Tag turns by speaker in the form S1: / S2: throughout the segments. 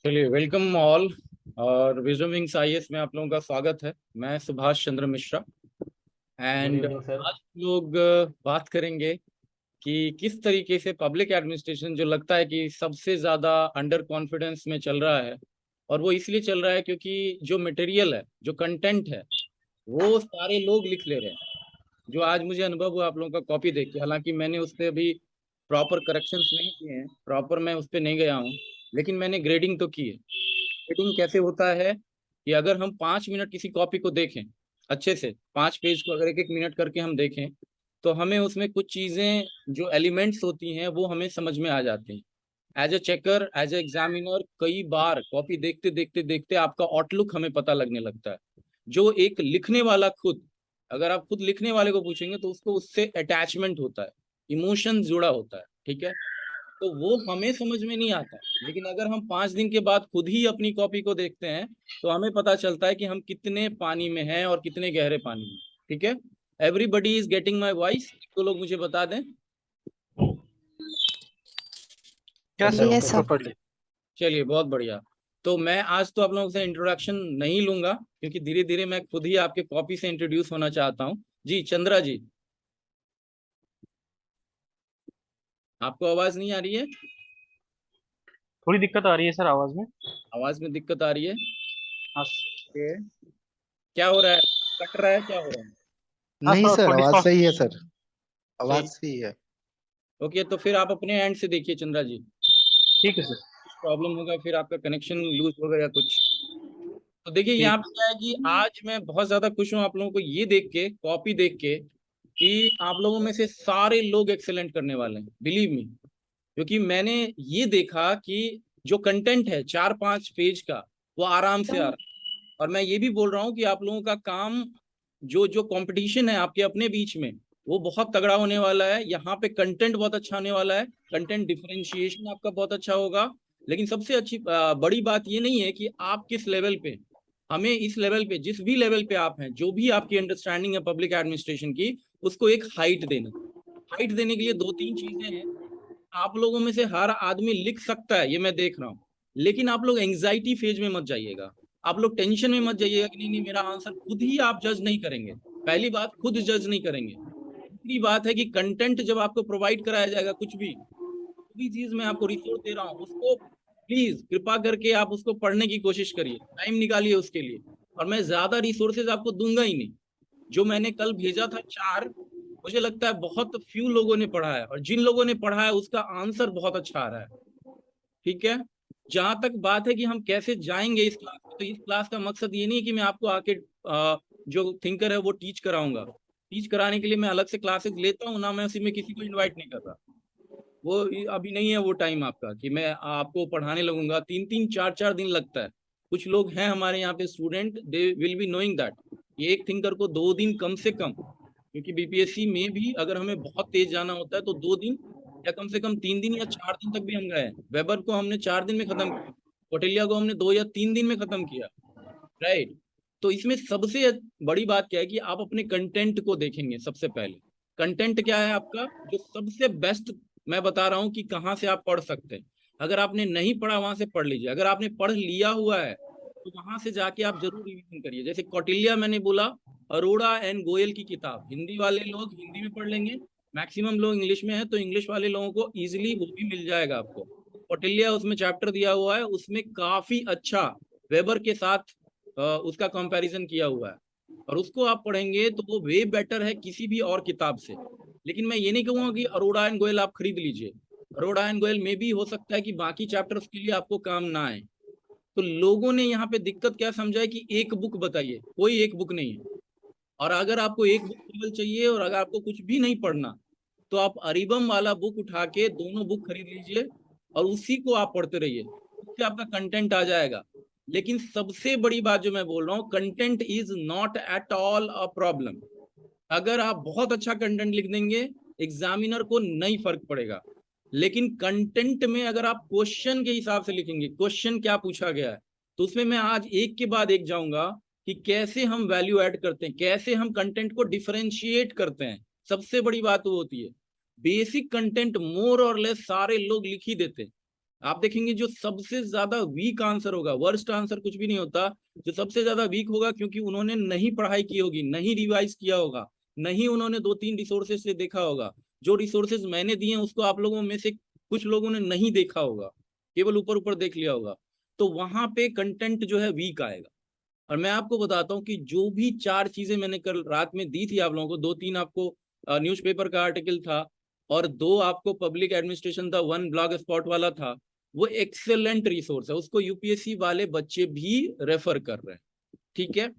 S1: चलिए, welcome all. और Wisdom Wings IAS में आप लोगों का स्वागत है। मैं Subhash Chandra Mishra.
S2: Good
S1: and
S2: evening sir.
S1: आज लोग बात करेंगे कि किस तरीके से पब्लिक एडमिनिस्ट्रेशन, जो लगता है कि सबसे ज़्यादा अंडर कॉन्फिडेंस में चल रहा है, और वो इसलिए चल रहा है क्योंकि जो मटेरियल है, जो कंटेंट है, वो सारे लोग लिख ले रहे हैं। जो आज मुझे अनुभव हुआ आप लोगों का कॉपी देख के, हालांकि मैंने उस पर अभी प्रॉपर करेक्शंस नहीं किए हैं, प्रॉपर मैं उस पर नहीं गया हूँ, लेकिन मैंने ग्रेडिंग तो की है। रेटिंग कैसे होता है कि अगर हम 5 मिनट किसी कॉपी को देखें, अच्छे से 5 पेज को अगर एक एक मिनट करके हम देखें, तो हमें उसमें कुछ चीजें, जो एलिमेंट्स होती हैं, वो हमें समझ में आ जाती हैं। As a checker, as a examiner, कई बार कॉपी देखते देखते देखते आपका आउटलुक हमें पता लगने लगता है। जो एक लिखने वाला खुद, अगर आप खुद लिखने वाले को पूछेंगे तो उसको उससे अटैचमेंट होता है, इमोशन जुड़ा होता है, ठीक है। तो वो हमें समझ में नहीं आता, लेकिन अगर हम 5 दिन के बाद खुद ही अपनी कॉपी को देखते हैं, तो हमें पता चलता है कि हम कितने पानी में हैं और कितने गहरे पानी में। ठीक है। Everybody is getting my voice, तो लोग मुझे बता दें।
S2: Yes sir,
S3: yes
S2: okay
S3: sir.
S2: Properly.
S1: चलिए, बहुत बढ़िया। तो मैं आज तो आप लोगों से इंट्रोडक्शन नहीं लूंगा, क्योंकि धीरे धीरे मैं खुद ही आपके कॉपी से इंट्रोड्यूस होना चाहता हूँ। जी चंद्रा जी, आपको आवाज नहीं आ रही है?
S2: थोड़ी दिक्कत आ रही है सर आवाज में।
S1: आवाज में दिक्कत आ रही है?
S2: हाँ।
S1: ये क्या हो रहा है? कट रहा है? क्या हो रहा है?
S2: हाँ
S3: नहीं
S2: सर,
S3: सर,
S2: थोड़ी
S3: आवाज
S2: सा।
S3: सही है सर। आवाज
S1: ठीक।
S3: सही है।
S1: ओके, तो फिर आप अपने एंड से देखिए चंद्रा जी।
S2: ठीक है सर।
S1: प्रॉब्लम होगा, फिर आपका कनेक्शन लूज होगा या कुछ। तो देखिए, यहाँ
S2: ठीक।
S1: पे क्या है कि आज मैं बहुत ज्यादा खुश हूँ आप लोगों को ये देख के, कॉपी देख के, कि आप लोगों में से सारे लोग एक्सेलेंट करने वाले हैं, बिलीव मी। क्योंकि मैंने ये देखा कि जो कंटेंट है 4-5 पेज का, वो आराम से आ रहा है। और मैं ये भी बोल रहा हूँ कि आप लोगों का काम, जो जो कंपटीशन है आपके अपने बीच में, वो बहुत तगड़ा होने वाला है। यहाँ पे कंटेंट बहुत अच्छा होने वाला है, कंटेंट डिफरेंशिएशन आपका बहुत अच्छा होगा। लेकिन सबसे अच्छी बड़ी बात ये नहीं है कि आप किस लेवल पे, हमें इस लेवल पे, जिस भी लेवल पे आप हैं, जो भी आपकी अंडरस्टैंडिंग है पब्लिक एडमिनिस्ट्रेशन की, उसको एक हाइट देना। हाइट देने के लिए 2-3 चीजें हैं। आप लोगों में से हर आदमी लिख सकता है, ये मैं देख रहा हूँ, लेकिन आप लोग एंग्जाइटी फेज में मत जाइएगा। आप लोग टेंशन में मत जाइएगा कि नहीं नहीं मेरा आंसर, खुद ही आप जज नहीं करेंगे। पहली बात, खुद जज नहीं करेंगे। दूसरी बात है कि कंटेंट जब आपको प्रोवाइड कराया जाएगा, कुछ भी भी चीज मैं आपको रिसोर्स दे रहा हूँ, उसको प्लीज कृपा करके आप उसको पढ़ने की कोशिश करिए, टाइम निकालिए उसके लिए। और मैं ज्यादा रिसोर्सेज आपको दूंगा ही नहीं। जो मैंने कल भेजा था 4, मुझे लगता है बहुत फ्यू लोगों ने पढ़ा है, और जिन लोगों ने पढ़ा है उसका आंसर बहुत अच्छा आ रहा है। ठीक है। जहां तक बात है कि हम कैसे जाएंगे इस क्लास में, तो इस क्लास का मकसद ये नहीं है कि मैं आपको आके जो थिंकर है वो टीच कराऊंगा। टीच कराने के लिए मैं अलग से क्लासेस लेता हूँ ना, मैं उसी में किसी को इनवाइट नहीं कर रहा। वो अभी नहीं है वो टाइम आपका कि मैं आपको पढ़ाने लगूंगा। 3-3 4-4 दिन लगता है। कुछ लोग हैं हमारे यहाँ पे student, they will be knowing that एक थिंकर को 2 दिन कम से कम, क्योंकि बीपीएससी में भी अगर हमें बहुत तेज जाना होता है तो 2 दिन, या कम से कम 3 दिन या 4 दिन तक भी हम गए हैं। वेबर को हमने 4 दिन में खत्म किया, कौटिल्य को हमने 2 या 3 दिन में खत्म किया। राइट। तो इसमें सबसे बड़ी बात क्या है कि आप अपने कंटेंट को देखेंगे सबसे पहले। कंटेंट क्या है आपका, जो सबसे बेस्ट मैं बता रहा हूं कि कहाँ से आप पढ़ सकते हैं। अगर आपने नहीं पढ़ा, वहां से पढ़ लीजिए। अगर आपने पढ़ लिया हुआ है, तो वहां से जाके आप जरूर रिवीजन करिए। जैसे कौटिल्य मैंने बोला, अरोड़ा एंड गोयल की किताब, हिंदी वाले लोग हिंदी में पढ़ लेंगे, मैक्सिमम लोग इंग्लिश में है, तो इंग्लिश वाले लोगों को इजिली वो भी मिल जाएगा आपको। कौटिल्य, उसमें चैप्टर दिया हुआ है, उसमें काफी अच्छा वेबर के साथ उसका कंपैरिजन किया हुआ है। और उसको आप पढ़ेंगे तो वो वे बेटर है किसी भी और किताब से। लेकिन मैं ये नहीं कहूंगा कि अरोड़ा एंड गोयल आप खरीद लीजिए। अरोड़ा एंड गोयल में भी हो सकता है कि बाकी चैप्टर्स के लिए आपको काम ना आए। तो लोगों ने यहाँ पे दिक्कत क्या समझा है कि एक बुक बताइए, कोई एक बुक नहीं है। और अगर आपको एक बुक केवल चाहिए और अगर आपको कुछ भी नहीं पढ़ना, तो आप अरिबम वाला बुक उठा के दोनों बुक खरीद लीजिए, और उसी को आप पढ़ते रहिए। उससे आपका कंटेंट आ जाएगा। लेकिन सबसे बड़ी बात जो मैं बोल रहा हूँ, content is not at all a problem. अगर आप बहुत अच्छा कंटेंट लिख देंगे, एग्जामिनर को नहीं फर्क पड़ेगा। लेकिन कंटेंट में अगर आप क्वेश्चन के हिसाब से लिखेंगे, क्वेश्चन क्या पूछा गया है, तो उसमें मैं आज एक के बाद एक जाऊंगा कि कैसे हम वैल्यू ऐड करते हैं, कैसे हम कंटेंट को डिफरेंशिएट करते हैं। सबसे बड़ी बात वो होती है, बेसिक कंटेंट मोर और लेस सारे लोग लिख ही देते हैं। आप देखेंगे जो सबसे ज्यादा वीक आंसर होगा, वर्स्ट आंसर कुछ भी नहीं होता, जो सबसे ज्यादा वीक होगा क्योंकि उन्होंने नहीं पढ़ाई की होगी, नहीं रिवाइज किया होगा, नहीं उन्होंने 2-3 रिसोर्सेज से देखा होगा। जो रिसोर्सेज मैंने दिए हैं उसको आप लोगों में से कुछ लोगों ने नहीं देखा होगा, केवल ऊपर ऊपर देख लिया होगा, तो वहां पे कंटेंट जो है वीक आएगा। और मैं आपको बताता हूँ कि जो भी 4 चीजें मैंने कल रात में दी थी आप लोगों को, 2-3 आपको न्यूज़पेपर का आर्टिकल था और 2 आपको पब्लिक एडमिनिस्ट्रेशन था, 1 ब्लॉग स्पॉट वाला था, वो एक्सेलेंट रिसोर्स है, उसको यूपीएससी वाले बच्चे भी रेफर कर रहे हैं। ठीक है,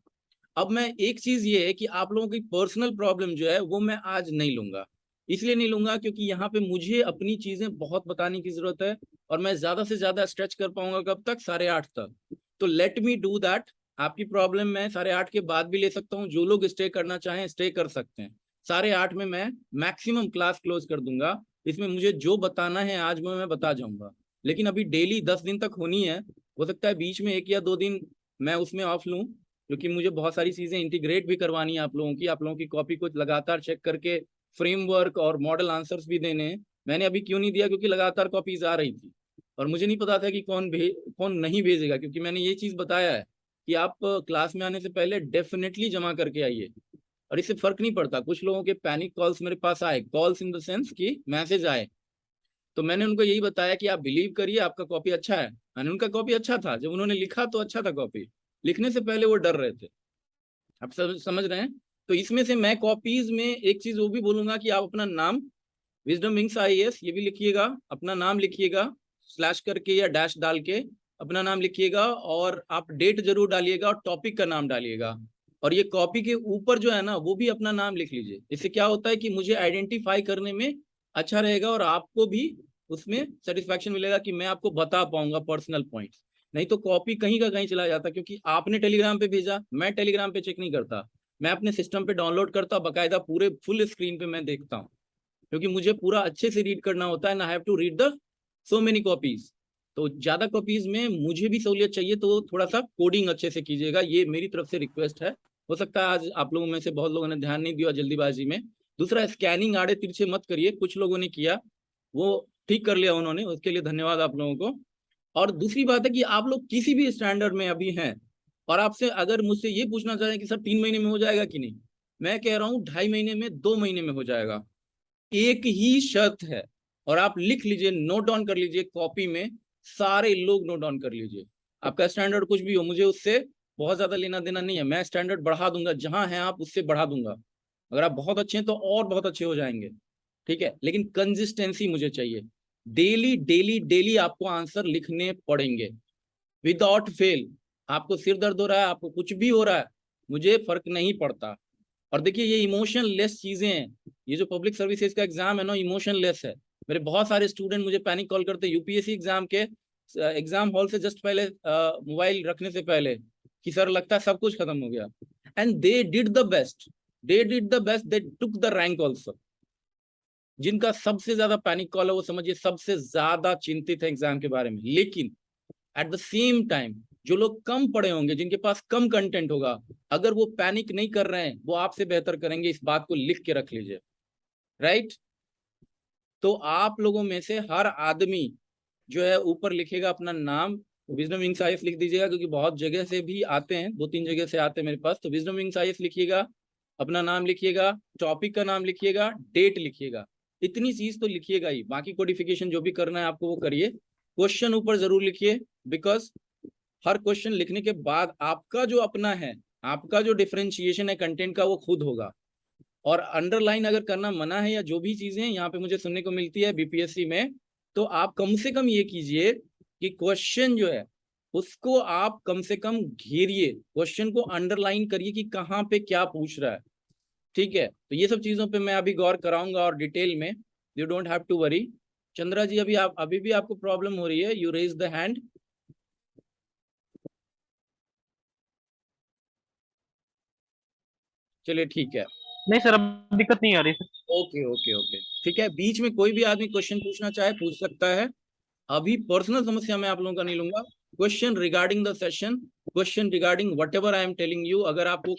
S1: अब मैं एक चीज ये है कि आप लोगों की पर्सनल प्रॉब्लम जो है वो मैं आज नहीं लूंगा, इसलिए नहीं लूंगा क्योंकि यहाँ पे मुझे अपनी चीजें बहुत बताने की जरूरत है और मैं ज्यादा से ज्यादा स्ट्रेच कर पाऊंगा कब तक, 8:30 तक। तो लेट मी डू दैट। आपकी प्रॉब्लम मैं 8:30 के बाद भी ले सकता हूँ, जो लोग स्टे करना चाहें स्टे कर सकते हैं। 8:30 में मैं मैक्सिमम क्लास क्लोज कर दूंगा। इसमें मुझे जो बताना है आज मैं बता जाऊंगा, लेकिन अभी डेली 10 दिन तक होनी है। हो सकता है बीच में 1 या 2 दिन मैं उसमें ऑफ लूँ, क्योंकि मुझे बहुत सारी चीजें इंटीग्रेट भी करवानी है आप लोगों की कॉपी को लगातार चेक करके फ्रेमवर्क और मॉडल आंसर्स भी देने हैं। मैंने अभी क्यों नहीं दिया, क्योंकि लगातार कॉपीज आ रही थी और मुझे नहीं पता था कि कौन नहीं भेजेगा, क्योंकि मैंने ये चीज बताया है कि आप क्लास में आने से पहले डेफिनेटली जमा करके आइए। और इससे फर्क नहीं पड़ता, कुछ लोगों के पैनिक कॉल्स मेरे पास आए, कॉल्स इन द सेंस कि मैसेज आए, तो मैंने उनको यही बताया कि आप बिलीव करिए आपका कॉपी अच्छा है। मैंने उनका कॉपी अच्छा था, जब उन्होंने लिखा तो अच्छा था, कॉपी लिखने से पहले वो डर रहे थे। आप समझ रहे हैं? तो इसमें से मैं कॉपीज में एक चीज वो भी बोलूंगा कि आप अपना नाम विजडम विंग्स आईएएस ये भी लिखिएगा, अपना नाम लिखिएगा स्लैश करके या डैश डाल के अपना नाम लिखिएगा, और आप डेट जरूर डालिएगा और टॉपिक का नाम डालिएगा। और ये कॉपी के ऊपर जो है ना वो भी अपना नाम लिख लीजिए। इससे क्या होता है कि मुझे आइडेंटिफाई करने में अच्छा रहेगा और आपको भी उसमें सेटिस्फैक्शन मिलेगा कि मैं आपको बता पाऊंगा पर्सनल पॉइंट्स। नहीं तो कॉपी कहीं का कहीं चला जाता, क्योंकि आपने टेलीग्राम पे भेजा, मैं टेलीग्राम पे चेक नहीं करता, मैं अपने सिस्टम पे डाउनलोड करता, बकायदा पूरे फुल स्क्रीन पे मैं देखता हूँ, क्योंकि मुझे पूरा अच्छे से रीड करना होता है ना, have to read the so many copies. तो ज्यादा कॉपीज में मुझे भी सहूलियत चाहिए, तो थोड़ा सा कोडिंग अच्छे से कीजिएगा, ये मेरी तरफ से रिक्वेस्ट है। हो सकता है आज आप लोगों में से बहुत लोगों ने ध्यान नहीं दिया जल्दीबाजी में। दूसरा, स्कैनिंग आड़े तिरछे मत करिए, कुछ लोगों ने किया वो ठीक कर लिया उन्होंने, उसके लिए धन्यवाद आप लोगों को। और दूसरी बात है कि आप लोग किसी भी स्टैंडर्ड में अभी हैं और आपसे अगर मुझसे ये पूछना चाहें कि सर 3 महीने में हो जाएगा कि नहीं, मैं कह रहा हूँ 2.5 महीने में, 2 महीने में हो जाएगा। एक ही शर्त है, और आप लिख लीजिए, नोट डाउन कर लीजिए कॉपी में, सारे लोग नोट डाउन कर लीजिए। आपका स्टैंडर्ड कुछ भी हो, मुझे उससे बहुत ज्यादा लेना देना नहीं है, मैं स्टैंडर्ड बढ़ा दूंगा, जहां हैं आप उससे बढ़ा दूंगा। अगर आप बहुत अच्छे हैं तो और बहुत अच्छे हो जाएंगे, ठीक है, लेकिन कंसिस्टेंसी मुझे चाहिए। डेली डेली डेली आपको आंसर लिखने पड़ेंगे विदाउट फेल। आपको सिर दर्द हो रहा है, आपको कुछ भी हो रहा है, मुझे फर्क नहीं पड़ता। और देखिए ये इमोशन लेस चीजें हैं, ये जो पब्लिक सर्विसेज का एग्जाम है ना, इमोशन लेस है। मेरे बहुत सारे स्टूडेंट मुझे पैनिक कॉल करते हैं यूपीएससी एग्जाम के एग्जाम हॉल से जस्ट पहले मोबाइल रखने से पहले, कि सर लगता है सब कुछ खत्म हो गया। And they did the best, they did the best, they took the rank also. जिनका सबसे ज्यादा पैनिक कॉल है वो समझिए सबसे ज्यादा चिंतित है एग्जाम के बारे में। लेकिन एट द सेम टाइम जो लोग कम पढ़े होंगे, जिनके पास कम कंटेंट होगा, अगर वो पैनिक नहीं कर रहे हैं वो आपसे बेहतर करेंगे, इस बात को लिख के रख लीजिए, राइट। तो आप लोगों में से हर आदमी जो है ऊपर लिखेगा अपना नाम, विजडम विंग्स आईएएस लिख दीजिएगा, क्योंकि बहुत जगह से भी आते हैं, 2-3 जगह से आते हैं मेरे पास। तो विजडम विंग्स आईएएस लिखिएगा, अपना नाम लिखिएगा, टॉपिक का नाम लिखिएगा, डेट लिखिएगा, इतनी चीज तो लिखिएगा ही। बाकी कोडिफिकेशन जो भी करना है आपको वो करिए। क्वेश्चन ऊपर जरूर लिखिए, बिकॉज हर क्वेश्चन लिखने के बाद आपका जो अपना है, आपका जो डिफरेंशिएशन है कंटेंट का, वो खुद होगा। और अंडरलाइन अगर करना मना है या जो भी चीजें यहाँ पे मुझे सुनने को मिलती है बीपीएससी में, तो आप कम से कम ये कीजिए कि क्वेश्चन जो है उसको आप कम से कम घेरिए, क्वेश्चन को अंडरलाइन करिए कि कहाँ पे क्या पूछ रहा है, ठीक है। तो ये सब चीजों पे मैं अभी गौर कराऊंगा और डिटेल में, you don't have to worry. Chandra ji अभी भी आपको प्रॉब्लम हो रही है, यू रेज द हैंड। चलिए ठीक है,
S2: नहीं सर, अब दिक्कत नहीं आ रही सर।
S1: ओके ओके ओके, ठीक है। बीच में कोई भी आदमी क्वेश्चन पूछना चाहे पूछ सकता है। अभी पर्सनल समस्या मैं आप लोगों का नहीं लूंगा। Question regarding the session, question regarding whatever I am telling you, अगर आपको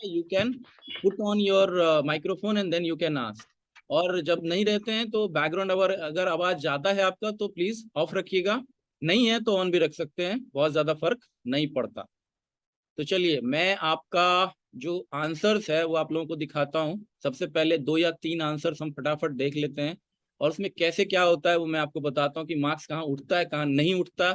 S1: you can put on your microphone and then you can ask. और जब नहीं रहते हैं तो बैकग्राउंड अगर आवाज ज्यादा है आपका तो प्लीज ऑफ रखिएगा, नहीं है तो ऑन भी रख सकते हैं, बहुत ज्यादा फर्क नहीं पड़ता। तो चलिए मैं आपका जो आंसर्स है वो आप लोगों को दिखाता हूँ। सबसे पहले 2 या 3 आंसर्स हम फटाफट देख लेते हैं और उसमें कैसे क्या होता है वो मैं आपको बताता हूँ कि मार्क्स कहाँ उठता है कहाँ नहीं उठता,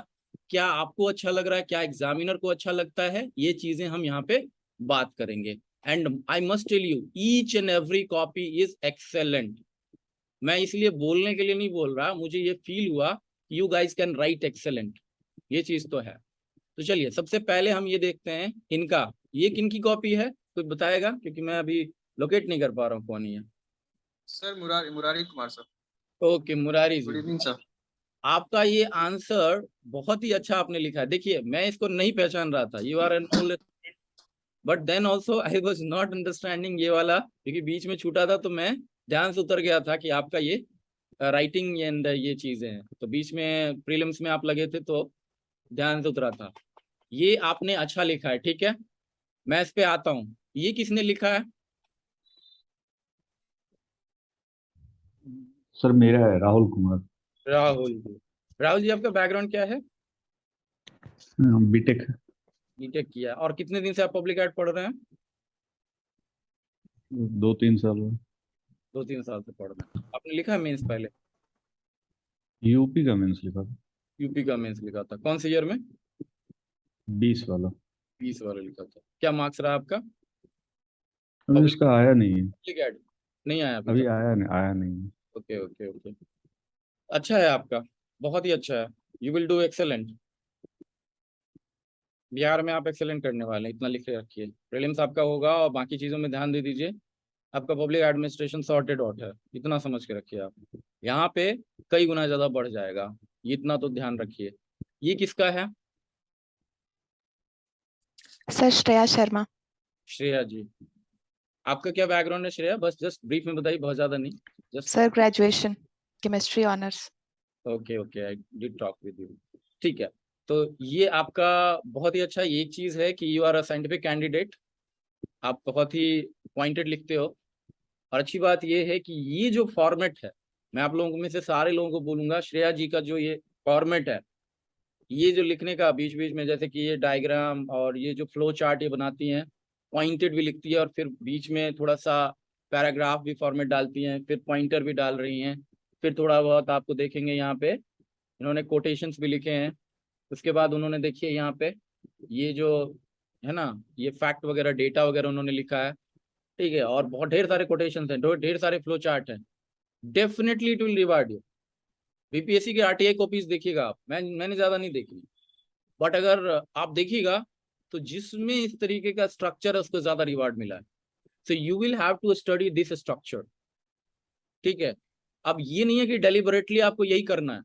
S1: क्या आपको अच्छा लग रहा है, क्या एग्जामिनर को अच्छा लगता है, ये चीजें हम यहाँ पे बात करेंगे। And I must tell you each and every copy is excellent. मैं इसलिए बोलने के लिए नहीं बोल रहा, मुझे ये फील हुआ you guys can write excellent, ये चीज तो है। तो चलिए सबसे पहले हम ये देखते हैं इनका, ये किनकी कॉपी है कुछ बताएगा, क्योंकि मैं अभी लोकेट नहीं कर पा रहा हूँ कौन है।
S3: Sir Murari Murari Kumar sir.
S1: Okay Murari
S3: good
S1: ji,
S3: evening sir.
S1: आपका ये आंसर बहुत ही अच्छा आपने लिखा है। देखिए मैं इसको नहीं पहचान रहा था, you are an old, but then also I was not understanding ये वाला, क्योंकि बीच में छूटा था तो मैं ध्यान से उतर गया था कि आपका ये राइटिंग एंड ये चीजें हैं, तो बीच में प्रीलिम्स में आप लगे थे तो ध्यान से उतरा था। ये आपने अच्छा लिखा है, ठीक है। मैं इस पे आता हूँ, ये किसने लिखा है?
S4: सर मेरा है राहुल कुमार।
S1: राहुल जी। राहुल जी आपका बैकग्राउंड क्या है?
S4: बीटेक।
S1: बीटेक किया, और कितने दिन से आप पब्लिक एड पढ़ रहे हैं?
S4: 2-3 साल हुआ।
S1: 2-3 साल से पढ़ रहे हैं। आपने लिखा है मेंस पहले?
S4: यूपी का मेंस लिखा था।
S1: यूपी का मेंस लिखा था, कौन से ईयर में?
S4: 20 वाला।
S1: 20 वाला लिखा था। क्या मार्क्स रहा आपका?
S4: अभी
S1: पब्लिक
S4: उसका आया नहीं है।
S1: पब्लिक एड नहीं आया अभी
S4: अभी
S1: तक?
S4: आया नहीं है।
S1: ओके ओके ओके, अच्छा है आपका, बहुत ही अच्छा है। You will do excellent, Bihar में आप एक्सेलेंट करने वाले हैं, इतना लिख के रखिए। प्रीलिम्स आपका होगा और बाकी चीज़ों में ध्यान दे दीजिए। आपका पब्लिक एडमिनिस्ट्रेशन सॉर्टेड आउट है, इतना समझ के रखिए आप। यहाँ पे कई गुना ज़्यादा बढ़ जाएगा, ये इतना तो ध्यान रखिए। ये किसका है?
S5: सर श्रेया शर्मा।
S1: श्रेया जी। आपका क्या बैकग्राउंड है श्रेया, बस जस्ट ब्रीफ में बताइए, बहुत ज़्यादा नहीं, just.
S5: Sir graduation chemistry honours.
S1: Okay okay, I did talk with you. ठीक है, तो ये आपका बहुत ही अच्छा एक चीज़ है कि you are a scientific candidate, आप बहुत ही पॉइंटेड लिखते हो। और अच्छी बात ये है कि ये जो फॉर्मेट है, मैं आप लोगों में से सारे लोगों को बोलूंगा, श्रेया जी का जो ये फॉर्मेट है, ये जो लिखने का बीच बीच में, जैसे कि ये डायग्राम और ये जो फ्लो चार्ट ये बनाती हैं, पॉइंटेड भी लिखती है और फिर बीच में थोड़ा सा पैराग्राफ भी फॉर्मेट डालती हैं, फिर पॉइंटर भी डाल रही हैं, फिर थोड़ा बहुत आपको देखेंगे यहाँ पे इन्होंने कोटेशंस भी लिखे हैं। उसके बाद उन्होंने देखिए यहाँ पे ये जो है ना, ये फैक्ट वगैरह डेटा वगैरह उन्होंने लिखा है, ठीक है, और बहुत ढेर सारे कोटेशंस हैं, ढेर सारे फ्लो चार्ट हैं। Definitely it will reward you. BPSC के आरटीआई कॉपीज देखिएगा आप, मैंने ज्यादा नहीं देखी, बट अगर आप देखिएगा तो जिसमें इस तरीके का स्ट्रक्चर है उसको ज्यादा रिवार्ड मिला है। So you will have to study this structure, ठीक है। अब ये नहीं है कि डेलिबरेटली आपको यही करना है,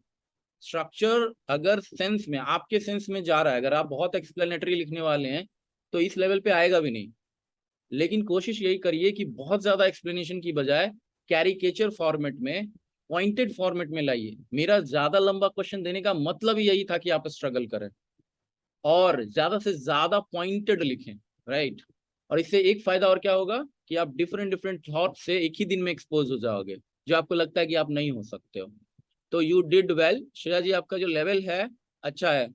S1: स्ट्रक्चर अगर सेंस में आपके सेंस में जा रहा है, अगर आप बहुत एक्सप्लेनेटरी लिखने वाले हैं तो इस लेवल पे आएगा भी नहीं। लेकिन कोशिश यही करिए कि बहुत ज्यादा एक्सप्लेनेशन की बजाय कैरिकेचर फॉर्मेट में, पॉइंटेड फॉर्मेट में लाइए। मेरा ज्यादा लंबा क्वेश्चन देने का मतलब ही यही था कि आप स्ट्रगल करें और ज्यादा से ज्यादा पॉइंटेड लिखें, राइट। और इससे एक फायदा और क्या होगा कि आप डिफरेंट डिफरेंट थॉट से एक ही दिन में एक्सपोज हो जाओगे, जो आपको लगता है कि आप नहीं हो सकते हो। तो यू डिड वेल श्रेया जी, आपका जो लेवल है अच्छा है,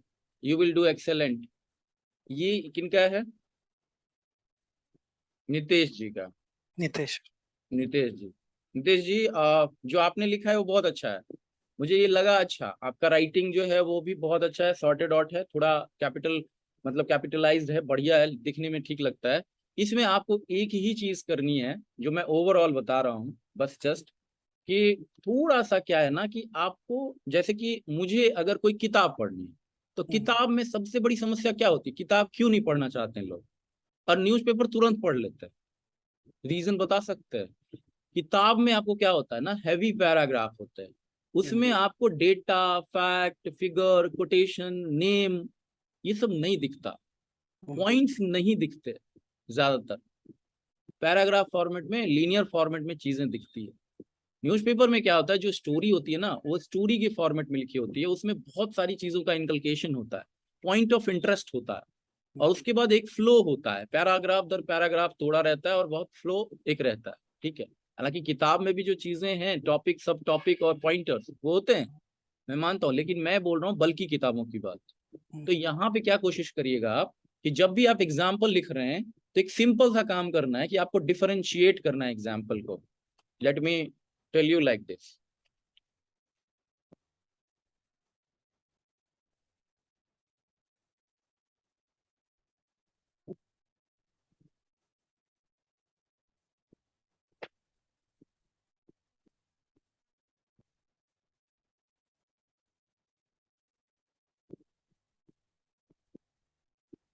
S1: यू विल डू एक्सेलेंट। ये किनका है? नितेश जी का।
S3: नितेश।
S1: नितेश जी, नितेश जी जो आपने लिखा है वो बहुत अच्छा है, मुझे ये लगा। अच्छा, आपका राइटिंग जो है वो भी बहुत अच्छा है, सॉर्टेड आउट है, थोड़ा कैपिटल मतलब कैपिटलाइज्ड है, बढ़िया है, दिखने में ठीक लगता है। इसमें आपको एक ही चीज करनी है जो मैं ओवरऑल बता रहा हूँ, बस जस्ट कि थोड़ा सा क्या है ना कि आपको, जैसे कि मुझे अगर कोई किताब पढ़नी है तो किताब में सबसे बड़ी समस्या क्या होती है, किताब क्यों नहीं पढ़ना चाहते हैं लोग और न्यूज़पेपर तुरंत पढ़ लेते हैं? रीजन बता सकते हैं? किताब में आपको क्या होता है ना, हैवी पैराग्राफ होते हैं, उसमें आपको data, fact, figure, quotation, name, ये सब नहीं दिखता, पॉइंट्स नहीं दिखते। ज्यादातर पैराग्राफ फॉर्मेट में, लीनियर फॉर्मेट में चीजें दिखती है। न्यूज़पेपर में क्या होता है, जो स्टोरी होती है ना वो स्टोरी के फॉर्मेट में लिखी होती है, उसमें बहुत सारी चीजों का इनकलकेशन होता है, पॉइंट ऑफ इंटरेस्ट होता है, और उसके बाद एक फ्लो होता है, पैराग्राफ दर पैराग्राफ तोड़ा रहता है और बहुत फ्लो एक रहता है, ठीक है। हालांकि किताब में भी जो चीजें हैं, टॉपिक, सब टॉपिक और पॉइंटर्स, वो होते हैं, मैं मानता हूँ, लेकिन मैं बोल रहा हूँ बल्कि किताबों की बात। तो यहाँ पे क्या कोशिश करिएगा आप कि जब भी आप एग्जाम्पल लिख रहे हैं तो एक सिंपल सा काम करना है कि आपको डिफरेंशिएट करना है एग्जाम्पल को। Let me tell you like this.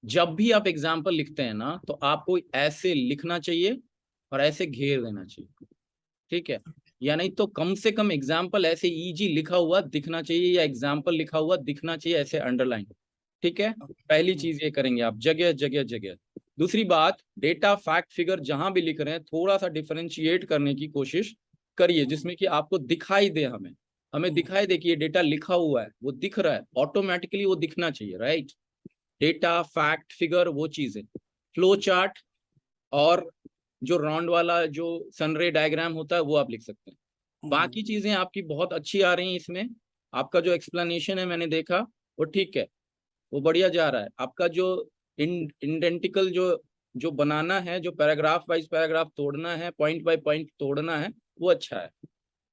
S1: जब भी आप एग्जाम्पल लिखते हैं ना, तो आपको ऐसे लिखना चाहिए और ऐसे घेर देना चाहिए, ठीक है? या नहीं तो कम से कम एग्जाम्पल ऐसे इजी लिखा हुआ दिखना चाहिए, या एग्जाम्पल लिखा हुआ दिखना चाहिए ऐसे अंडरलाइन, ठीक है? पहली चीज ये करेंगे आप, जगह जगह जगह। दूसरी बात, डेटा, फैक्ट, फिगर जहां भी लिख रहे हैं थोड़ा सा डिफरेंशिएट करने की कोशिश करिए, जिसमें कि आपको दिखाई दे, हमें हमें दिखाई दे कि ये डेटा लिखा हुआ है, वो दिख रहा है, ऑटोमेटिकली वो दिखना चाहिए, राइट? डेटा, फैक्ट, फिगर, वो चीजें, फ्लो चार्ट, और जो राउंड वाला जो सनरे डायग्राम होता है वो आप लिख सकते हैं। बाकी चीजें आपकी बहुत अच्छी आ रही हैं इसमें। आपका जो एक्सप्लेनेशन है मैंने देखा, वो ठीक है, वो बढ़िया जा रहा है। आपका जो इंडेंटिकल जो जो बनाना है, जो पैराग्राफ वाइज पैराग्राफ तोड़ना है, पॉइंट बाय पॉइंट तोड़ना है, वो अच्छा है।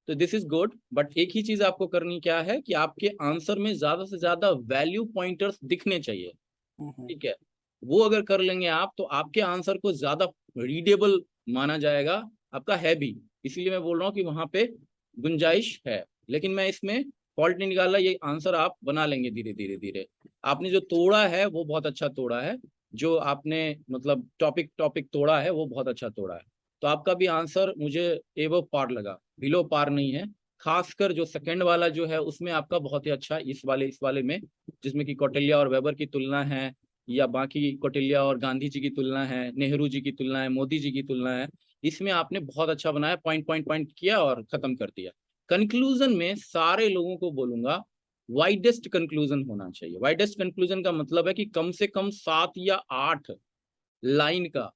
S1: तो दिस इज गुड। बट एक ही चीज आपको करनी क्या है कि आपके आंसर में ज्यादा से ज्यादा वैल्यू पॉइंटर्स दिखने चाहिए, ठीक है? वो अगर कर लेंगे आप तो आपके आंसर को ज्यादा रीडेबल माना जाएगा, आपका है भी। इसीलिए मैं बोल रहा हूँ कि वहां पे गुंजाइश है, लेकिन मैं इसमें फॉल्ट नहीं निकाला, ये आंसर आप बना लेंगे धीरे धीरे धीरे। आपने जो तोड़ा है वो बहुत अच्छा तोड़ा है, जो आपने मतलब टॉपिक टॉपिक तोड़ा है वो बहुत अच्छा तोड़ा है। तो आपका भी आंसर मुझे एबव पार लगा, बिलो पार नहीं है। खासकर जो सेकंड वाला जो है उसमें आपका बहुत ही अच्छा, इस वाले में जिसमें कि कौटिल्य और वेबर की तुलना है, या बाकी कौटिल्य और गांधी जी की तुलना है, नेहरू जी की तुलना है, मोदी जी की तुलना है, इसमें आपने बहुत अच्छा बनाया, पॉइंट पॉइंट पॉइंट किया और खत्म कर दिया। कंक्लूजन में सारे लोगों को बोलूंगा वाइडेस्ट कंक्लूजन होना चाहिए। वाइडेस्ट कंक्लूजन का मतलब है कि कम से कम 7 या 8 लाइन का,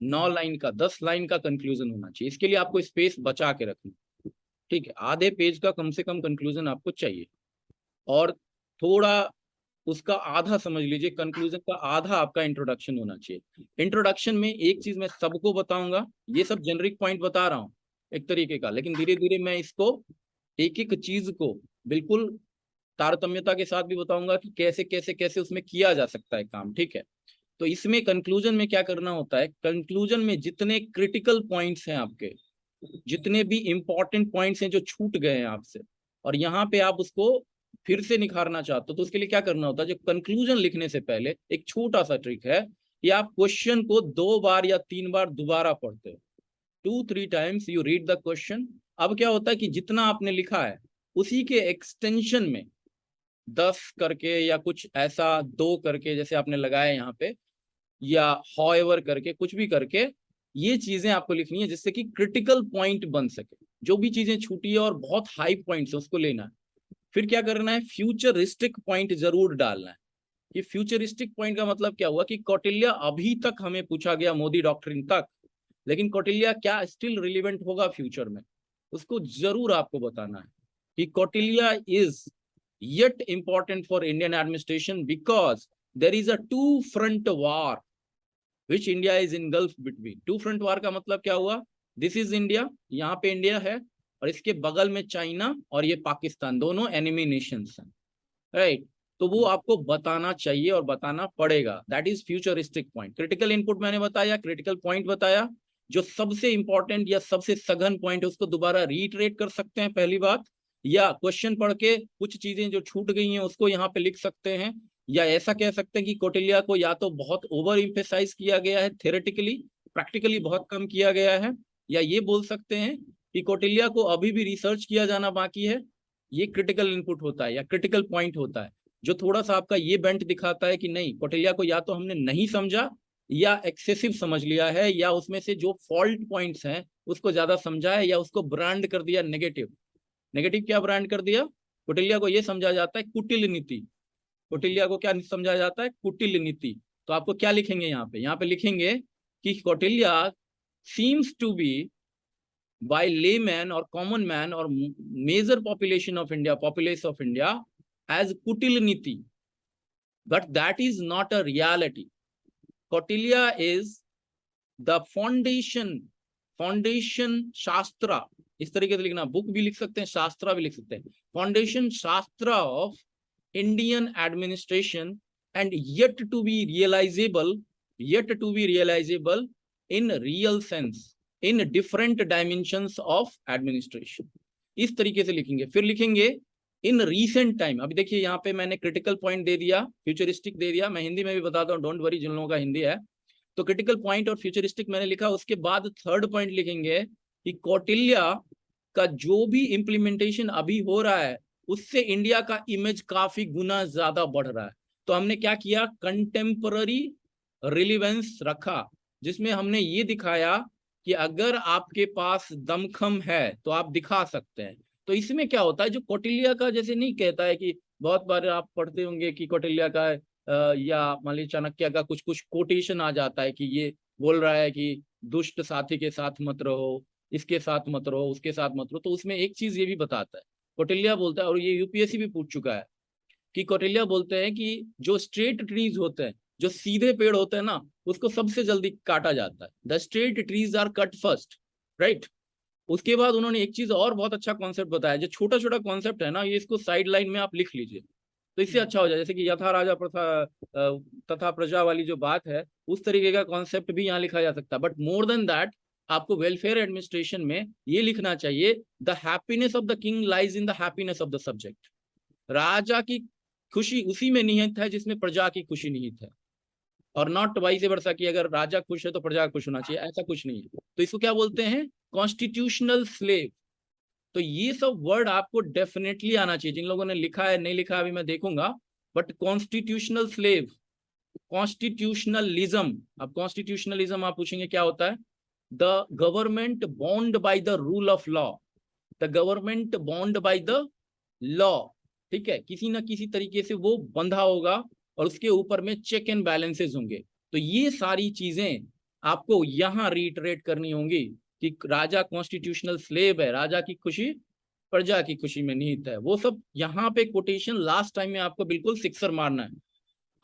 S1: 9 लाइन का, 10 लाइन का कंक्लूजन होना चाहिए। इसके लिए आपको स्पेस बचा के रखना, ठीक है? आधे पेज का कम से कम कंक्लूजन आपको चाहिए, और थोड़ा उसका आधा समझ लीजिए, कंक्लूजन का आधा आपका इंट्रोडक्शन होना चाहिए। इंट्रोडक्शन में एक चीज मैं सबको बताऊंगा, ये सब जेनरिक पॉइंट बता रहा हूँ एक तरीके का, लेकिन धीरे धीरे मैं इसको एक एक चीज को बिल्कुल तारतम्यता के साथ भी बताऊंगा कि कैसे कैसे कैसे उसमें किया जा सकता है काम, ठीक है? तो इसमें कंक्लूजन में क्या करना होता है, कंक्लूजन में जितने क्रिटिकल पॉइंट्स हैं आपके, जितने भी इंपॉर्टेंट पॉइंट्स हैं जो छूट गए हैं आपसे, और यहाँ पे आप उसको फिर से निखारना चाहते हो, तो उसके लिए क्या करना होता है, जो कंक्लूजन लिखने से पहले एक छोटा सा ट्रिक है कि आप क्वेश्चन को 2 बार या 3 बार दोबारा पढ़ते हो। 2-3 times you read the question. अब क्या होता है कि जितना आपने लिखा है उसी के एक्सटेंशन में 10 करके या कुछ ऐसा 2 करके जैसे आपने लगाया यहाँ पे, या हॉएवर करके, कुछ भी करके ये चीजें आपको लिखनी है, जिससे कि क्रिटिकल पॉइंट बन सके। जो भी चीजें छूटी है और बहुत हाई पॉइंट्स है उसको लेना है। फिर क्या करना है, फ्यूचरिस्टिक पॉइंट जरूर डालना है। ये फ्यूचरिस्टिक पॉइंट का मतलब क्या हुआ कि कौटिल्य अभी तक हमें पूछा गया, मोदी डॉक्ट्रिन तक, लेकिन कौटिल्य क्या स्टिल रिलेवेंट होगा फ्यूचर में, उसको जरूर आपको बताना है कि Kautilya is yet important for Indian administration because there is a two front war which India is engulfed between. Two front war का मतलब क्या हुआ, this is India, यहाँ पे इंडिया है, और इसके बगल में चाइना और ये पाकिस्तान, दोनों एनिमी नेशंस हैं, राइट? तो वो आपको बताना चाहिए और बताना पड़ेगा। That is futuristic point. Critical input मैंने बताया, क्रिटिकल पॉइंट बताया, जो सबसे इंपॉर्टेंट या सबसे सघन पॉइंट है उसको दोबारा रीइटरेट कर सकते हैं, पहली बात। या क्वेश्चन पढ़ के कुछ चीजें जो छूट गई हैं उसको यहाँ पे लिख सकते हैं, या ऐसा कह सकते हैं कि कौटिल्य को या तो बहुत ओवर इम्फेसाइज किया गया है थ्योरेटिकली, प्रैक्टिकली बहुत कम किया गया है, या ये बोल सकते हैं कि कौटिल्य को अभी भी रिसर्च किया जाना बाकी है। ये क्रिटिकल इनपुट होता है या क्रिटिकल पॉइंट होता है, जो थोड़ा सा आपका ये बेंट दिखाता है कि नहीं, कौटिल्य को या तो हमने नहीं समझा या एक्सेसिव समझ लिया है, या उसमें से जो फॉल्ट पॉइंट्स हैं उसको ज्यादा समझा है, या उसको ब्रांड कर दिया नेगेटिव। नेगेटिव क्या ब्रांड कर दिया, कौटिल्य को ये समझा जाता है कुटिल नीति। कौटिल्य को क्या समझा जाता है, कुटिल नीति। तो आपको क्या लिखेंगे यहाँ पे, यहाँ पे लिखेंगे कि Kautilya seems to be by layman or common man or major population of India, populace of India as Kutil Niti. But that is not a reality. Kautilya is the foundation शास्त्र, इस तरीके से लिखना, बुक भी लिख सकते हैं, शास्त्रा भी लिख सकते हैं, फाउंडेशन शास्त्रा of Indian administration and yet to be realizable in real sense in different dimensions of administration. इस तरीके से लिखेंगे. फिर लिखेंगे in recent time. अभी देखिए यहाँ पे मैंने क्रिटिकल पॉइंट दे दिया, फ्यूचरिस्टिक दे दिया, मैं हिंदी में भी बताता हूँ, डोंट वरी जिन लोगों का हिंदी है. तो क्रिटिकल पॉइंट और फ्यूचरिस्टिक मैंने लिखा. उसके बाद थर्ड पॉइंट लिखेंगे कि कौटिल्य का जो भी इम्प्लीमेंटेशन अभी हो रहा है उससे इंडिया का इमेज काफी गुना ज्यादा बढ़ रहा है. तो हमने क्या किया, कंटेम्पररी रिलेवेंस रखा, जिसमें हमने ये दिखाया कि अगर आपके पास दमखम है तो आप दिखा सकते हैं. तो इसमें क्या होता है, जो कौटिल्य का जैसे नहीं कहता है कि बहुत बार आप पढ़ते होंगे कि कौटिल्य का या मान लीजिए चाणक्य का कुछ कुछ कोटेशन आ जाता है कि ये बोल रहा है कि दुष्ट साथी के साथ मत रहो, इसके साथ मत रहो, उसके साथ मत रहो. तो उसमें एक चीज ये भी बताता है, कौटिल्य बोलता है, और ये यूपीएससी भी पूछ चुका है, कि कौटिल्य बोलते हैं कि जो स्ट्रेट ट्रीज होते हैं, जो सीधे पेड़ होते हैं ना, उसको सबसे जल्दी काटा जाता है. The straight trees are cut first, right. उसके बाद उन्होंने एक चीज और बहुत अच्छा कॉन्सेप्ट बताया, जो छोटा छोटा कॉन्सेप्ट है ना, ये इसको साइड लाइन में आप लिख लीजिए तो इससे अच्छा हो जाए. जैसे कि यथा राजा प्रथा तथा प्रजा वाली जो बात है, उस तरीके का कॉन्सेप्ट भी यहाँ लिखा जा सकता है. बट मोर देन दैट, आपको वेलफेयर एडमिनिस्ट्रेशन में ये लिखना चाहिए, the happiness of the king lies in the happiness of the subject. राजा की खुशी उसी में निहित है जिसमें प्रजा की खुशी निहित है, और नॉट वाइस वर्सा कि अगर राजा खुश है तो प्रजा खुश होना चाहिए, ऐसा कुछ नहीं है. तो इसको क्या बोलते हैं, कॉन्स्टिट्यूशनल स्लेव. तो ये सब वर्ड आपको डेफिनेटली आना चाहिए. जिन लोगों ने लिखा है नहीं लिखा अभी मैं देखूंगा, बट कॉन्स्टिट्यूशनल स्लेव, कॉन्स्टिट्यूशनलिज्म. अब कॉन्स्टिट्यूशनलिज्म आप पूछेंगे क्या होता है, the government bound by the rule of law, the government bound by the law. ठीक है, किसी ना किसी तरीके से वो बंधा होगा और उसके ऊपर में चेक एंड बैलेंसेस होंगे. तो ये सारी चीजें आपको यहाँ रीइटरेट करनी होंगी कि राजा कॉन्स्टिट्यूशनल स्लेव है, राजा की खुशी प्रजा की खुशी में निहित है. वो सब यहाँ पे कोटेशन लास्ट टाइम में आपको बिल्कुल सिक्सर मारना है.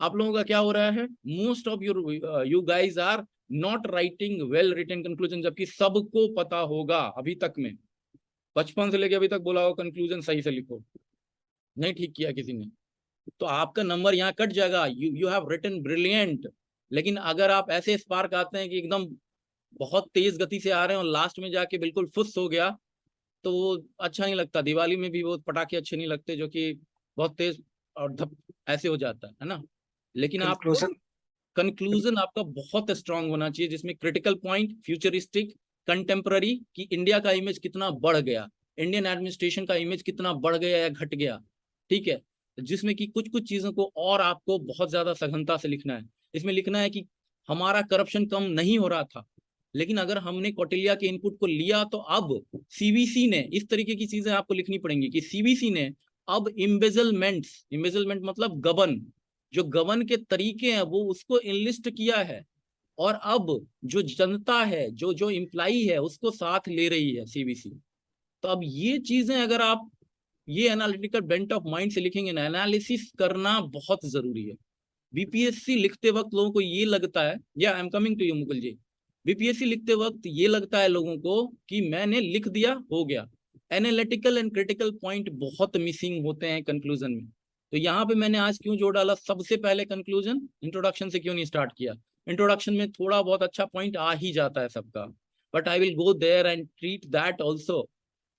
S1: आप लोगों का क्या हो रहा है, most of you guys are not writing well written conclusion, जबकि सबको पता होगा अभी तक में, बचपन से लेके अभी तक बोला होगा कंक्लूजन सही से लिखो, नहीं ठीक किया किसी ने, तो आपका नंबर यहाँ कट जाएगा. You have written brilliant. लेकिन अगर आप ऐसे स्पार्क आते हैं कि एकदम बहुत तेज गति से आ रहे हैं और लास्ट में जाके बिल्कुल फुस हो गया, तो वो अच्छा नहीं लगता. दिवाली में भी वो पटाखे अच्छे नहीं लगते जो कि बहुत तेज और धप ऐसे हो जाता है ना. लेकिन आप कंक्लूजन आपका बहुत स्ट्रांग होना चाहिए, जिसमें क्रिटिकल पॉइंट, फ्यूचरिस्टिक, कंटेम्पररी, कि इंडिया का इमेज कितना बढ़ गया, इंडियन एडमिनिस्ट्रेशन का इमेज कितना बढ़ गया या घट गया. ठीक है, जिसमें कि कुछ कुछ चीजों को और आपको बहुत ज्यादा सघनता से लिखना है. इसमें लिखना है कि हमारा करप्शन कम नहीं हो रहा था, लेकिन अगर हमने कौटिल्य के इनपुट को लिया तो अब सीबीसी ने, इस तरीके की चीजें आपको लिखनी पड़ेंगी कि सीबीसी ने अब इम्बेजलमेंट मतलब गबन, जो गबन के तरीके हैं वो उसको इनलिस्ट किया है, और अब जो जनता है, जो जो इम्प्लाई है, उसको साथ ले रही है सीबीसी. तो अब ये चीजें अगर आप ये एनालिटिकल बेंट ऑफ माइंड से लिखेंगे ना, एनालिसिस करना बहुत जरूरी है. बीपीएससी लिखते वक्त लोगों को ये लगता है, या I am coming to you Mukul ji, BPSC लिखते वक्त ये लगता है लोगों को कि मैंने लिख दिया हो गया. एनालिटिकल एंड क्रिटिकल पॉइंट बहुत मिसिंग होते हैं कंक्लूजन में. तो यहाँ पे मैंने आज क्यों जोड़ डाला, सबसे पहले कंक्लूजन, इंट्रोडक्शन से क्यों नहीं स्टार्ट किया. इंट्रोडक्शन में थोड़ा बहुत अच्छा पॉइंट आ ही जाता है सबका, but I will go there and treat that also.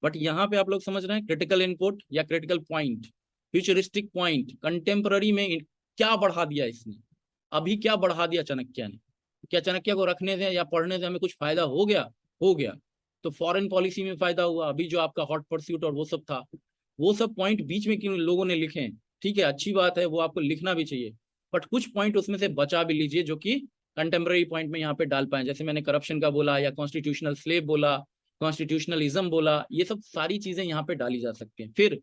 S1: But यहाँ पे आप लोग समझ रहे हैं क्रिटिकल इनपुट या critical point, futuristic point, contemporary में क्या बढ़ा दिया इसने, अभी क्या बढ़ा दिया चाणक्य ने, क्या चाणक्य को रखने से या पढ़ने से हमें कुछ फायदा हो गया. तो फॉरेन पॉलिसी में फायदा हुआ, अभी जो आपका हॉट परस्यूट और वो सब था, वो सब पॉइंट बीच में क्यों लोगों ने लिखे. ठीक है, अच्छी बात है, वो आपको लिखना भी चाहिए, बट कुछ पॉइंट उसमें से बचा भी लीजिए जो कि कंटेम्पररी पॉइंट में यहाँ पे डाल पाए. जैसे मैंने करप्शन का बोला, या कॉन्स्टिट्यूशनल स्लेव बोला, कॉन्स्टिट्यूशनलिज्म बोला, ये सब सारी चीजें यहाँ पे डाली जा सकती हैं. फिर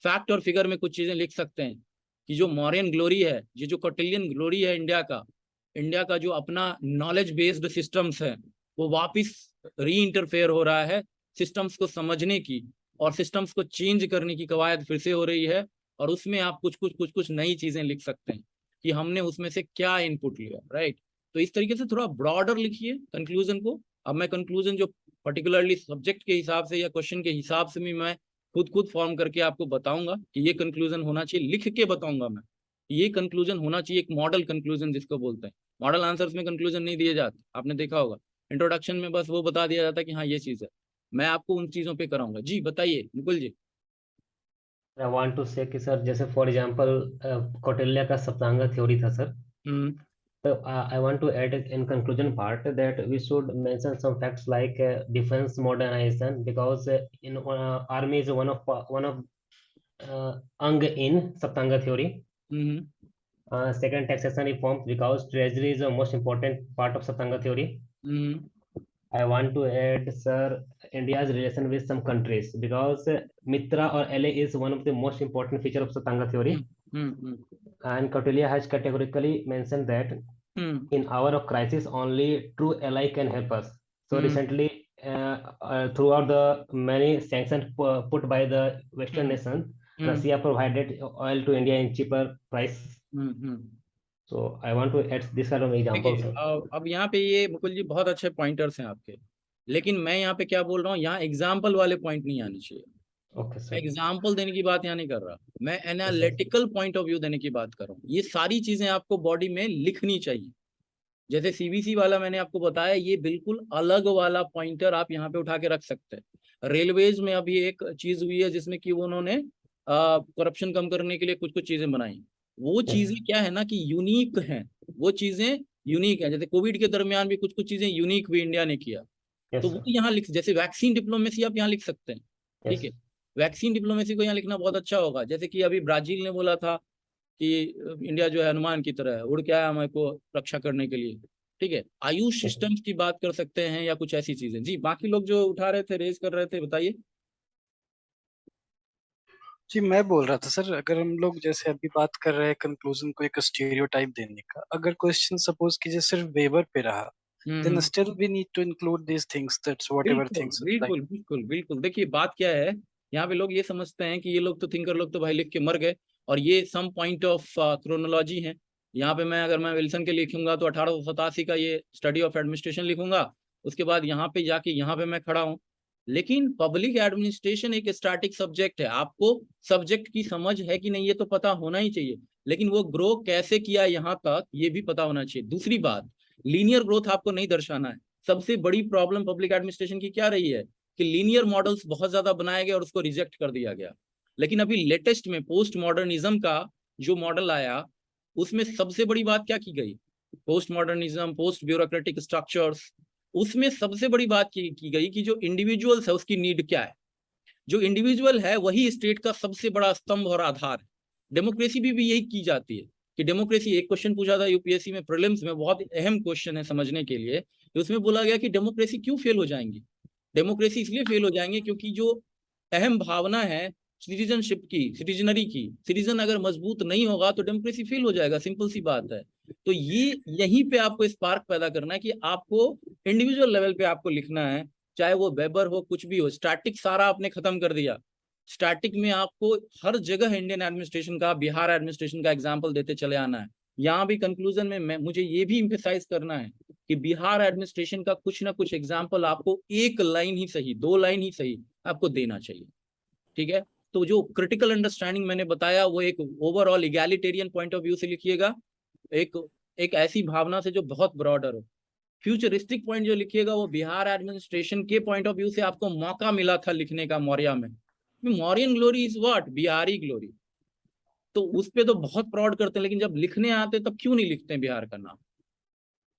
S1: फैक्ट और फिगर में कुछ चीजें लिख सकते हैं कि जो मौर्यन ग्लोरी है, ये जो कौटिल्यन ग्लोरी है इंडिया का जो अपना नॉलेज बेस्ड सिस्टम्स है, वो वापिस री इंटरफेयर हो रहा है सिस्टम्स को समझने की और सिस्टम्स को चेंज करने की कवायद फिर से हो रही है, और उसमें आप कुछ नई चीजें लिख सकते हैं कि हमने उसमें से क्या इनपुट लिया, राइट। तो इस तरीके से थोड़ा ब्रॉडर लिखिए कंक्लूजन को। अब मैं कंक्लूजन जो पर्टिकुलरली सब्जेक्ट के हिसाब से या क्वेश्चन के हिसाब से भी मैं खुद फॉर्म करके आपको बताऊंगा कि ये कंक्लूजन होना चाहिए, लिख के बताऊंगा मैं ये कंक्लूजन होना चाहिए, एक मॉडल कंक्लूजन जिसको बोलते हैं। मॉडल आंसर्स में कंक्लूजन नहीं दिए जाते, आपने देखा होगा। इंट्रोडक्शन में बस वो बता दिया जाता है कि हाँ ये चीज है। मैं आपको उन चीजों पे कराऊंगा। जी बताइए मुकुल जी।
S6: आई वांट टू से कि सर जैसे फॉर एग्जांपल कौटिल्य का सप्तांग थ्योरी था sir,
S1: hmm
S6: so I want to add in conclusion part that we should mention some facts like defense modernization, because in army is one of ang in saptanga theory.
S1: Hmm
S6: Second, taxation reforms, because treasury is the most important part of saptanga theory.
S1: Hmm
S6: I want to add, sir, India's relation with some countries, because Mitra or ally is one of the most important feature of saptanga theory.
S1: Hmm
S6: And Kautilya has categorically mentioned that in hour of crisis, only true ally can help us. So recently, throughout the many sanctions put by the Western nation, Russia provided oil to India in cheaper price. So I want to add this kind of example,
S1: देखिए,
S6: sir.
S1: अब यहाँ पे ये मुकुल जी बहुत अच्छे pointers हैं आपके, लेकिन मैं यहाँ पे क्या बोल रहा हूँ, यहाँ एग्जाम्पल वाले पॉइंट नहीं आने चाहिए।
S6: Okay, sir.
S1: एग्जाम्पल देने की बात यहाँ नहीं कर रहा, मैं एनालिटिकल पॉइंट ऑफ व्यू देने की बात कर रहा हूँ। ये सारी चीजें आपको बॉडी में लिखनी चाहिए। जैसे सीबीसी वाला मैंने आपको बताया, ये बिल्कुल अलग वाला पॉइंटर आप यहाँ पे उठा के रख सकते हैं। रेलवेज में अभी एक चीज हुई है जिसमें कि उन्होंने करप्शन कम करने के लिए कुछ चीजें बनाई। वो चीजें क्या है ना कि यूनिक हैं, वो चीजें यूनिक है। जैसे कोविड के दरमियान भी कुछ चीजें यूनिक भी इंडिया ने किया, तो वो यहाँ लिख, जैसे वैक्सीन डिप्लोमेसी आप यहाँ लिख सकते हैं, ठीक है। वैक्सीन डिप्लोमेसी को यहाँ लिखना बहुत अच्छा होगा। जैसे कि अभी ब्राजील ने बोला था कि इंडिया जो है हनुमान की तरह है, उड़ के आया हमारे को रक्षा करने के लिए, ठीक है। आयुष सिस्टम्स की बात कर सकते हैं या कुछ ऐसी चीजें। जी बाकी लोग जो उठा रहे थे, रेज कर रहे थे, बताइए।
S7: जी मैं बोल रहा था सर, अगर हम लोग जैसे अभी बात कर रहे हैं कंक्लूजन को एक स्टीरियोटाइप देने का, अगर क्वेश्चन सपोज कीजिए सिर्फ वेवर पे रहा, then still we need to include these things, that's whatever things like.
S1: बिल्कुल बिल्कुल बिल्कुल। देखिए बात क्या है, यहाँ पे लोग ये समझते हैं कि ये लोग तो थिंकर लोग तो भाई लिख के मर गए, और ये सम पॉइंट ऑफ क्रोनोलॉजी है। यहाँ पे मैं अगर मैं विल्सन के लिखूंगा तो 1887 का ये स्टडी ऑफ एडमिनिस्ट्रेशन लिखूंगा, उसके बाद यहाँ पे जाके यहाँ पे मैं खड़ा हूँ। लेकिन पब्लिक एडमिनिस्ट्रेशन एक स्टैटिक सब्जेक्ट है, आपको सब्जेक्ट की समझ है कि नहीं ये तो पता होना ही चाहिए, लेकिन वो ग्रो कैसे किया यहाँ तक ये भी पता होना चाहिए। दूसरी बात, लीनियर ग्रोथ आपको नहीं दर्शाना है। सबसे बड़ी प्रॉब्लम पब्लिक एडमिनिस्ट्रेशन की क्या रही है कि लीनियर मॉडल्स बहुत ज्यादा बनाए गए और उसको रिजेक्ट कर दिया गया। लेकिन अभी लेटेस्ट में पोस्ट मॉडर्निज्म का जो मॉडल आया, उसमें सबसे बड़ी बात क्या की गई, post modernism, post bureaucratic structures, उसमें सबसे बड़ी बात की गई कि जो इंडिविजुअल्स है उसकी नीड क्या है। जो इंडिविजुअल है वही स्टेट का सबसे बड़ा स्तंभ और आधार है। डेमोक्रेसी भी यही की जाती है कि डेमोक्रेसी, एक क्वेश्चन पूछा था यूपीएससी में प्रीलिम्स में, बहुत अहम क्वेश्चन है समझने के लिए, उसमें बोला गया कि डेमोक्रेसी क्यों फेल हो जाएंगी। डेमोक्रेसी इसलिए फेल हो जाएंगे क्योंकि जो अहम भावना है सिटीजनशिप की, सिटीजनरी की, सिटीजन अगर मजबूत नहीं होगा तो डेमोक्रेसी फेल हो जाएगा, सिंपल सी बात है। तो ये यहीं पे आपको स्पार्क पैदा करना है कि आपको इंडिविजुअल लेवल पे आपको लिखना है, चाहे वो वेबर हो, कुछ भी हो। स्टैटिक सारा आपने खत्म कर दिया। स्टैटिक में आपको हर जगह इंडियन एडमिनिस्ट्रेशन का, बिहार एडमिनिस्ट्रेशन का एग्जाम्पल देते चले आना है। यहाँ भी कंक्लूजन में मुझे ये भी इम्फेसाइज करना है कि बिहार एडमिनिस्ट्रेशन का कुछ ना कुछ एग्जाम्पल आपको एक लाइन ही सही, 2 लाइन ही सही आपको देना चाहिए, ठीक है। तो जो क्रिटिकल अंडरस्टैंडिंग मैंने बताया वो एक overall egalitarian point of view से लिखिएगा, एक ऐसी भावना से जो बहुत ब्रॉडर हो। फ्यूचरिस्टिक पॉइंट जो लिखिएगा वो बिहार एडमिनिस्ट्रेशन के पॉइंट ऑफ व्यू से आपको मौका मिला था लिखने का मौर्य में। Mauryan glory is what, Bihari glory. तो उस पे तो बहुत प्राउड करते हैं, लेकिन जब लिखने आते तब क्यों नहीं लिखते हैं बिहार का नाम,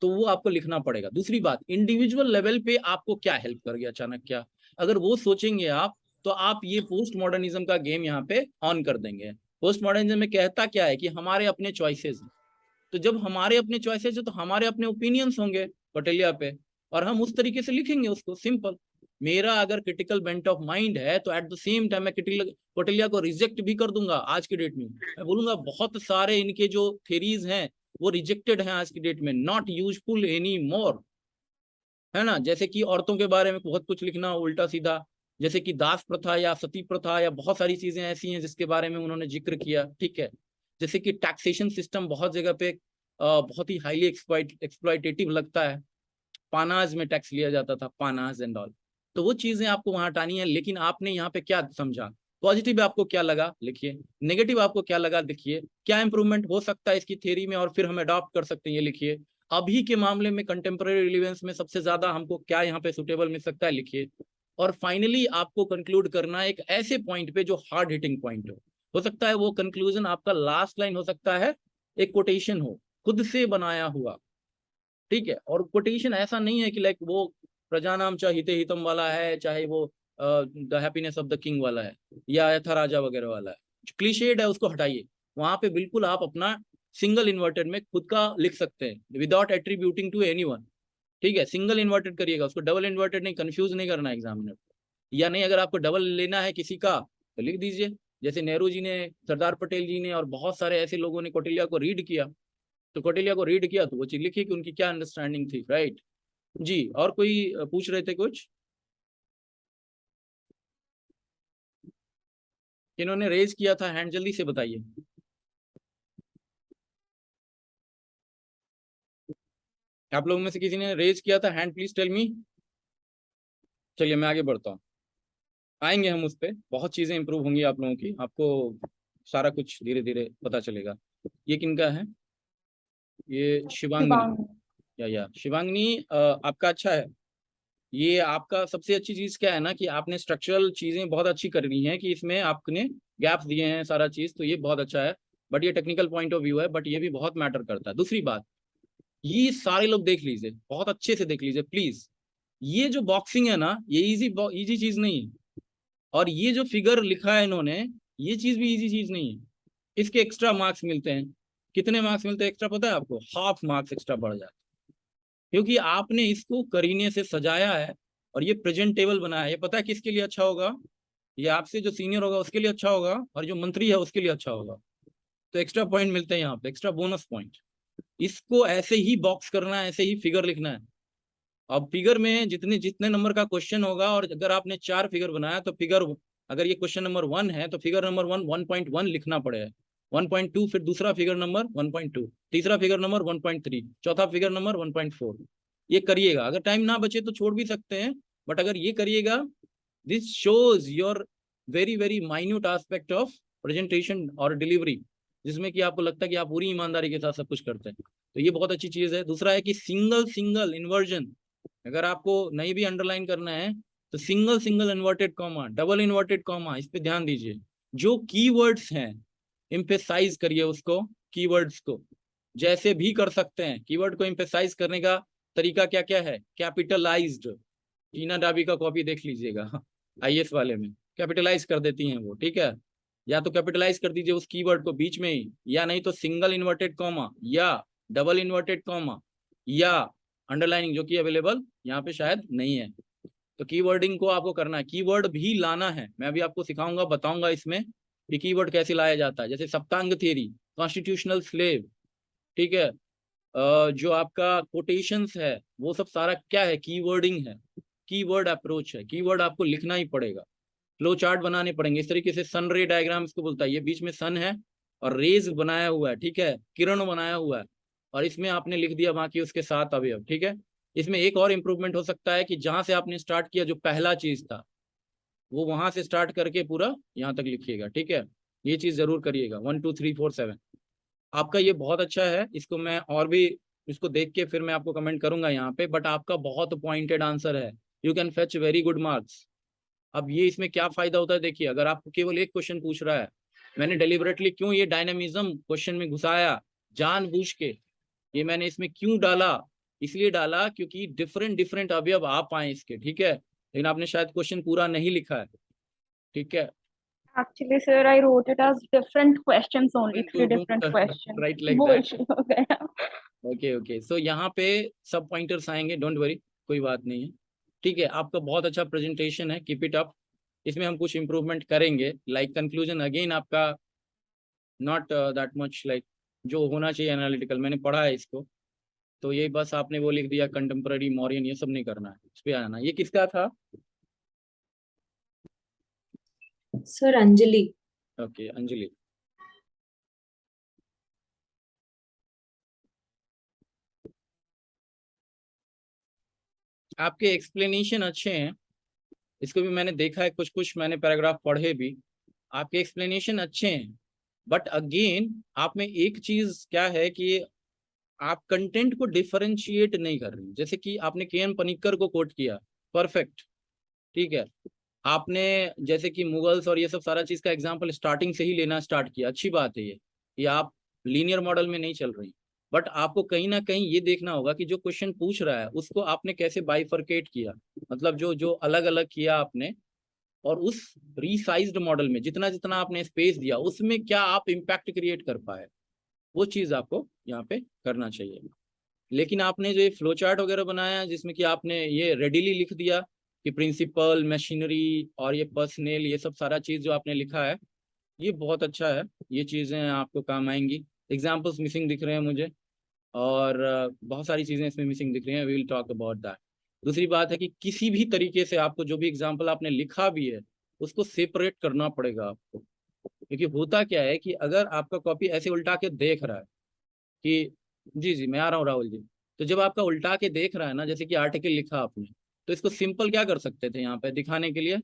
S1: तो वो आपको लिखना पड़ेगा। दूसरी बात, इंडिविजुअल लेवल पे आपको क्या हेल्प कर गया अचानक, क्या अगर वो सोचेंगे आप, तो आप ये पोस्ट मॉडर्निज्म का गेम यहाँ पे ऑन कर देंगे। पोस्ट मॉडर्निज्म में कहता क्या है कि हमारे अपने चॉइसेस हैं, तो जब हमारे अपने चॉइसेस है तो हमारे अपने ओपिनियंस होंगे कौटिल्य पे, और हम उस तरीके से लिखेंगे उसको। सिंपल, मेरा अगर क्रिटिकल बेंट ऑफ माइंड है तो एट द सेम टाइम मैं कौटिल्य को रिजेक्ट भी कर दूंगा। आज की डेट में मैं बोलूंगा बहुत सारे इनके जो थेरीज हैं वो रिजेक्टेड हैं आज की डेट में, नॉट यूजफुल एनी मोर। है ना, जैसे कि औरतों के बारे में बहुत कुछ लिखना उल्टा सीधा, जैसे कि दास प्रथा या सती प्रथा या बहुत सारी चीजें ऐसी हैं जिसके बारे में उन्होंने जिक्र किया, ठीक है। जैसे कि टैक्सेशन सिस्टम बहुत जगह पे बहुत ही हाईली एक्सप्लॉइटेटिव लगता है, पानाज में टैक्स लिया जाता था, पानाज एंड ऑल, तो वो चीजें आपको वहां हटानी है। लेकिन आपने यहाँ पे क्या समझा, पॉजिटिव आपको क्या लगा लिखिए, नेगेटिव आपको क्या लगा लिखिए, क्या इंप्रूवमेंट हो सकता है इसकी थ्योरी में और फिर हम अडॉप्ट कर सकते हैं ये लिखिए। अभी के मामले में कंटेम्प्रेरी रिलेवेंस में सबसे ज्यादा हमको क्या यहाँ पे सुटेबल मिल सकता है लिखिए। और फाइनली आपको कंक्लूड करना है एक ऐसे पॉइंट पे जो हार्ड हिटिंग पॉइंट हो सकता है वो कंक्लूजन आपका लास्ट लाइन हो सकता है एक कोटेशन हो खुद से बनाया हुआ, ठीक है। और कोटेशन ऐसा नहीं है कि लाइक वो प्रजानाम चाहे हिते हितम वाला है, चाहे वो the happiness of the king वाला है या यथा राजा वगैरह वाला है, जो क्लीशेड है उसको हटाइए। वहां पे बिल्कुल आप अपना सिंगल इन्वर्टेड में खुद का लिख सकते हैं विदाउट एट्रीब्यूटिंग टू एनीवन, ठीक है। सिंगल इन्वर्टेड करिएगा, उसको डबल इन्वर्टेड नहीं, कंफ्यूज नहीं करना एग्जामिनर, या नहीं अगर आपको डबल लेना है किसी का तो लिख दीजिए। जैसे नेहरू जी ने, सरदार पटेल जी ने और बहुत सारे ऐसे लोगों ने कौटिल्य को रीड किया, तो कौटिल्य को रीड किया तो वो चीज लिखी कि उनकी क्या अंडरस्टैंडिंग थी, राइट जी। और कोई पूछ रहे थे कुछ, इन्होंने रेज किया था हैंड, जल्दी से बताइए। आप लोगों में से किसी ने रेज किया था हैंड, प्लीज टेल मी। चलिए मैं आगे बढ़ता हूँ, आएंगे हम उस पर, बहुत चीजें इंप्रूव होंगी आप लोगों की, आपको सारा कुछ धीरे धीरे पता चलेगा। ये किनका है, ये शिवांगनी या शिवांगनी आपका अच्छा है। ये आपका सबसे अच्छी चीज क्या है ना कि आपने स्ट्रक्चरल चीजें बहुत अच्छी कर ली हैं कि इसमें आपने गैप्स दिए हैं सारा चीज, तो ये बहुत अच्छा है। बट ये टेक्निकल पॉइंट ऑफ व्यू है, बट ये भी बहुत मैटर करता है। दूसरी बात, ये सारे लोग देख लीजिए, बहुत अच्छे से देख लीजिए प्लीज। ये जो बॉक्सिंग है ना, ये इजी चीज नहीं है, और ये जो फिगर लिखा है इन्होंने, ये चीज भी इजी चीज नहीं है। इसके एक्स्ट्रा मार्क्स मिलते हैं, कितने मार्क्स मिलते हैं एक्स्ट्रा पता है आपको, हाफ मार्क्स एक्स्ट्रा बढ़ जाते हैं, क्योंकि आपने इसको करीने से सजाया है और ये प्रेजेंटेबल बनाया है। ये पता है किसके लिए अच्छा होगा, ये आपसे जो सीनियर होगा उसके लिए अच्छा होगा, और जो मंत्री है उसके लिए अच्छा होगा। तो एक्स्ट्रा पॉइंट मिलते हैं यहाँ पे, एक्स्ट्रा बोनस पॉइंट। इसको ऐसे ही बॉक्स करना है, ऐसे ही फिगर लिखना है। अब फिगर में जितने जितने नंबर का क्वेश्चन होगा, और अगर आपने 4 फिगर बनाया तो फिगर, अगर ये क्वेश्चन नंबर 1 है तो फिगर नंबर 1 1.1 लिखना पड़ेगा, 1.2 फिर दूसरा फिगर नंबर 1.2, तीसरा फिगर नंबर 1.3, चौथा फिगर नंबर 1.4। ये करिएगा, अगर टाइम ना बचे तो छोड़ भी सकते हैं, बट अगर ये करिएगा, this shows your very very minute aspect of presentation और डिलीवरी, जिसमें कि आपको लगता है कि आप पूरी ईमानदारी के साथ सब कुछ करते हैं। तो ये बहुत अच्छी चीज है। दूसरा है कि सिंगल इन्वर्जन, अगर आपको नहीं भी अंडरलाइन करना है तो single inverted comma, double inverted comma, इस पे ध्यान दीजिए। जो कीवर्ड्स हैं एम्फेसाइज करिए उसको, कीवर्ड्स को जैसे भी कर सकते हैं। कीवर्ड को एम्फेसाइज करने का तरीका क्या क्या है, कैपिटलाइज्ड, टीना डाबी का कॉपी देख लीजिएगा आईएएस वाले में, कैपिटलाइज कर देती हैं वो, ठीक है। या तो कैपिटलाइज कर दीजिए उस कीवर्ड को बीच में ही, या नहीं तो सिंगल इन्वर्टेड कॉमा या डबल इन्वर्टेड कॉमा या अंडरलाइनिंग, जो कि अवेलेबल यहाँ पे शायद नहीं है। तो कीवर्डिंग को आपको करना है, कीवर्ड भी लाना है। मैं अभी आपको सिखाऊंगा, बताऊंगा इसमें कि कीवर्ड कैसे लाया जाता है। जैसे सप्तांग थ्योरी, कॉन्स्टिट्यूशनल स्लेव, ठीक है, जो आपका कोटेशंस है, वो सब सारा क्या है, कीवर्डिंग है, कीवर्ड अप्रोच है। कीवर्ड आपको लिखना ही पड़ेगा, फ्लो चार्ट बनाने पड़ेंगे इस तरीके से। सन रे डायग्राम इसको बोलता है, ये बीच में सन है और रेज बनाया हुआ है, ठीक है, किरण बनाया हुआ है, और इसमें आपने लिख दिया बाकी उसके 7 अवयव, ठीक है। इसमें एक और इम्प्रूवमेंट हो सकता है कि जहां से आपने स्टार्ट किया, जो पहला चीज था, वो वहां से स्टार्ट करके पूरा यहाँ तक लिखिएगा, ठीक है। ये चीज जरूर करिएगा, 1 2 3 4 7 आपका ये बहुत अच्छा है। इसको मैं और भी इसको देख के फिर मैं आपको कमेंट करूंगा यहाँ पे, बट आपका बहुत पॉइंटेड आंसर है, you can fetch very good marks. अब ये इसमें क्या फायदा होता है, देखिए, अगर आपको केवल एक क्वेश्चन पूछ रहा है, मैंने डेलिबरेटली क्यों ये डायनामिज्म क्वेश्चन में घुसाया, जानबूझ के ये मैंने इसमें क्यों डाला, इसलिए डाला क्योंकि डिफरेंट अवयव आ पाए इसके, ठीक है। लेकिन आपने शायद क्वेश्चन पूरा नहीं लिखा है, ठीक है।
S8: Actually, sir, I wrote it as different questions only, 3 different questions.
S1: Right, like
S8: वो
S1: that.
S8: issue हो गया।
S1: ओके सो यहाँ पे सब पॉइंटर्स आएंगे, डोंट वरी, कोई बात नहीं है, ठीक है। आपका बहुत अच्छा प्रेजेंटेशन है, कीप इट अप। इसमें हम कुछ इम्प्रूवमेंट करेंगे, लाइक कंक्लूजन अगेन आपका नॉट दैट मच लाइक जो होना चाहिए एनालिटिकल, मैंने पढ़ा है इसको, तो ये बस आपने वो लिख दिया कंटेम्पररी मौर्यन, ये सब नहीं करना है, इस पे आना। ये किसका था?
S9: सर अंजलि।
S1: ओके अंजलि। आपके एक्सप्लेनेशन अच्छे हैं, इसको भी मैंने देखा है, कुछ कुछ मैंने पैराग्राफ पढ़े भी, आपके एक्सप्लेनेशन अच्छे हैं, बट अगेन आप में एक चीज क्या है कि आप कंटेंट को डिफरेंशिएट नहीं कर रहे। जैसे कि आपने के.एन. पनिक्कर को कोट किया, परफेक्ट, ठीक है। आपने जैसे कि मुगल्स और ये सब सारा चीज का एग्जांपल स्टार्टिंग से ही लेना स्टार्ट किया, अच्छी बात है ये आप लीनियर मॉडल में नहीं चल रही, बट आपको कहीं ना कहीं ये देखना होगा कि जो क्वेश्चन पूछ रहा है उसको आपने कैसे बाइफरकेट किया, मतलब जो जो अलग अलग किया आपने, और उस रीसाइज्ड मॉडल में जितना जितना आपने स्पेस दिया उसमें क्या आप इम्पैक्ट क्रिएट कर पाए, वो चीज आपको यहाँ पे करना चाहिए। लेकिन आपने जो ये फ्लो चार्ट वगैरह बनाया जिसमें कि आपने ये रेडिली लिख दिया कि प्रिंसिपल, मशीनरी और ये पर्सनल, ये सब सारा चीज जो आपने लिखा है ये बहुत अच्छा है, ये चीजें आपको काम आएंगी। एग्जाम्पल्स मिसिंग दिख रहे हैं मुझे, और बहुत सारी चीजें इसमें मिसिंग दिख रही हैं, we will talk about that. दूसरी बात है कि किसी भी तरीके से आपको जो भी एग्जाम्पल आपने लिखा भी है उसको सेपरेट करना पड़ेगा आपको, क्योंकि होता क्या है कि अगर आपका कॉपी ऐसे उल्टा के देख रहा है कि जी जी मैं आ रहा हूँ राहुल जी, तो जब आपका उल्टा के देख रहा है ना, जैसे कि आर्टिकल लिखा आपने, तो इसको सिंपल क्या कर सकते थे यहाँ पे दिखाने के लिए,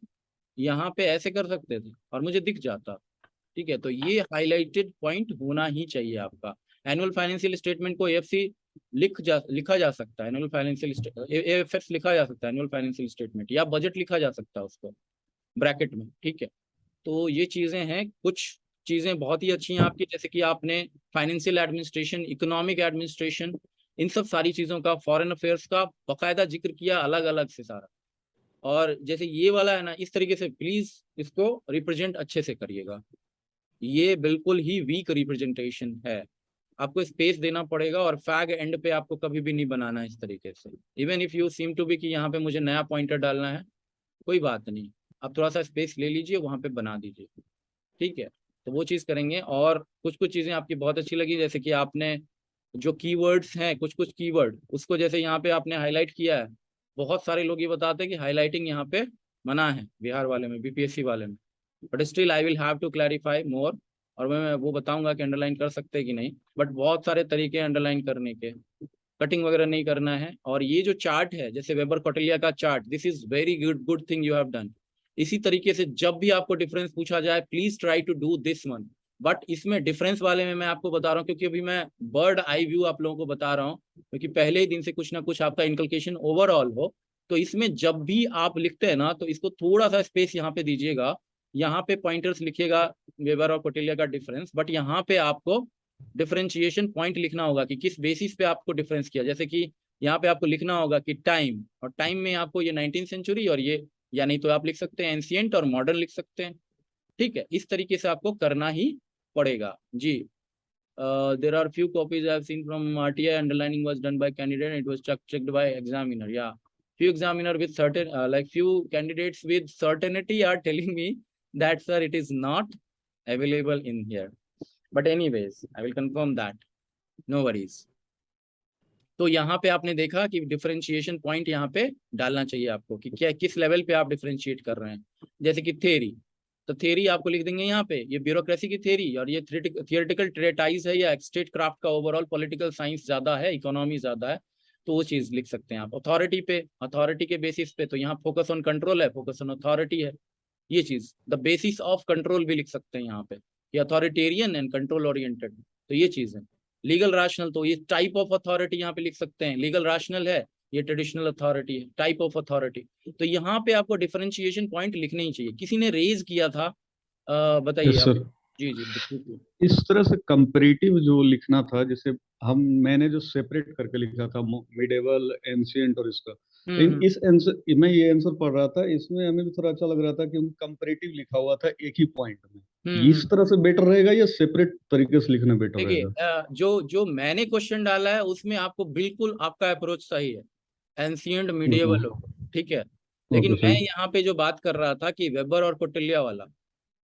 S1: यहाँ पे ऐसे कर सकते थे और मुझे दिख जाता, ठीक है। तो ये हाईलाइटेड पॉइंट होना ही चाहिए आपका। एनुअल फाइनेंशियल स्टेटमेंट को एएफसी लिखा जा सकता है, एनुअल फाइनेंशियल एएफएस लिखा जा सकता है, एनुअल फाइनेंशियल स्टेटमेंट, या बजट लिखा जा सकता है उसको ब्रैकेट में, ठीक है। तो ये चीजें हैं, कुछ चीजें बहुत ही अच्छी हैं आपकी, जैसे कि आपने फाइनेंशियल एडमिनिस्ट्रेशन, इकोनॉमिक एडमिनिस्ट्रेशन, इन सब सारी चीजों का, फॉरेन अफेयर्स का बकायदा जिक्र किया अलग अलग से सारा। और जैसे ये वाला है ना, इस तरीके से प्लीज इसको रिप्रेजेंट अच्छे से करिएगा, ये बिल्कुल ही वीक रिप्रेजेंटेशन है, आपको स्पेस देना पड़ेगा, और फैग एंड पे आपको कभी भी नहीं बनाना है इस तरीके से। Even if you seem to be कि यहाँ पे मुझे नया पॉइंटर डालना है, कोई बात नहीं, आप थोड़ा सा स्पेस ले लीजिए, वहां पे बना दीजिए, ठीक है। तो वो चीज करेंगे। और कुछ कुछ चीजें आपकी बहुत अच्छी लगी, जैसे कि आपने जो कीवर्ड्स हैं, कुछ कुछ कीवर्ड, उसको जैसे यहाँ पे आपने हाईलाइट किया है। बहुत सारे लोग ये बताते हैं कि हाईलाइटिंग यहाँ पे मना है बिहार वाले में, बीपीएससी वाले में, but still I will have to clarify more, और मैं वो बताऊंगा कि अंडरलाइन कर सकते हैं कि नहीं, बट बहुत सारे तरीके अंडरलाइन करने के, कटिंग वगैरह नहीं करना है। और ये जो चार्ट है, जैसे वेबर कौटिल्य का chart, this is very good thing you have done. इसी तरीके से जब भी आपको डिफरेंस पूछा जाए, please try to do this one. But इसमें डिफरेंस वाले में मैं आपको बता रहा हूँ, क्योंकि अभी मैं बर्ड आई व्यू आप लोगों को बता रहा हूँ, क्योंकि पहले ही दिन से कुछ ना कुछ आपका इनकलकेशन ओवरऑल हो। तो इसमें जब भी आप लिखते हैं ना, तो इसको थोड़ा सा स्पेस यहाँ पे दीजिएगा, यहाँ पे पॉइंटर्स लिखिएगा वेबर और कौटिल्य का डिफरेंस, बट यहाँ पे आपको डिफरेंशिएशन पॉइंट लिखना होगा कि किस बेसिस पे आपको डिफरेंस किया। जैसे कि यहाँ पे आपको लिखना होगा कि टाइम, और टाइम में आपको ये 19th सेंचुरी और ये, या नहीं तो आप लिख सकते हैं एंशिएंट और मॉडर्न लिख सकते हैं, ठीक है। इस तरीके से आपको करना ही पड़ेगा जी। There are few copies I have seen from RTI, underlining was done by candidate, it was checked by examiner, या few examiner with certain like few candidates with certainty are telling me that sir it is not available in here, but anyways I will confirm that, no worries। तो यहाँ पे आपने देखा कि differentiation point यहाँ पे डालना चाहिए आपको कि क्या किस लेवल पे आप डिफरेंशिएट कर रहे हैं। जैसे कि थ्योरी, तो थ्योरी आपको लिख देंगे यहाँ पे, ये ब्यूरोक्रेसी की थ्योरी, और ये थियोरेटिकल ट्रेटाइज है या स्टेट क्राफ्ट का ओवरऑल, पॉलिटिकल साइंस ज्यादा है, इकोनॉमी ज्यादा है, तो वो चीज लिख सकते हैं आप। अथॉरिटी पे, अथॉरिटी के बेसिस पे, तो यहाँ फोकस ऑन कंट्रोल है, फोकस ऑन अथॉरिटी है, ये चीज द बेसिस ऑफ कंट्रोल भी लिख सकते हैं यहाँ पे, ये अथॉरिटेरियन एंड कंट्रोल ओरिएंटेड, तो ये चीज है। लीगल रैशनल, तो ये टाइप ऑफ अथॉरिटी यहाँ पे लिख सकते हैं, लीगल रैशनल है, ये ट्रेडिशनल अथॉरिटी है, टाइप ऑफ अथॉरिटी। तो यहाँ पे आपको डिफरेंशिएशन पॉइंट लिखने ही चाहिए। किसी ने रेज किया था, बताइए
S4: Yes,
S1: आप।
S4: sir।
S1: जी जी
S4: इस तरह से कंपैरेटिव जो लिखना था, जैसे मैंने जो सेपरेट करके लिखा था मिडेवल, एंशिएंट और इसका, लेकिन इस आंसर मैं ये आंसर पढ़ रहा था, इसमें हमें भी थोड़ा अच्छा लग रहा था कि कंपैरेटिव लिखा हुआ था एक ही पॉइंट में। इस तरह से बेटर रहेगा या सेपरेट तरीके से लिखना बेटर
S1: देखिए,
S4: रहेगा?
S1: जो मैंने क्वेश्चन डाला है उसमें आपको बिल्कुल आपका अप्रोच सही है, एंशिएंट मिडिएवल हो, ठीक है। लेकिन मैं यहाँ पे जो बात कर रहा था कि वेबर और कौटिल्य वाला,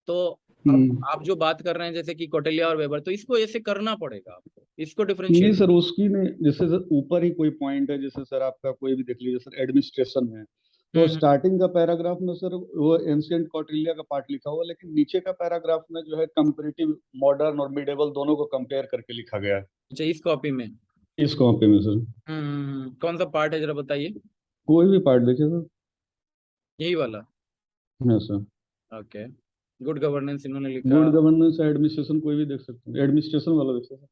S1: तो अब आप जो बात कर रहे हैं जैसे कि कौटिल्य और वेबर, तो इसको ऐसे करना पड़ेगा आपको, इसको
S4: नहीं
S1: डिफरेंशिएट।
S4: सर, उसकी नहीं, जैसे सर ऊपर ही कोई पॉइंट है, जैसे सर आपका कोई भी देख लीजिए सर, एडमिनिस्ट्रेशन है, तो स्टार्टिंग का पैराग्राफ में सर वो एंशिएंट कौटिल्य का पार्ट लिखा हुआ है, लेकिन नीचे का पैराग्राफ में जो है कंपैरेटिव मॉडर्न और मिडेवल दोनों को कंपेयर करके लिखा गया है
S1: अच्छा, इस कॉपी में।
S4: इस कॉपी में सर।
S1: कौन सा पार्ट है जरा बताइए।
S4: कोई भी पार्ट देखिए सर।
S1: यही वाला।
S4: हाँ सर।
S1: ओके, गुड गवर्नेंस इन्होंने लिखा,
S4: गुड गवर्नेंस एडमिनिस्ट्रेशन कोई भी देख सकते हैं, एडमिनिस्ट्रेशन वाला देख सकते हैं।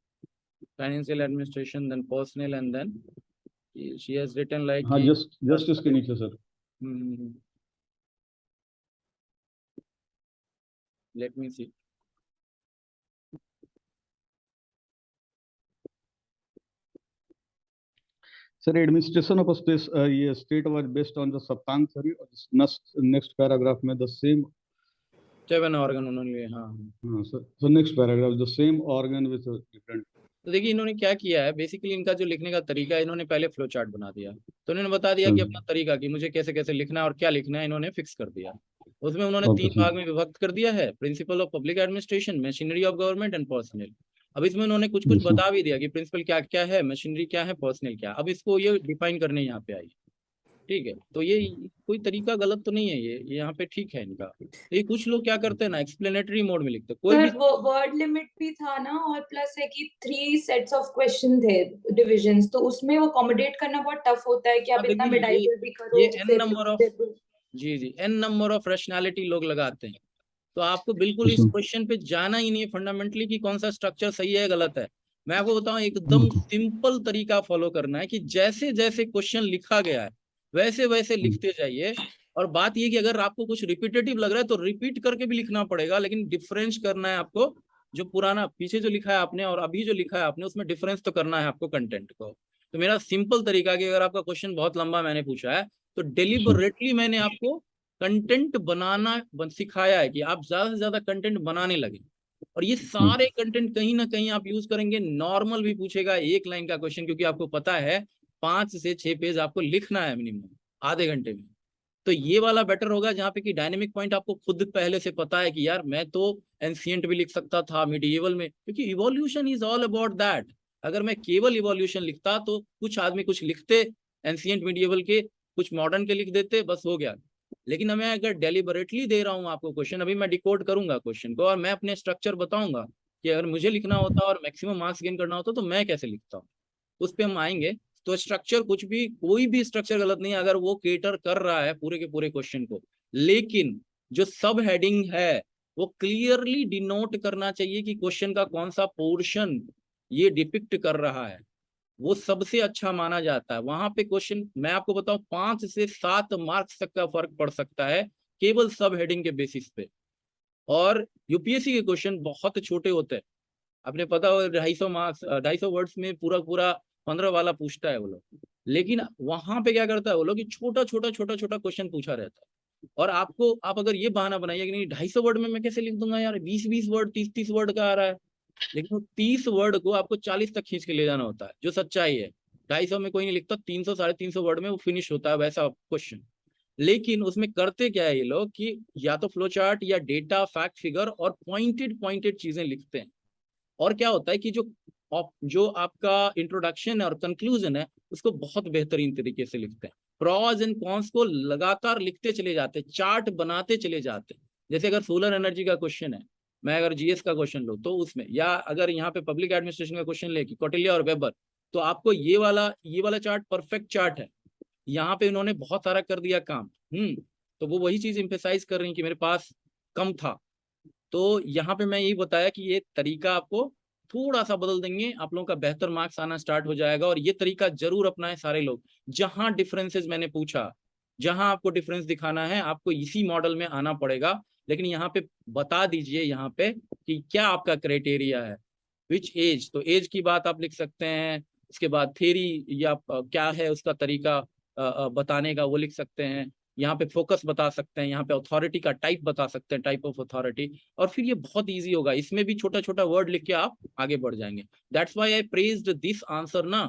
S1: Financial administration, then personal, and then she has written like
S4: हाँ, जस्ट इसके नीचे sir.
S1: Let me see.
S4: Sir administration of ये state was based on the Saptanga theory, और नेक्स्ट पैराग्राफ में द सेम
S1: 7 ऑर्गन उन्होंने लिए। हाँ
S4: हाँ sir, so next paragraph the same organ with different.
S1: तो देखिए इन्होंने क्या किया है, बेसिकली इनका जो लिखने का तरीका है, इन्होंने पहले फ्लो चार्ट बना दिया, तो इन्होंने बता दिया कि अपना तरीका कि मुझे कैसे कैसे लिखना है और क्या लिखना है, इन्होंने फिक्स कर दिया। उसमें उन्होंने 3 भाग में विभक्त कर दिया है, principle of public administration, machinery of government and personal. अब इसमें उन्होंने कुछ कुछ बता भी दिया कि प्रिंसिपल क्या क्या है, मशीनरी क्या है, पर्सनल क्या। अब इसको ये डिफाइन करने यहाँ पे आई, ठीक है। तो ये कोई तरीका गलत तो नहीं है, ये यहाँ पे ठीक है इनका। तो ये कुछ लोग क्या करते हैं ना, एक्सप्लेनेटरी मोड में लिखते हैं कोई भी।
S9: वो वर्ड लिमिट भी था ना, और प्लस है कि 3 सेट्स ऑफ क्वेश्चन थे, डिविजन्स, तो उसमें वो अकोमोडेट करना बहुत टफ होता है कि आप इतना मिडाइवल भी करो।
S1: ये n नंबर ऑफ जी n नंबर ऑफ रैशनैलिटी लोग लगाते हैं, तो आपको बिल्कुल इस क्वेश्चन पे जाना ही नहीं है फंडामेंटली कि कौन सा स्ट्रक्चर सही है गलत है। मैं आपको बताऊं, एकदम सिंपल तरीका फॉलो करना है कि जैसे जैसे क्वेश्चन लिखा गया है वैसे वैसे लिखते जाइए। और बात ये कि अगर आपको कुछ रिपीटेटिव लग रहा है तो रिपीट करके भी लिखना पड़ेगा, लेकिन डिफरेंस करना है आपको। जो पुराना पीछे जो लिखा है आपने और अभी जो लिखा है आपने, उसमें डिफरेंस तो करना है आपको कंटेंट को। तो मेरा सिंपल तरीका कि अगर आपका क्वेश्चन बहुत लंबा मैंने पूछा है तो डेलिबरेटली मैंने आपको कंटेंट बनाना सिखाया है कि आप ज्यादा से ज्यादा कंटेंट बनाने लगे। और ये सारे कंटेंट कहीं ना कहीं आप यूज करेंगे। नॉर्मल भी पूछेगा 1 लाइन का क्वेश्चन, क्योंकि आपको पता है 5 से 6 पेज आपको लिखना है मिनिमम आधे घंटे में। तो ये वाला बेटर होगा जहाँ पे कि डायनेमिक पॉइंट आपको खुद पहले से पता है कि यार मैं तो एंशिएंट भी लिख सकता था, मिडिएवल में, क्योंकि evolution is all about that. अगर मैं केवल इवोल्यूशन लिखता तो कुछ आदमी कुछ लिखते एंशिएंट मिडिएवल के, कुछ मॉडर्न के लिख देते, बस हो गया। लेकिन मैं अगर डेलिबरेटली दे रहा हूँ आपको क्वेश्चन, अभी मैं डिकोड करूंगा क्वेश्चन को और मैं अपने स्ट्रक्चर बताऊंगा कि अगर मुझे लिखना होता और मैक्सिमम मार्क्स गेन करना होता तो मैं कैसे लिखता हूँ, उस पर हम आएंगे। तो स्ट्रक्चर कुछ भी, कोई भी स्ट्रक्चर गलत नहीं है अगर वो केटर कर रहा है पूरे के पूरे क्वेश्चन को। लेकिन जो सब हेडिंग है वो क्लियरली डिनोट करना चाहिए कि क्वेश्चन का कौन सा पोर्शन ये डिपिक्ट कर रहा है, वो सबसे अच्छा माना जाता है। वहां पे क्वेश्चन मैं आपको बताऊं 5 से 7 मार्क्स तक का फर्क पड़ सकता है केवल सब हेडिंग के बेसिस पे। और यूपीएससी के क्वेश्चन बहुत छोटे होते हैं, आपने पता हो 250 मार्क्स 250 वर्ड्स में पूरा पूरा 15 वाला पूछता है वो लोग। लेकिन वहां पे क्या करता है वो लोग कि छोटा छोटा छोटा छोटा क्वेश्चन पूछा रहता है। और आपको आप अगर ये बहाना बनाइए कि नहीं 250 वर्ड में मैं कैसे लिख दूंगा यार, 20-20 वर्ड 30-30 वर्ड का आ रहा है, लेकिन वो 30 वर्ड को आपको 40 तक खींच के ले जाना होता है, जो सच्चाई है। 250 में कोई नहीं लिखता, 300-350 वर्ड में वो फिनिश होता है वैसा क्वेश्चन। लेकिन उसमें करते क्या है ये लोग कि या तो फ्लो चार्ट या डेटा फैक्ट फिगर और पॉइंटेड चीजें लिखते हैं। और क्या होता है कि जो आपका इंट्रोडक्शन है और कंक्लूजन है उसको बहुत बेहतरीन तरीके से लिखते हैं। प्रॉज एंड कॉन्स को लगातार लिखते चले जाते हैं, चार्ट बनाते चले जाते हैं। जैसे अगर सोलर एनर्जी का क्वेश्चन है, मैं अगर जीएस का क्वेश्चन लूँ तो उसमें, या अगर यहाँ पे पब्लिक एडमिनिस्ट्रेशन का क्वेश्चन ले कि कौटिल्य और वेबर, तो आपको ये वाला चार्ट परफेक्ट चार्ट है। यहाँ पे उन्होंने बहुत सारा कर दिया काम। तो वो वही चीज एम्फेसाइज कर रही है कि मेरे पास कम था। तो यहाँ पे मैं यही बताया कि ये तरीका आपको थोड़ा सा बदल देंगे, आप लोगों का बेहतर मार्क्स आना स्टार्ट हो जाएगा। और ये तरीका जरूर अपनाएं सारे लोग। जहां डिफरेंसेस मैंने पूछा, जहां आपको डिफरेंस दिखाना है, आपको इसी मॉडल में आना पड़ेगा। लेकिन यहाँ पे बता दीजिए यहाँ पे कि क्या आपका क्राइटेरिया है, विच एज। तो एज की बात आप लिख सकते हैं, उसके बाद थ्योरी या क्या है उसका तरीका बताने का वो लिख सकते हैं। यहाँ पे फोकस बता सकते हैं, यहाँ पे अथॉरिटी का टाइप बता सकते हैं, टाइप ऑफ अथॉरिटी। और फिर ये बहुत इजी होगा, इसमें भी छोटा छोटा वर्ड लिख के आप आगे बढ़ जाएंगे। That's why I praised this answer ना।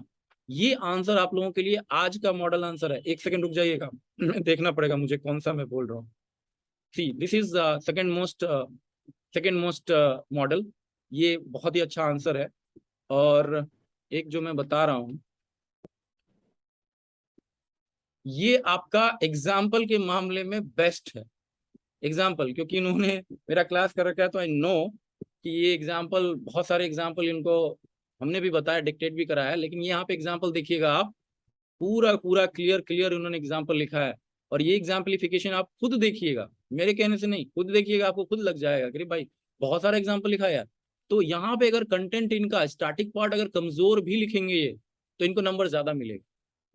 S1: ये आंसर आप लोगों के लिए आज का मॉडल आंसर है। एक सेकंड रुक जाइएगा, देखना पड़ेगा मुझे कौन सा मैं बोल रहा हूँ। See this is second most model. ये बहुत ही अच्छा आंसर है। और एक जो मैं बता रहा हूँ, ये आपका एग्जाम्पल के मामले में बेस्ट है। एग्जाम्पल, क्योंकि इन्होंने मेरा क्लास कर रखा है, तो आई नो कि ये एग्जाम्पल, बहुत सारे एग्जाम्पल इनको हमने भी बताया, डिक्टेट भी कराया, लेकिन यहाँ पे एग्जाम्पल देखिएगा आप, पूरा पूरा क्लियर क्लियर उन्होंने एग्जाम्पल लिखा है। और ये एग्जाम्पलिफिकेशन आप खुद देखिएगा, मेरे कहने से नहीं, खुद देखिएगा, आपको खुद लग जाएगा कि भाई बहुत सारा एग्जाम्पल लिखा है यार। तो यहाँ पे अगर कंटेंट इनका स्टैटिक पार्ट अगर कमजोर भी लिखेंगे ये, तो इनको नंबर ज्यादा मिलेगा,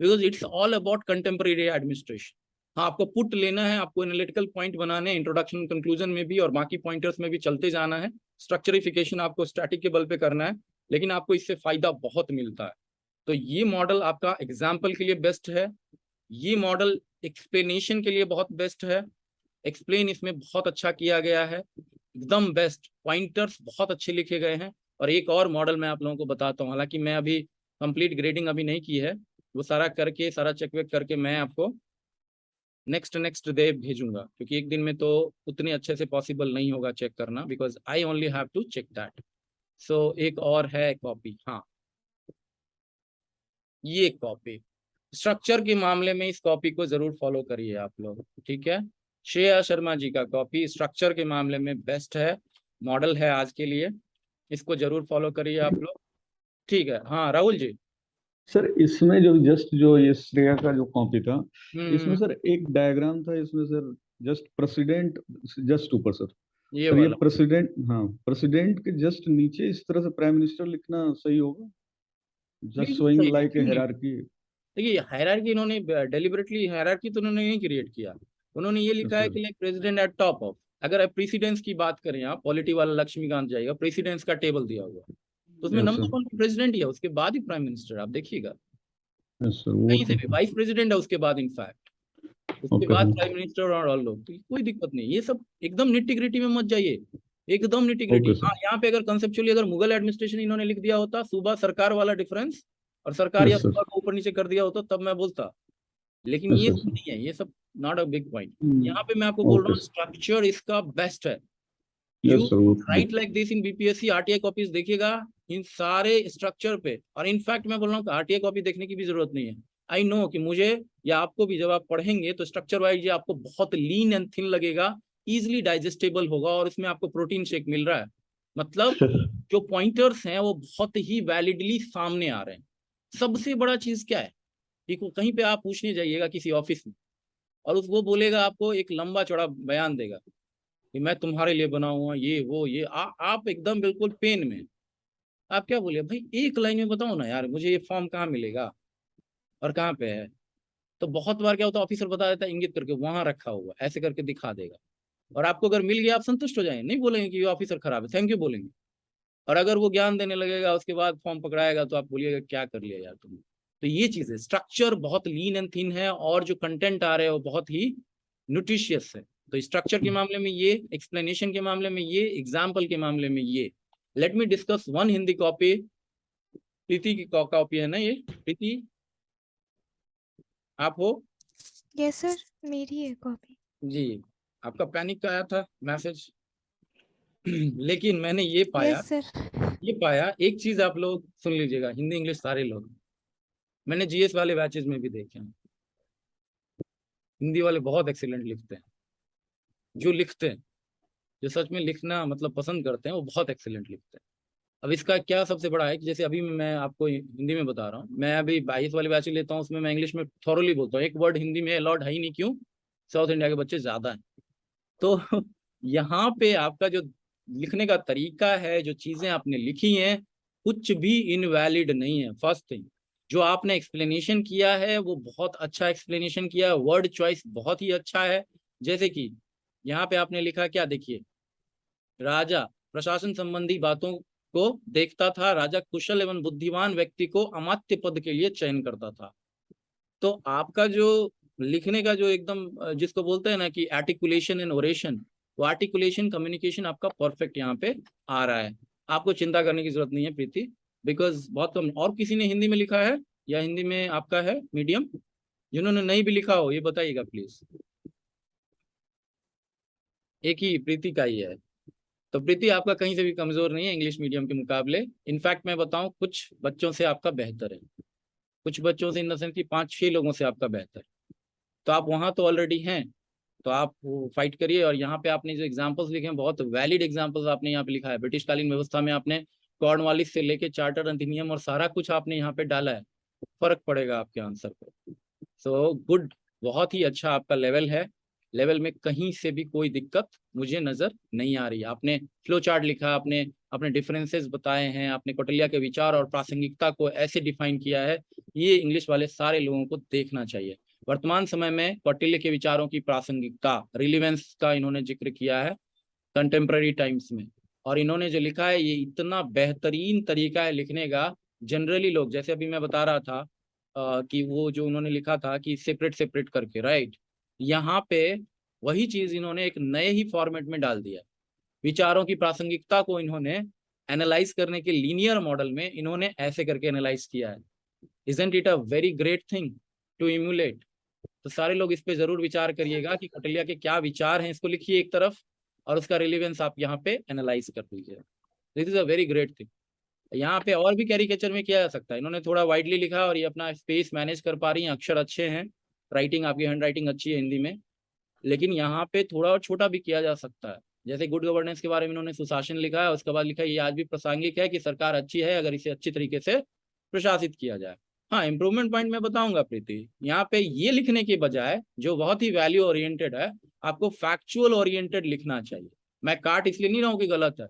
S1: because it's all about contemporary administration. हाँ, आपको पुट लेना है, आपको एनालिटिकल पॉइंट बनाने हैं, इंट्रोडक्शन कंक्लूजन में भी और बाकी पॉइंटर्स में भी चलते जाना है। स्ट्रक्चरिफिकेशन आपको स्टैटिक के बल पे करना है, लेकिन आपको इससे फायदा बहुत मिलता है। तो ये मॉडल आपका एग्जाम्पल के लिए बेस्ट है, ये मॉडल एक्सप्लेनेशन के लिए बहुत बेस्ट है। एक्सप्लेन इसमें बहुत अच्छा किया गया है, एकदम बेस्ट, पॉइंटर्स बहुत अच्छे लिखे गए हैं। और एक और मॉडल मैं आप लोगों को बताता हूँ, हालांकि मैं अभी कंप्लीट ग्रेडिंग अभी नहीं की है, वो सारा करके, सारा चेक वेक करके मैं आपको नेक्स्ट डे भेजूंगा, क्योंकि एक दिन में तो उतने अच्छे से पॉसिबल नहीं होगा चेक करना, because I only have to check that. So एक और है कॉपी, हाँ ये कॉपी, स्ट्रक्चर के मामले में इस कॉपी को जरूर फॉलो करिए आप लोग, ठीक है। श्रेया शर्मा जी का कॉपी स्ट्रक्चर के मामले में बेस्ट है, मॉडल है आज के लिए, इसको जरूर फॉलो करिए आप लोग, ठीक है। हाँ राहुल जी।
S4: सर इसमें जो जस्ट जो ये श्रेया का जो कॉपी था, इसमें
S1: हम्म,
S4: सर एक डायग्राम था इसमें सर, जस्ट प्रेसिडेंट जस्ट ऊपर सर।
S1: ये
S4: सर ये
S1: वाला
S4: प्रेसिडेंट, हाँ प्रेसिडेंट के जस्ट नीचे इस तरह से प्राइम मिनिस्टर लिखना सही होगा, जस्ट
S1: बिल्कुल
S4: शोइंग
S1: सही है,
S4: लाइक ए
S1: क्यों नहीं।
S4: हियरार्की।
S1: देखिए हायरार्की इन्होंने डेलिबरेटली, हायरार्की तो उन्होंने नहीं क्रिएट किया, उन्होंने ये लिखा है
S4: सर
S1: कि like president at top of. अगर प्रेसिडेंस की बात करें, आप पॉलिटी वाला लक्ष्मीकांत जाएगा, प्रेसिडेंस का टेबल दिया हुआ है, तो उसमें
S4: यस
S1: नंबर
S4: सर,
S1: 1 प्रेसिडेंट ही है, उसके बाद ही प्राइम मिनिस्टर, आप देखिएगा
S4: यस सर वो
S1: कहीं से
S4: तो
S1: भी वाइस प्रेसिडेंट है उसके बाद, इनफैक्ट उसके
S4: ओके
S1: बाद
S4: सर,
S1: प्राइम मिनिस्टर और ऑल लोग, तो कोई दिक्कत नहीं। ये सब एकदम निटी ग्रिटी में मत जाइए, एकदम निटी ग्रिटी।
S4: ओके
S1: हाँ,
S4: सर,
S1: यहाँ पे अगर कंसेप्चुअली अगर मुगल एडमिनिस्ट्रेशन इन्होंने लिख दिया होता, सूबा सरकार वाला डिफरेंस, और सरकार या
S4: यस सर,
S1: सूबा को ऊपर नीचे कर दिया होता, तब मैं बोलता, लेकिन
S4: यस
S1: ये
S4: सर
S1: सब नहीं है, ये सब नॉट अ बिग पॉइंट। यहाँ पे मैं आपको बोल रहा
S4: ओके
S1: हूँ
S4: सर,
S1: स्ट्रक्चर इसका बेस्ट है।
S4: यस
S1: यू
S4: सर वो
S1: right like this in BPSC RTI copies, देखिएगा इन सारे स्ट्रक्चर पे। और इनफैक्ट मैं बोल रहा हूँ आरटीआई कॉपी देखने की भी जरूरत नहीं है। आई नो कि मुझे या आपको भी जब आप पढ़ेंगे तो स्ट्रक्चर वाइज ये आपको बहुत लीन एंड थिन लगेगा, इजिली डाइजेस्टेबल होगा, और इसमें आपको प्रोटीन शेक मिल रहा है, मतलब जो पॉइंटर्स हैं वो बहुत ही वैलिडली सामने आ रहे हैं। सबसे बड़ा चीज क्या है, देखो कहीं पे आप पूछने जाइएगा किसी ऑफिस में, और वो बोलेगा आपको, एक लंबा चौड़ा बयान देगा कि मैं तुम्हारे लिए बना हुआ ये वो ये, आप एकदम बिल्कुल पेन में, आप क्या बोले भाई, एक लाइन में बताओ ना यार मुझे ये फॉर्म कहाँ मिलेगा और कहाँ पे है। तो बहुत बार क्या होता है, ऑफिसर बता देता है इंगित करके, वहां रखा हुआ ऐसे करके दिखा देगा, और आपको अगर मिल गया आप संतुष्ट हो जाएंगे, नहीं बोलेंगे कि ये ऑफिसर खराब है, थैंक यू बोलेंगे। और अगर वो ज्ञान देने लगेगा उसके बाद फॉर्म पकड़ाएगा, तो आप बोलिएगा क्या कर लिया यार तुमने। तो ये चीज है, स्ट्रक्चर बहुत लीन एंड थिन है, और जो कंटेंट आ रहे हैं वो बहुत ही न्यूट्रिशियस है। तो स्ट्रक्चर के मामले में ये, एक्सप्लेनेशन के मामले में ये, एग्जाम्पल के मामले में ये। Let me discuss one Hindi copy. Preeti की कॉपी है ना ये, प्रीति आप हो?
S5: यस सर, मेरी है कॉपी।
S1: जी, आपका पैनिक का आया था मैसेज लेकिन मैंने ये पाया,
S5: यस सर।
S1: एक चीज आप लोग सुन लीजिएगा, हिंदी इंग्लिश सारे लोग, मैंने जीएस वाले बैचेज में भी देखे हैं, हिंदी वाले बहुत एक्सीलेंट लिखते हैं, जो लिखते हैं, जो सच में लिखना मतलब पसंद करते हैं, वो बहुत एक्सीलेंट लिखते हैं। अब इसका क्या सबसे बड़ा है कि जैसे अभी मैं आपको हिंदी में बता रहा हूँ, मैं अभी 22 वाले बैच लेता हूँ, उसमें मैं इंग्लिश में थॉरली बोलता हूँ, एक वर्ड हिंदी में अलाउड है ही नहीं, क्यों, साउथ इंडिया के बच्चे ज्यादा हैं। तो यहाँ पे आपका जो लिखने का तरीका है, जो चीजें आपने लिखी हैं, कुछ भी इनवैलिड नहीं है। फर्स्ट थिंग, जो आपने एक्सप्लेनेशन किया है वो बहुत अच्छा एक्सप्लेनेशन किया है, वर्ड चॉइस बहुत ही अच्छा है। जैसे कि यहाँ पे आपने लिखा क्या, देखिए, राजा प्रशासन संबंधी बातों को देखता था, राजा कुशल एवं बुद्धिमान व्यक्ति को अमात्य पद के लिए चयन करता था। तो आपका जो लिखने का जो एकदम जिसको बोलते हैं ना कि आर्टिकुलेशन एंड ओरेशन, वो आर्टिकुलेशन कम्युनिकेशन आपका परफेक्ट यहाँ पे आ रहा है, आपको चिंता करने की जरूरत नहीं है प्रीति, बिकॉज बहुत कम। और किसी ने हिंदी में लिखा है या हिंदी में आपका है मीडियम, जिन्होंने नहीं भी लिखा हो ये बताइएगा प्लीज। एक ही प्रीति का ही है, तो प्रीति आपका कहीं से भी कमजोर नहीं है इंग्लिश मीडियम के मुकाबले। इनफैक्ट मैं बताऊं, कुछ बच्चों से आपका बेहतर है, कुछ बच्चों से इन द सेंस कि 5-6 लोगों से आपका बेहतर है। तो आप वहां तो ऑलरेडी हैं, तो आप वो फाइट करिए। और यहाँ पे आपने जो एग्जांपल्स लिखे हैं, बहुत वैलिड एग्जांपल्स आपने यहाँ पे लिखा है। ब्रिटिशकालीन व्यवस्था में आपने कॉर्नवालिस से लेके चार्टर अधिनियम और सारा कुछ आपने यहाँ पे डाला है, फर्क पड़ेगा आपके आंसर पे। सो गुड, बहुत ही अच्छा आपका लेवल है। लेवल में कहीं से भी कोई दिक्कत मुझे नजर नहीं आ रही। आपने फ्लो चार्ट लिखा, आपने अपने डिफरेंसेस बताए हैं, आपने कौटिल्य के विचार और प्रासंगिकता को ऐसे डिफाइन किया है, ये इंग्लिश वाले सारे लोगों को देखना चाहिए। वर्तमान समय में कौटिल्य के विचारों की प्रासंगिकता, रिलीवेंस का इन्होंने जिक्र किया है कंटेम्प्ररी टाइम्स में। और इन्होंने जो लिखा है, ये इतना बेहतरीन तरीका है लिखने का। जनरली लोग, जैसे अभी मैं बता रहा था कि वो जो उन्होंने लिखा था कि सेपरेट सेपरेट करके, राइट, यहाँ पे वही चीज इन्होंने एक नए ही फॉर्मेट में डाल दिया। विचारों की प्रासंगिकता को इन्होंने एनालाइज करने के लीनियर मॉडल में इन्होंने ऐसे करके एनालाइज किया है। Isn't it a very great thing to emulate? तो सारे लोग इस पे जरूर विचार करिएगा कि कौटिल्य के क्या विचार हैं, इसको लिखिए एक तरफ और उसका रिलेवेंस आप यहाँ पे एनालाइज कर लीजिए। This is a very great thing. यहाँ पे और भी कैरिकेचर में किया जा सकता है। इन्होंने थोड़ा वाइडली लिखा और ये अपना स्पेस मैनेज कर पा रही हैं, अक्षर अच्छे हैं, राइटिंग, आपकी हैंड राइटिंग अच्छी है हिंदी में। लेकिन यहाँ पे थोड़ा और छोटा भी किया जा सकता है। जैसे गुड गवर्नेंस के बारे में इन्होंने सुशासन लिखा है, उसके बाद लिखा है ये आज भी प्रासंगिक है कि सरकार अच्छी है अगर इसे अच्छी तरीके से प्रशासित किया जाए। हाँ, इंप्रूवमेंट पॉइंट मैं बताऊंगा प्रीति। यहाँ पे ये लिखने के बजाय जो बहुत ही वैल्यू ओरिएंटेड है, आपको फैक्चुअल ओरिएंटेड लिखना चाहिए। मैं काट इसलिए नहीं रहा हूँ कि गलत है,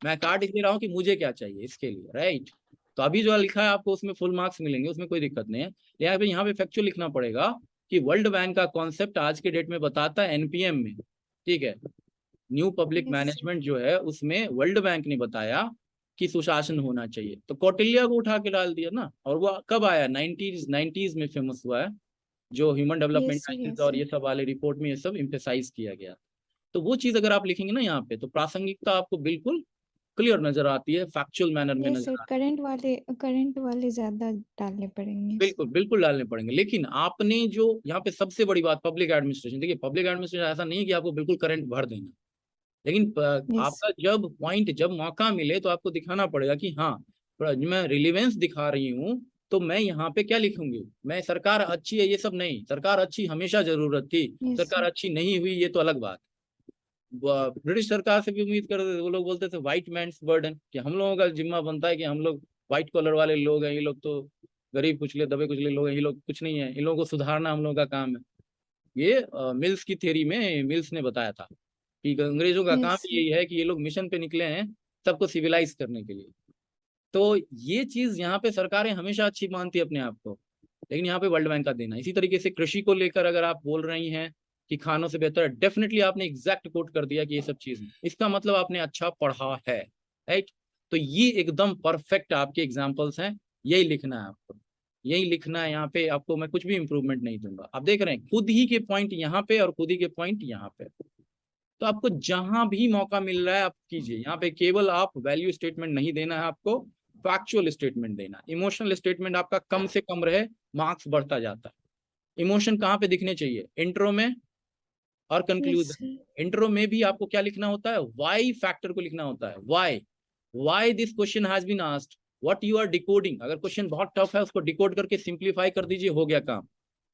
S1: मैं काट इसलिए रहा हूँ कि मुझे क्या चाहिए इसके लिए, राइट। तो अभी जो लिखा है आपको उसमें फुल मार्क्स मिलेंगे, उसमें कोई दिक्कत नहीं है। यहाँ पे फैक्चुअल लिखना पड़ेगा कि वर्ल्ड बैंक का कॉन्सेप्ट आज के डेट में बताता है एनपीएम में, ठीक है, न्यू पब्लिक मैनेजमेंट जो है उसमें वर्ल्ड बैंक ने बताया कि सुशासन होना चाहिए। तो कौटिल्य को उठा के डाल दिया ना। और वो कब आया? 90s में फेमस हुआ है, जो ह्यूमन डेवलपमेंट और ये सब वाले रिपोर्ट में ये सब इम्फेसाइज किया गया। तो वो चीज अगर आप लिखेंगे ना यहाँ पे, तो प्रासंगिकता आपको बिल्कुल क्लियर नजर आती है, फैक्चुअल मैनर में नजर आती है।
S5: करंट वाले ज्यादा डालने पड़ेंगे।
S1: बिल्कुल बिल्कुल डालने पड़ेंगे। लेकिन आपने जो यहाँ पे सबसे बड़ी बात, पब्लिक एडमिनिस्ट्रेशन, देखिए पब्लिक एडमिनिस्ट्रेशन ऐसा नहीं है कि आपको बिल्कुल करंट भर देना, लेकिन आपका जब पॉइंट, जब मौका मिले तो आपको दिखाना पड़ेगा कि हाँ मैं रिलीवेंस दिखा रही हूँ, तो मैं यहाँ पे क्या लिखूंगी? मैं सरकार अच्छी है ये सब नहीं, सरकार अच्छी हमेशा जरूरत थी, सरकार अच्छी नहीं हुई ये तो अलग बात। ब्रिटिश सरकार से भी उम्मीद करते थे, वो लोग बोलते थे व्हाइट मैन्स बर्डन, कि हम लोगों का जिम्मा बनता है कि हम लोग व्हाइट कॉलर वाले लोग हैं, ये लोग तो गरीब कुचले दबे कुचले लोग हैं, ये लोग कुछ नहीं है, इन लोगों को सुधारना हम लोगों का काम है। ये मिल्स की थ्योरी में मिल्स ने बताया था कि अंग्रेजों का काम यही है कि ये लोग मिशन पे निकले हैं सबको सिविलाइज करने के लिए। तो ये चीज यहाँ पे सरकारें हमेशा अच्छी मानती है अपने आप को, लेकिन यहाँ पे वर्ल्ड बैंक का देना। इसी तरीके से कृषि को लेकर अगर आप बोल रही हैं कि खानों से बेहतर है, डेफिनेटली आपने एग्जैक्ट कोट कर दिया कि ये सब चीज, इसका मतलब आपने अच्छा पढ़ा है, राइट। तो ये एकदम परफेक्ट आपके एग्जाम्पल्स हैं, यही लिखना है आपको, यही लिखना है। यहाँ पे आपको मैं कुछ भी इंप्रूवमेंट नहीं दूंगा। आप देख रहे हैं खुद ही के पॉइंट यहाँ पे और खुद ही के पॉइंट यहाँ पे, तो आपको जहां भी मौका मिल रहा है आप कीजिए। यहाँ पे केवल आप वैल्यू स्टेटमेंट नहीं देना है, आपको फैक्चुअल स्टेटमेंट देना। इमोशनल स्टेटमेंट आपका कम से कम रहे, मार्क्स बढ़ता जाता है। इमोशन कहाँ पे दिखने चाहिए? इंट्रो में और कंक्लूजन। इंट्रो में भी आपको क्या लिखना होता है? वाई फैक्टर को लिखना होता है। Why this question has been asked, what you are decoding. अगर क्वेश्चन बहुत टफ है उसको डिकोड करके सिंप्लीफाई कर दीजिए, हो गया काम।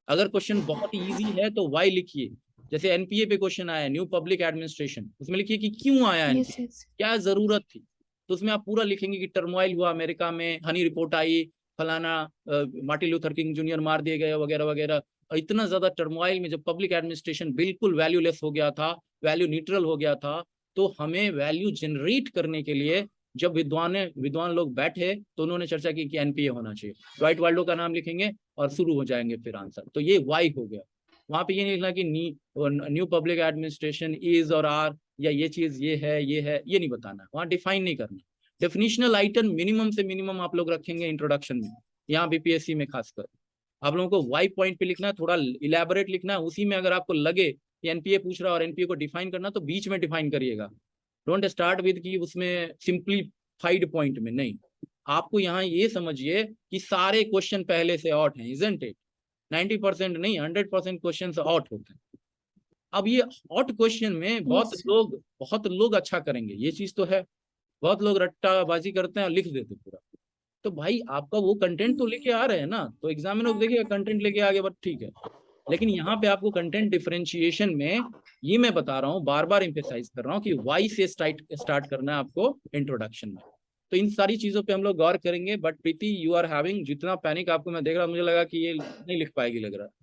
S1: अगर क्वेश्चन बहुत इजी है तो वाई लिखिए। जैसे एनपीए पे क्वेश्चन आया, न्यू पब्लिक एडमिनिस्ट्रेशन, उसमें लिखिए कि क्यों आया एनपीए, क्या जरूरत थी। तो उसमें आप पूरा लिखेंगे कि टर्मोइल हुआ अमेरिका में, हनी रिपोर्ट आई, फलाना मार्टिन लूथर किंग जूनियर मार दिए गए वगैरह वगैरह। इतना ज्यादा टर्मोइल में जब पब्लिक एडमिनिस्ट्रेशन बिल्कुल वैल्यूलेस हो गया था, वैल्यू न्यूट्रल हो गया था, तो हमें वैल्यू जनरेट करने के लिए जब विद्वान लोग बैठे तो उन्होंने चर्चा की कि एनपीए होना चाहिए। व्हाइट वाल्डो का नाम लिखेंगे और शुरू हो जाएंगे फिर आंसर। तो ये वाई हो गया। वहां पे ये नहीं लिखना कि न्यू पब्लिक एडमिनिस्ट्रेशन इज और आर, या ये चीज ये है, ये नहीं बताना, वहां डिफाइन नहीं करना। डेफिनेशनल आइटम मिनिमम से मिनिमम आप लोग रखेंगे इंट्रोडक्शन में, यहाँ बीपीएससी में खासकर। आप लोगों को वाई पॉइंट पे लिखना है, थोड़ा इलेबोरेट लिखना है। उसी में अगर आपको लगे कि एनपीए पूछ रहा है और एनपीए को डिफाइन करना, तो बीच में डिफाइन करिएगा। डोंट स्टार्ट विद कि उसमें सिंप्लीफाइड पॉइंट में नहीं। आपको यहाँ ये समझिए कि सारे क्वेश्चन पहले से आउट हैं, इजंट इट? 90% नहीं, 100% क्वेश्चन आउट होते हैं। अब ये हॉट क्वेश्चन में बहुत लोग अच्छा करेंगे, ये चीज तो है। बहुत लोग रट्टाबाजी करते हैं और लिख देते पूरा। तो भाई आपका वो कंटेंट तो लेके आ रहे हैं ना, तो एग्जामिनर देखिएगा कंटेंट लेके आ गए, बट ठीक है। लेकिन यहाँ पे आपको कंटेंट डिफरेंशिएशन में, ये मैं बता रहा हूँ, बार बार एम्फेसाइज कर रहा हूँ कि वाई से स्टार्ट करना है आपको इंट्रोडक्शन में। तो इन सारी चीजों पे हम लोग गौर करेंगे। But Preeti, you are having, जितना पैनिक आपको मैं देख रहा हूँ, मुझे लगा कि ये नहीं लिख पाएगी लग रहा है।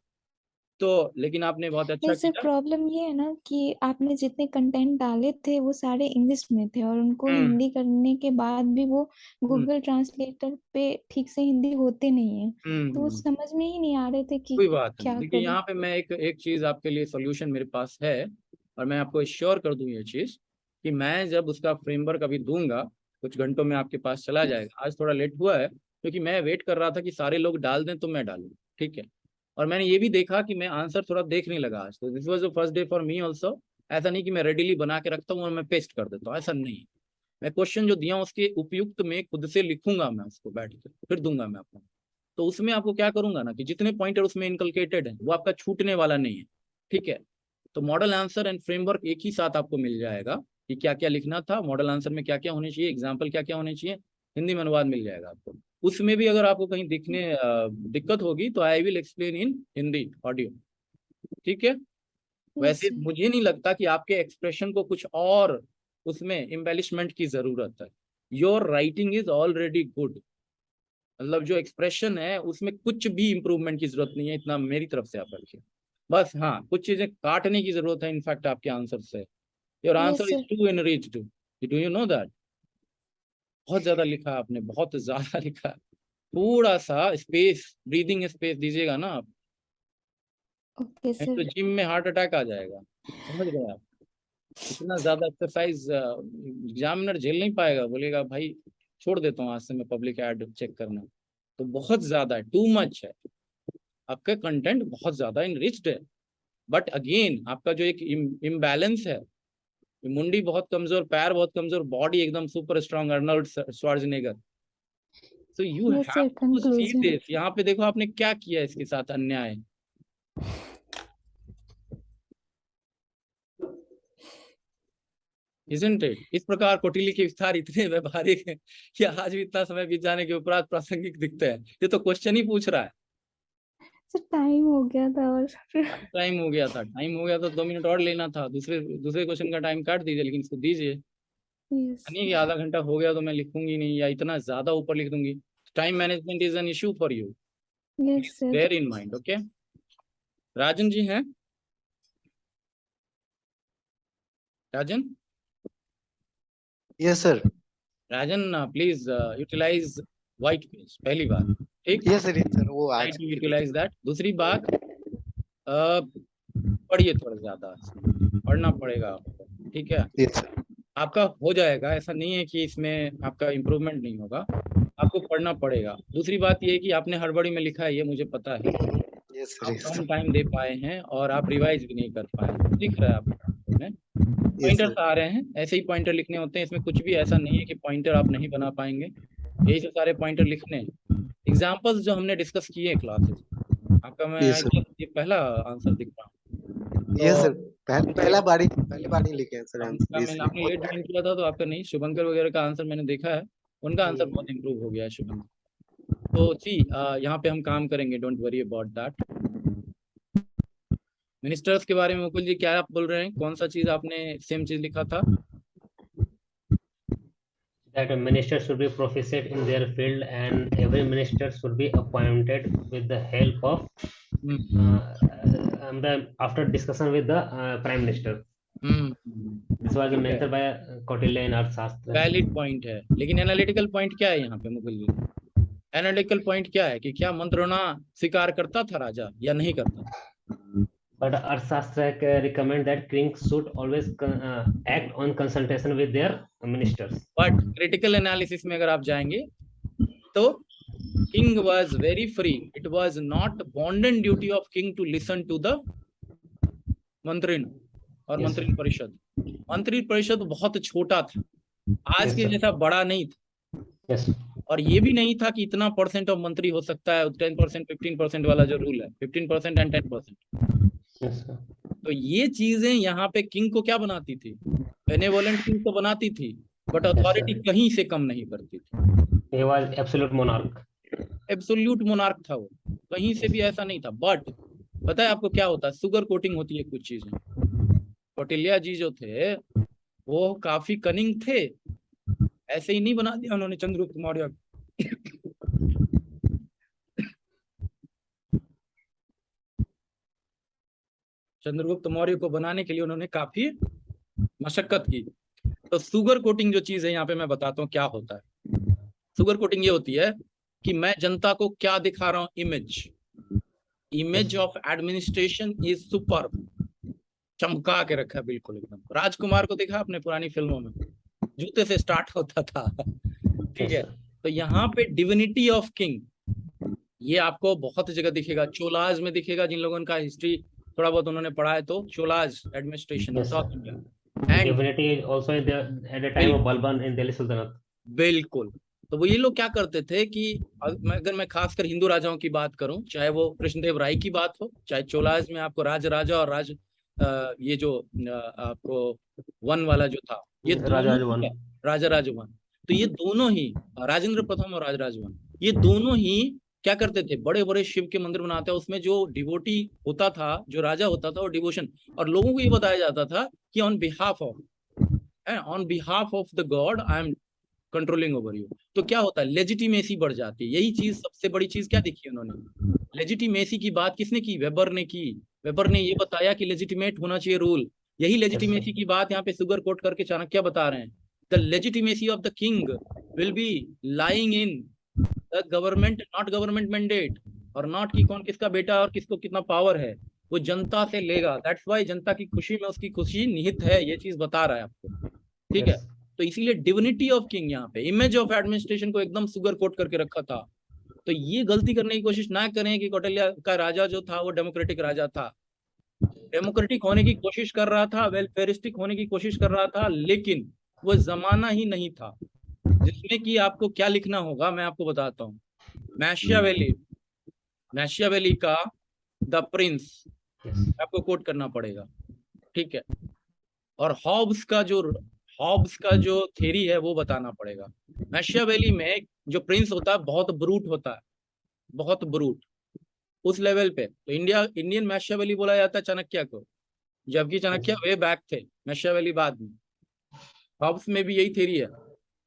S1: तो लेकिन आपने बहुत अच्छा
S5: नहीं सर,
S1: किया।
S5: प्रॉब्लम ये है ना कि आपने जितने कंटेंट डाले थे वो सारे इंग्लिश में थे, और उनको हिंदी करने के बाद भी वो गूगल ट्रांसलेटर पे ठीक से हिंदी होते नहीं है, तो वो समझ में ही नहीं आ रहे थे कि
S1: कोई बात नहीं।
S5: क्या
S1: देखिए
S5: करें।
S1: यहाँ पे मैं एक चीज आपके लिए सोल्यूशन मेरे पास है, और मैं आपको श्योर कर दूं ये चीज कि मैं जब उसका फ्रेमवर्क अभी दूंगा, कुछ घंटों में आपके पास चला जाएगा। आज थोड़ा लेट हुआ है क्योंकि मैं वेट कर रहा था कि सारे लोग डाल दें तो मैं डालूं, ठीक है। और मैंने ये भी देखा कि मैं आंसर थोड़ा देखने लगा आज, तो this was the first day for me also. ऐसा नहीं कि मैं रेडीली बना के रखता हूँ और मैं पेस्ट कर देता हूँ, ऐसा नहीं। मैं क्वेश्चन जो दिया उसके उपयुक्त में खुद से लिखूंगा, मैं उसको बैठ के फिर दूंगा मैं आपको। तो उसमें आपको क्या करूंगा ना कि जितने पॉइंटर उसमें इनकलकेटेड है वो आपका छूटने वाला नहीं है, ठीक है। तो मॉडल आंसर एंड फ्रेमवर्क एक ही साथ आपको मिल जाएगा कि क्या क्या लिखना था, मॉडल आंसर में क्या क्या होने चाहिए, एग्जाम्पल क्या क्या होने चाहिए, हिंदी में अनुवाद मिल जाएगा आपको। उसमें भी अगर आपको कहीं दिक्कत होगी तो I will explain in Hindi audio, ठीक है। वैसे मुझे नहीं लगता कि आपके एक्सप्रेशन को कुछ और उसमें एम्बेलिशमेंट की जरूरत है। Your writing is already good, मतलब जो एक्सप्रेशन है उसमें कुछ भी इंप्रूवमेंट की जरूरत नहीं है, इतना मेरी तरफ से आप रखिए। बस हाँ, कुछ चीजें काटने की जरूरत है इनफैक्ट आपके आंसर से। Your answer is too enriched, do you know that. बहुत ज्यादा लिखा है आपने, बहुत ज्यादा लिखा है। थोड़ा सा स्पेस, ब्रीदिंग स्पेस दीजिएगा ना आप,
S5: ओके
S1: नहीं तो
S5: सर।
S1: जिम में हार्ट अटैक आ जाएगा, समझ गए आप। इतना ज्यादा एक्सरसाइज एग्जामिनर झेल नहीं पाएगा, बोलेगा भाई छोड़ देता हूँ आज से मैं पब्लिक एड चेक करना। तो बहुत ज्यादा है, टू मच है, आपका कंटेंट बहुत ज्यादा इनरिच्ड है। बट अगेन आपका जो एक इम्बैलेंस है, मुंडी बहुत कमजोर, पैर बहुत कमजोर, बॉडी एकदम super strong, Arnold Schwarzenegger. So you
S5: yes
S1: have
S5: sir,
S1: to see
S5: conclusion.
S1: This. यहाँ पे देखो आपने क्या किया इसके साथ अन्याय। Isn't it? इस प्रकार कोटिली के विस्तार इतने व्यवहारिक हैं कि आज भी इतना समय बीत जाने के उपरांत प्रासंगिक दिखते हैं। ये तो क्वेश्चन ही पूछ रहा है।
S5: सर टाइम हो गया था, और
S1: टाइम हो गया था, टाइम हो गया तो 2 मिनट और लेना था, दूसरे क्वेश्चन का टाइम काट दीजिए, लेकिन इसको दीजिए।
S5: यस
S1: नहीं कि आधा घंटा हो गया तो मैं लिखूंगी नहीं या इतना ज्यादा ऊपर लिख दूंगी। Time management is an issue for you,
S5: yes sir.
S1: Bear in mind, okay. Rajan ji हैं? Rajan?
S10: Yes sir.
S1: Rajan please utilize white page पहली बात, ठीक।
S10: यस सर वो आज
S1: यूटिलाइज दैट। दूसरी बात, पढ़िए थोड़ा ज्यादा, पढ़ना पड़ेगा आपको, ठीक है।
S10: Yes sir.
S1: आपका हो जाएगा, ऐसा नहीं है कि इसमें आपका इम्प्रूवमेंट नहीं होगा, आपको पढ़ना पड़ेगा। दूसरी बात ये है कि आपने हड़बड़ी में लिखा है, ये मुझे पता है।
S10: यस
S1: आप
S10: सर।
S1: कम टाइम दे पाए हैं और आप रिवाइज भी नहीं कर पाए, दिख रहा है आपको। पॉइंटर्स आ रहे हैं, ऐसे ही पॉइंटर लिखने होते हैं, इसमें कुछ भी ऐसा नहीं है कि पॉइंटर आप नहीं बना पाएंगे, यही से सारे पॉइंटर लिखने हैं। एग्जाम्पल्स जो हमने डिस्कस किए क्लासेस, आपका मैं ये पहला आंसर दिख रहा हूँ।
S10: यस सर, पहली बार ही लिखे हैं सर आंसर।
S1: आपने लेट ज्वाइन किया था तो आपका नहीं, शुभंकर वगैरह का आंसर मैंने देखा है, उनका आंसर बहुत इंप्रूव हो गया है शुभंकर। तो सी यहाँ पे हम काम करेंगे, don't worry about that. Ministers के बारे में मुकुल जी क्या आप बोल रहे हैं, कौन सा चीज आपने सेम चीज लिखा था?
S6: That a minister should be proficient in their field and every minister should be appointed with the help of after discussion with the prime minister. This was mentioned by Kautilya in Arthashastra.
S1: Valid point है, लेकिन analytical point क्या है यहाँ पे मुकुल जी? Analytical point क्या है कि क्या मंत्रणा स्वीकार करता था राजा या नहीं करता?
S6: But Arthashastra recommend that kings should always act on consultation with their ministers.
S1: But critical analysis में अगर आप जाएंगे तो king was very free. It was not bounden duty of king to listen to the मंत्रिण और मंत्रिण परिषद। मंत्री परिषद बहुत छोटा था, आज के जैसा बड़ा नहीं था। और ये भी नहीं था कि इतना % ऑफ मंत्री हो सकता है, 10% 15% वाला जो रूल है, 15% एंड 10%। तो ये चीजें यहाँ पे किंग को क्या बनाती थी, बेनेवोलेंट किंग तो बनाती थी, बट अथॉरिटी कहीं से कम नहीं करती थी।
S6: He was absolute monarch.
S1: Absolute monarch था वो, कहीं से भी ऐसा नहीं था। बट पता है आपको क्या होता है, शुगर कोटिंग होती है कुछ चीजें। कौटिल्य जी जो थे वो काफी कनिंग थे, ऐसे ही नहीं बना दिया उन्होंने चंद्रगुप्त मौर्य। चंद्रगुप्त मौर्य को बनाने के लिए उन्होंने काफी मशक्कत की। तो शुगर कोटिंग जो चीज है यहाँ पे मैं बताता हूँ क्या होता है। शुगर कोटिंग ये होती है कि मैं जनता को क्या दिखा रहा हूँ, image of administration is super, चमका के रखा बिल्कुल एकदम। राजकुमार को देखा आपने पुरानी फिल्मों में, जूते से स्टार्ट होता था। ठीक है, तो यहाँ पे डिविनिटी ऑफ किंग ये आपको बहुत जगह दिखेगा। चोलाज में दिखेगा, जिन लोगों का हिस्ट्री थोड़ा बहुत उन्होंने पढ़ा है तो Cholas administration south India.
S6: Divinity is also there at the time of Balban in Delhi Sultanate.
S1: बिल्कुल। तो वो ये लोग क्या करते थे कि अगर मैं खासकर हिंदू राजाओं की बात करूं, चाहे वो कृष्णदेव राय की बात हो, चाहे चोलाज में आपको राज राजा और ये जो आपको वन वाला जो था, ये राजा राज वन, तो ये दोनों ही राजेंद्र प्रथम और राजराज वन, ये दोनों ही क्या करते थे, बड़े बड़े शिव के मंदिर बनाते हैं। उसमें जो डिवोटी होता था, जो राजा होता था, वो डिवोशन, और लोगों को ये बताया जाता था कि on behalf of the God I am controlling over you. तो क्या होता है, लेजिटिमेसी बढ़ जाती है। यही चीज, सबसे बड़ी चीज क्या देखी उन्होंने, लेजिटिमेसी की बात किसने की, वेबर ने की। वेबर ने ये बताया कि लेजिटिमेट होना चाहिए रूल। यही लेजिटिमेसी की बात यहाँ पे शुगर कोट करके चाणक्य बता रहे हैं। The legitimacy of the king will be lying in the government, not government mandate, और नॉट कि कौन किसका बेटा और किसको कितना पावर है, वो जनता से लेगा। दैट्स वाई जनता की खुशी में उसकी खुशी निहित है, ये चीज बता रहा है आपको। ठीक है, तो इसीलिए डिविनिटी ऑफ किंग यहाँ पे, इमेज ऑफ एडमिनिस्ट्रेशन को एकदम शुगर कोट करके रखा था। तो ये गलती करने की कोशिश ना करें कि कौटिल्य का राजा जो था वो डेमोक्रेटिक राजा था, डेमोक्रेटिक होने की कोशिश कर रहा था, वेलफेयरिस्टिक होने की कोशिश कर रहा था, लेकिन वो जमाना ही नहीं था जिसमें कि आपको क्या लिखना होगा। मैं आपको बताता हूँ, मैशियावेली का द प्रिंस आपको कोट करना पड़ेगा। ठीक है, और हॉब्स का जो थ्योरी है वो बताना पड़ेगा। मैशियावेली में जो प्रिंस होता है बहुत ब्रूट होता है, बहुत ब्रूट उस लेवल पे। तो इंडियन मैशियावेली बोला जाता है चाणक्य को, जबकि चाणक्य वे बैक थे, मैशियावेली बाद में। हॉब्स में भी यही थ्योरी है।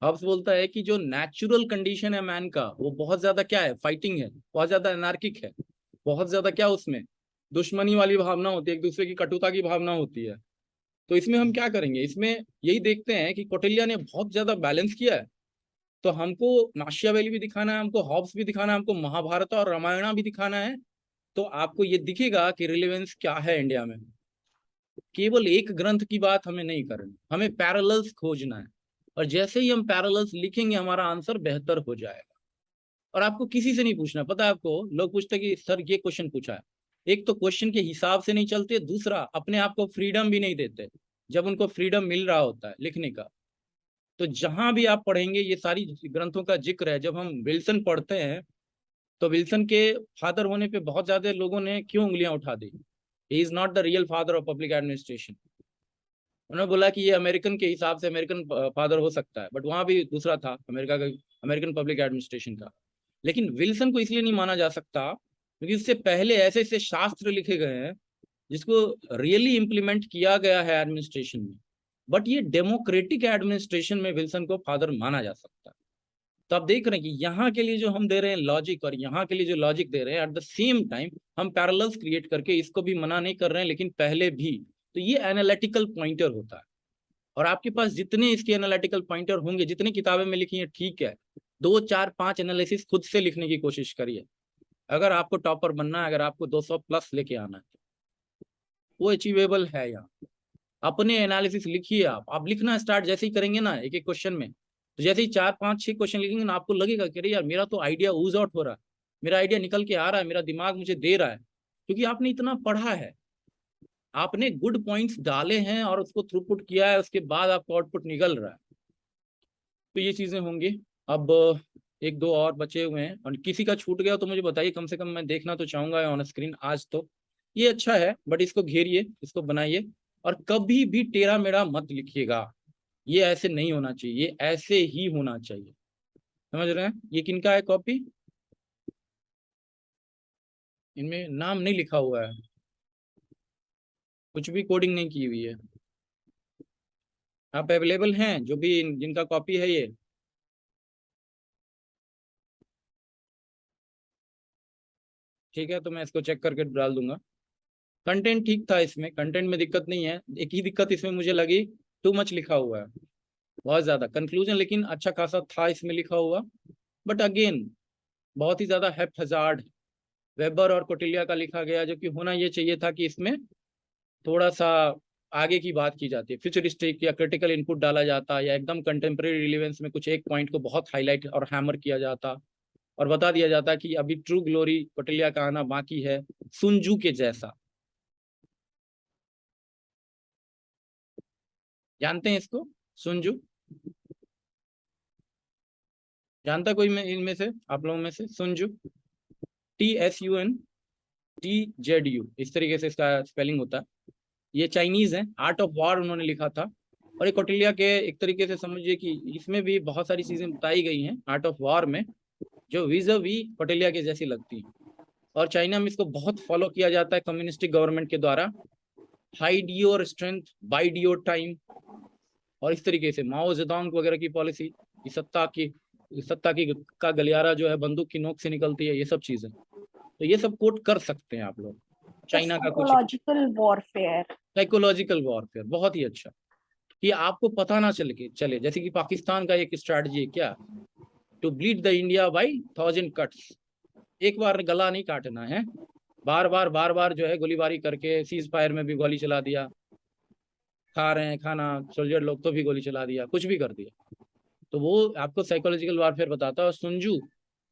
S1: हॉब्स बोलता है कि जो नेचुरल कंडीशन है मैन का, वो बहुत ज्यादा क्या है, फाइटिंग है, बहुत ज्यादा एनार्किक है, बहुत ज्यादा क्या उसमें दुश्मनी वाली भावना होती है, एक दूसरे की कटुता की भावना होती है। तो इसमें हम क्या करेंगे, इसमें यही देखते हैं कि कौटिल्य ने बहुत ज्यादा बैलेंस किया है। तो हमको मैशियावेली भी दिखाना है, हमको हॉब्स भी दिखाना है, हमको महाभारत और रामायण भी दिखाना है। तो आपको ये दिखेगा कि रिलेवेंस क्या है इंडिया में। केवल एक ग्रंथ की बात हमें नहीं करनी, हमें पैरेलल्स खोजना है, और जैसे ही हम पैरेलल्स लिखेंगे हमारा आंसर बेहतर हो जाएगा। और आपको किसी से नहीं पूछना, पता है आपको, लोग पूछते कि सर ये क्वेश्चन पूछा है, एक तो क्वेश्चन के हिसाब से नहीं चलते, दूसरा अपने आप को फ्रीडम भी नहीं देते जब उनको फ्रीडम मिल रहा होता है लिखने का। तो जहां भी आप पढ़ेंगे ये सारी ग्रंथों का जिक्र है। जब हम विल्सन पढ़ते हैं तो विल्सन के फादर होने पे बहुत ज्यादा लोगों ने क्यों उंगलियां उठा दी, he is not the real father of public administration. उन्होंने बोला कि ये अमेरिकन के हिसाब से अमेरिकन फादर हो सकता है, बट वहां भी दूसरा था अमेरिका का, अमेरिकन पब्लिक एडमिनिस्ट्रेशन का। लेकिन विल्सन को इसलिए नहीं माना जा सकता क्योंकि इससे पहले ऐसे ऐसे शास्त्र लिखे गए हैं जिसको रियली इम्प्लीमेंट किया गया है एडमिनिस्ट्रेशन में, बट ये डेमोक्रेटिक एडमिनिस्ट्रेशन में विल्सन को फादर माना जा सकता है। तो आप देख रहे हैं कि यहाँ के लिए जो हम दे रहे हैं लॉजिक, और यहाँ के लिए जो लॉजिक दे रहे हैं, एट द सेम टाइम हम पैरेलल्स क्रिएट करके इसको भी मना नहीं कर रहे हैं, लेकिन पहले भी। तो ये एनालिटिकल पॉइंटर होता है, और आपके पास जितने इसके एनालिटिकल पॉइंटर होंगे, जितनी किताबें में लिखी हैं, ठीक है, 2, 4, 5 एनालिसिस खुद से लिखने की कोशिश करिए। अगर आपको टॉपर बनना है, अगर आपको 200 प्लस लेके आना है, वो अचीवेबल है। यहाँ अपने एनालिसिस लिखिए। आप लिखना स्टार्ट जैसे ही करेंगे ना एक एक क्वेश्चन में, तो जैसे ही 4, 5, 6 क्वेश्चन लिखेंगे ना, आपको लगेगा कि अरे यार मेरा तो आइडिया ऊज आउट हो रहा है, मेरा आइडिया निकल के आ रहा है, मेरा दिमाग मुझे दे रहा है, क्योंकि आपने इतना पढ़ा है, आपने गुड पॉइंट्स डाले हैं और उसको थ्रूपुट किया है, उसके बाद आपको आउटपुट निकल रहा है। तो ये चीजें होंगी। अब 1, 2 और बचे हुए हैं, और किसी का छूट गया तो मुझे बताइए, कम से कम मैं देखना तो चाहूंगा ऑन स्क्रीन आज तो। ये अच्छा है, बट इसको घेरिए, इसको बनाइए, और कभी भी टेढ़ा मेढ़ा मत लिखिएगा। ये ऐसे नहीं होना चाहिए, ये ऐसे ही होना चाहिए। समझ रहे हैं? ये किनका है कॉपी? इनमें नाम नहीं लिखा हुआ है, कुछ भी कोडिंग नहीं की हुई है। आप अवेलेबल हैं जो भी जिनका कॉपी है ये? ठीक है, तो मैं इसको चेक करके डाल दूंगा। कंटेंट ठीक था, इसमें कंटेंट में दिक्कत नहीं है। एक ही दिक्कत इसमें मुझे लगी, टू मच लिखा हुआ है, बहुत ज्यादा कंक्लूजन, लेकिन अच्छा खासा था इसमें लिखा हुआ, बट अगेन बहुत ही ज्यादा हैप्पजार्ड वेबर और कोटिलिया का लिखा गया, जो कि होना ये चाहिए था कि इसमें थोड़ा सा आगे की बात की जाती है, फ्यूचरिस्टिक या क्रिटिकल इनपुट डाला जाता, या एकदम कंटेम्प्रेरी रिलेवेंस में कुछ एक पॉइंट को बहुत हाईलाइट और हैमर किया जाता, और बता दिया जाता कि अभी ट्रू ग्लोरी कोटिलिया का आना बाकी है, सुनजू के जैसा। जानते हैं इसको, सुनजू? जानता कोई में इनमें से, आप लोगों में से? सुनजू, TSUNTZU, इस तरीके से इसका स्पेलिंग होता है। ये चाइनीज है, आर्ट ऑफ वॉर उन्होंने लिखा था। और ये कौटिल्य के एक तरीके से समझिए कि इसमें भी बहुत सारी चीजें बताई गई हैं आर्ट ऑफ वॉर में, जो वी कौटिल्य के जैसी लगती हैं। और चाइना में इसको बहुत फॉलो किया जाता है कम्युनिस्टिक गवर्नमेंट के द्वारा, hide your strength, wide your time, और इस तरीके से माओ जेडोंग वगैरह की पॉलिसी, कि सत्ता की का गलियारा जो है बंदूक की नोक से निकलती है, ये सब चीजें, तो ये सब कोट कर सकते हैं आप लोग। चाइना का कुछ साइकोलॉजिकल वॉरफेयर, बहुत ही अच्छा, कि आपको पता ना चले जैसे कि पाकिस्तान का एक स्ट्रैटेजी है क्या, to bleed the India by 1000 cuts. एक बार गला नहीं काटना है, बार बार जो है गोलीबारी करके, सीज फायर में भी गोली चला दिया, खा रहे हैं खाना सोल्जर लोग तो भी गोली चला दिया, कुछ भी कर दिया। तो वो आपको साइकोलॉजिकल वॉरफेयर बताता है। और सुनजू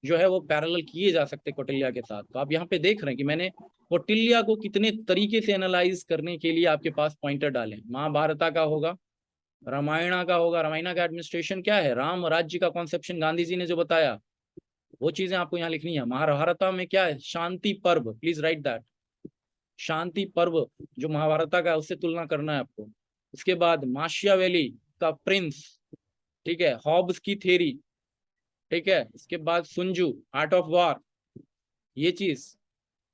S1: जो है वो पैरेलल किए जा सकते कौटिल्य के साथ। तो आप यहाँ पे देख रहे हैं कि मैंने कौटिल्य को कितने तरीके से एनालाइज करने के लिए आपके पास पॉइंटर डाले। महाभारत का होगा, रामायण का होगा, रामायण का एडमिनिस्ट्रेशन क्या है, राम राज्य का कॉन्सेप्शन गांधी जी ने जो बताया, वो चीजें आपको यहाँ लिखनी है। महाभारत में क्या है, शांति पर्व, प्लीज राइट दैट, शांति पर्व जो महाभारत का है उससे तुलना करना है आपको। उसके बाद माशियावेली का प्रिंस, ठीक है, हॉब्स की थ्योरी, ठीक है, इसके बाद सुनजू आर्ट ऑफ वॉर, ये चीज,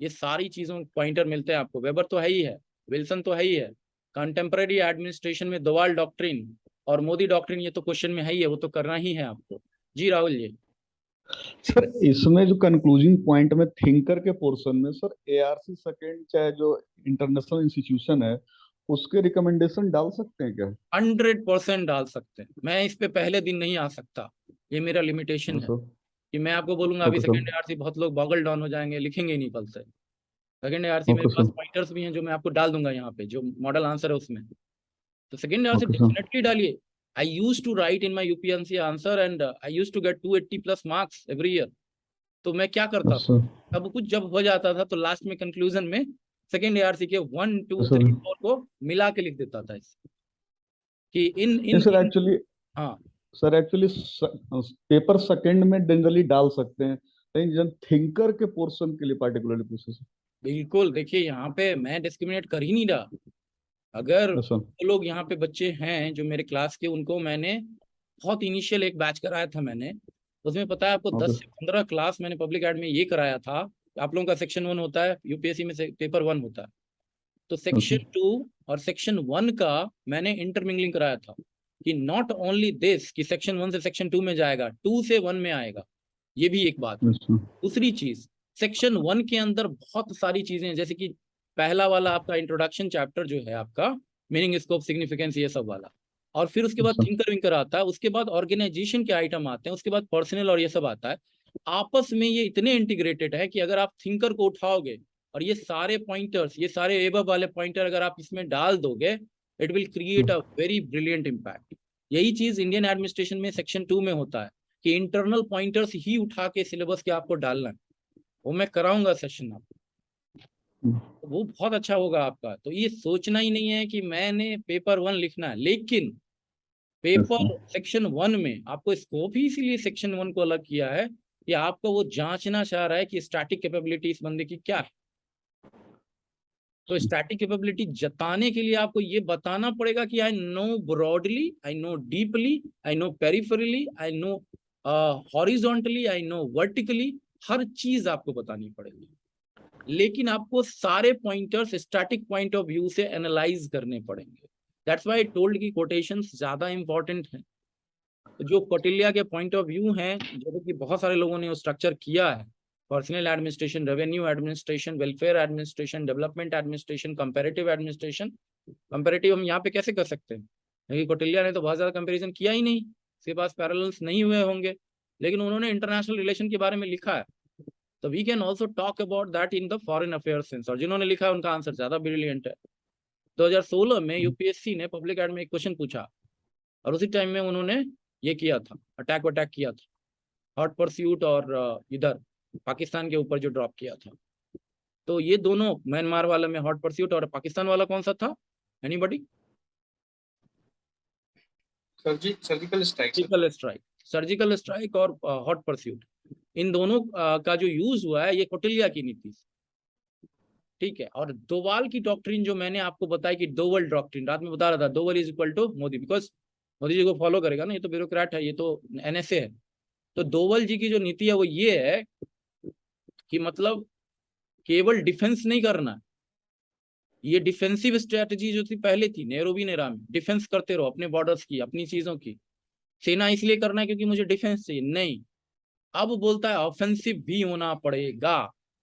S1: ये सारी चीजों में पॉइंटर मिलते हैं आपको। वेबर तो है ही है, विल्सन तो है ही है, कंटेम्प्रेरी एडमिनिस्ट्रेशन में दोवाल डॉक्ट्रिन और मोदी डॉक्ट्रिन, ये तो क्वेश्चन में है ही है, वो तो करना ही है आपको। जी राहुल जी।
S4: सर इसमें जो कंक्लूजिंग पॉइंट में थिंकर के पोर्शन में सर ARC सेकंड चाहे जो इंटरनेशनल इंस्टीट्यूशन है उसके रिकमेंडेशन डाल सकते हैं क्या?
S1: 100% डाल सकते हैं। मैं इस पे पहले दिन नहीं आ सकता, ये मेरा लिमिटेशन है कि मैं आपको बोलूंगा अभी सेकंड ARC, बहुत लोग बॉगल डाउन हो जाएंगे, लिखेंगे ही नहीं कल से। सेकंड ARC मेरे पास पॉइंटर्स भी हैं जो मैं आपको डाल दूंगा यहाँ पे, जो मॉडल आंसर है उसमें। तो सेकंड ARC डेफिनेटली डालिए। I used to write in my UPNC answer and I used to get 280+ marks every year. तो मैं क्या करता था, सब कुछ जब हो जाता था तो लास्ट में कंक्लूजन में सेकंड ARC के 1 2 3 4 को मिला के लिख देता था कि इन
S4: सर एक्चुअली,
S1: हाँ
S4: सर एक्चुअली पेपर सेकंड में जनरली डाल सकते हैं, लेकिन जब थिंकर के पोर्शन के लिए पार्टिकुलरली पूछे सर।
S1: बिल्कुल, देखिए यहाँ पे मैं डिस्क्रिमिनेट कर ही नहीं रहा। अगर वो लोग यहाँ पे बच्चे हैं जो मेरे क्लास के, उनको मैंने बहुत इनिशियल एक बैच कराया था मैंने, उसमें पता है आपको 10 से 15 क्लास मैंने पब्लिक एड में ये कराया था। आप लोगों का सेक्शन 1 होता है, यूपीएससी में पेपर 1 होता है, तो सेक्शन 2 और सेक्शन 1 का मैंने इंटरमिंगलिंग कराया था कि नॉट ओनली दिस कि सेक्शन 1 से सेक्शन 2 में जाएगा, 2 से 1 में आएगा, ये भी एक बात। दूसरी चीज, सेक्शन 1 के अंदर बहुत सारी चीजें हैं, जैसे कि पहला वाला आपका इंट्रोडक्शन चैप्टर जो है आपका मीनिंग, स्कोप, सिग्निफिकेंस, ये सब वाला, और फिर उसके बाद थिंकर विंकर आता है, उसके बाद ऑर्गेनाइजेशन के आइटम आते हैं, उसके बाद पर्सनल और ये सब आता है। आपस में ये इतने इंटीग्रेटेड है कि अगर आप थिंकर को उठाओगे और ये सारे पॉइंटर्स, ये सारे एबव वाले पॉइंटर अगर आप इसमें डाल दोगे, it will create a very brilliant impact. यही चीज इंडियन एडमिनिस्ट्रेशन में सेक्शन 2 में होता है कि इंटरनल पॉइंटर्स ही उठा के सिलेबस के आपको डालना है। वो मैं कराऊंगा सेशन आपको, तो वो बहुत अच्छा होगा आपका। तो ये सोचना ही नहीं है कि मैंने पेपर 1 लिखना है, लेकिन पेपर सेक्शन 1 में आपको स्कोप ही इसीलिए सेक्शन 1 को अलग किया है कि आपको वो जांचना चाह रहा है कि स्टैटिक कैपेबिलिटी इस बंदे की क्या है। तो स्टैटिक कैपेबिलिटी जताने के लिए आपको ये बताना पड़ेगा कि I know broadly, I know deeply, I know peripherally, I know horizontally, I know vertically, हर चीज आपको बतानी पड़ेगी। लेकिन आपको सारे pointers static point of view से एनालाइज करने पड़ेंगे। दैट्स व्हाई आई टोल्ड की कोटेशंस ज्यादा इंपॉर्टेंट हैं। तो जो कौटिल्य के पॉइंट ऑफ व्यू हैं, जैसे कि बहुत सारे लोगों ने स्ट्रक्चर किया है, personal administration, revenue administration, welfare administration, development administration, comparative administration. Comparative हम यहाँ पे कैसे कर सकते हैं, क्योंकि कौटिल्य ने तो बहुत ज्यादा कंपैरिजन किया ही नहीं, उसके पास पैरेलल्स नहीं हुए होंगे, लेकिन उन्होंने इंटरनेशनल रिलेशन के बारे में लिखा है। तो we can also talk about that in the foreign affairs sense. और जिन्होंने लिखा है उनका आंसर ज्यादा ब्रिलियंट है। 2016 में यूपीएससी ने पब्लिक एड में एक क्वेश्चन पूछा, और उसी टाइम में उन्होंने ये किया था, अटैक किया था, हॉट परस्यूट और इधर पाकिस्तान के ऊपर जो ड्रॉप किया था। तो ये दोनों, म्यांमार वाला में हॉट परस्यूट और पाकिस्तान वाला कौन सा था, anybody?
S3: Surgical strike.
S1: Surgical strike और हॉट परस्यूट, इन दोनों का जो यूज हुआ है ये कौटिल्य की नीति से, ठीक है। और डोवाल की डॉक्ट्रिन जो मैंने आपको बताई कि डोवल डॉक्ट्रिन, रात में बता रहा था, Doval is equal to Modi, because Modi ji को फॉलो करेगा ना, ये तो ब्यूरोक्रेट है, ये तो एनएसए है। तो डोवल जी की जो नीति है वो ये है कि मतलब केवल डिफेंस नहीं करना, ये डिफेंसिव स्ट्रेटजी जो थी पहले थी नेरोबी नेरा में, डिफेंस करते रहो अपने बॉर्डर्स की, अपनी चीजों की। सेना इसलिए करना है क्योंकि मुझे डिफेंस चाहिए, नहीं। अब बोलता है ऑफेंसिव भी होना पड़ेगा।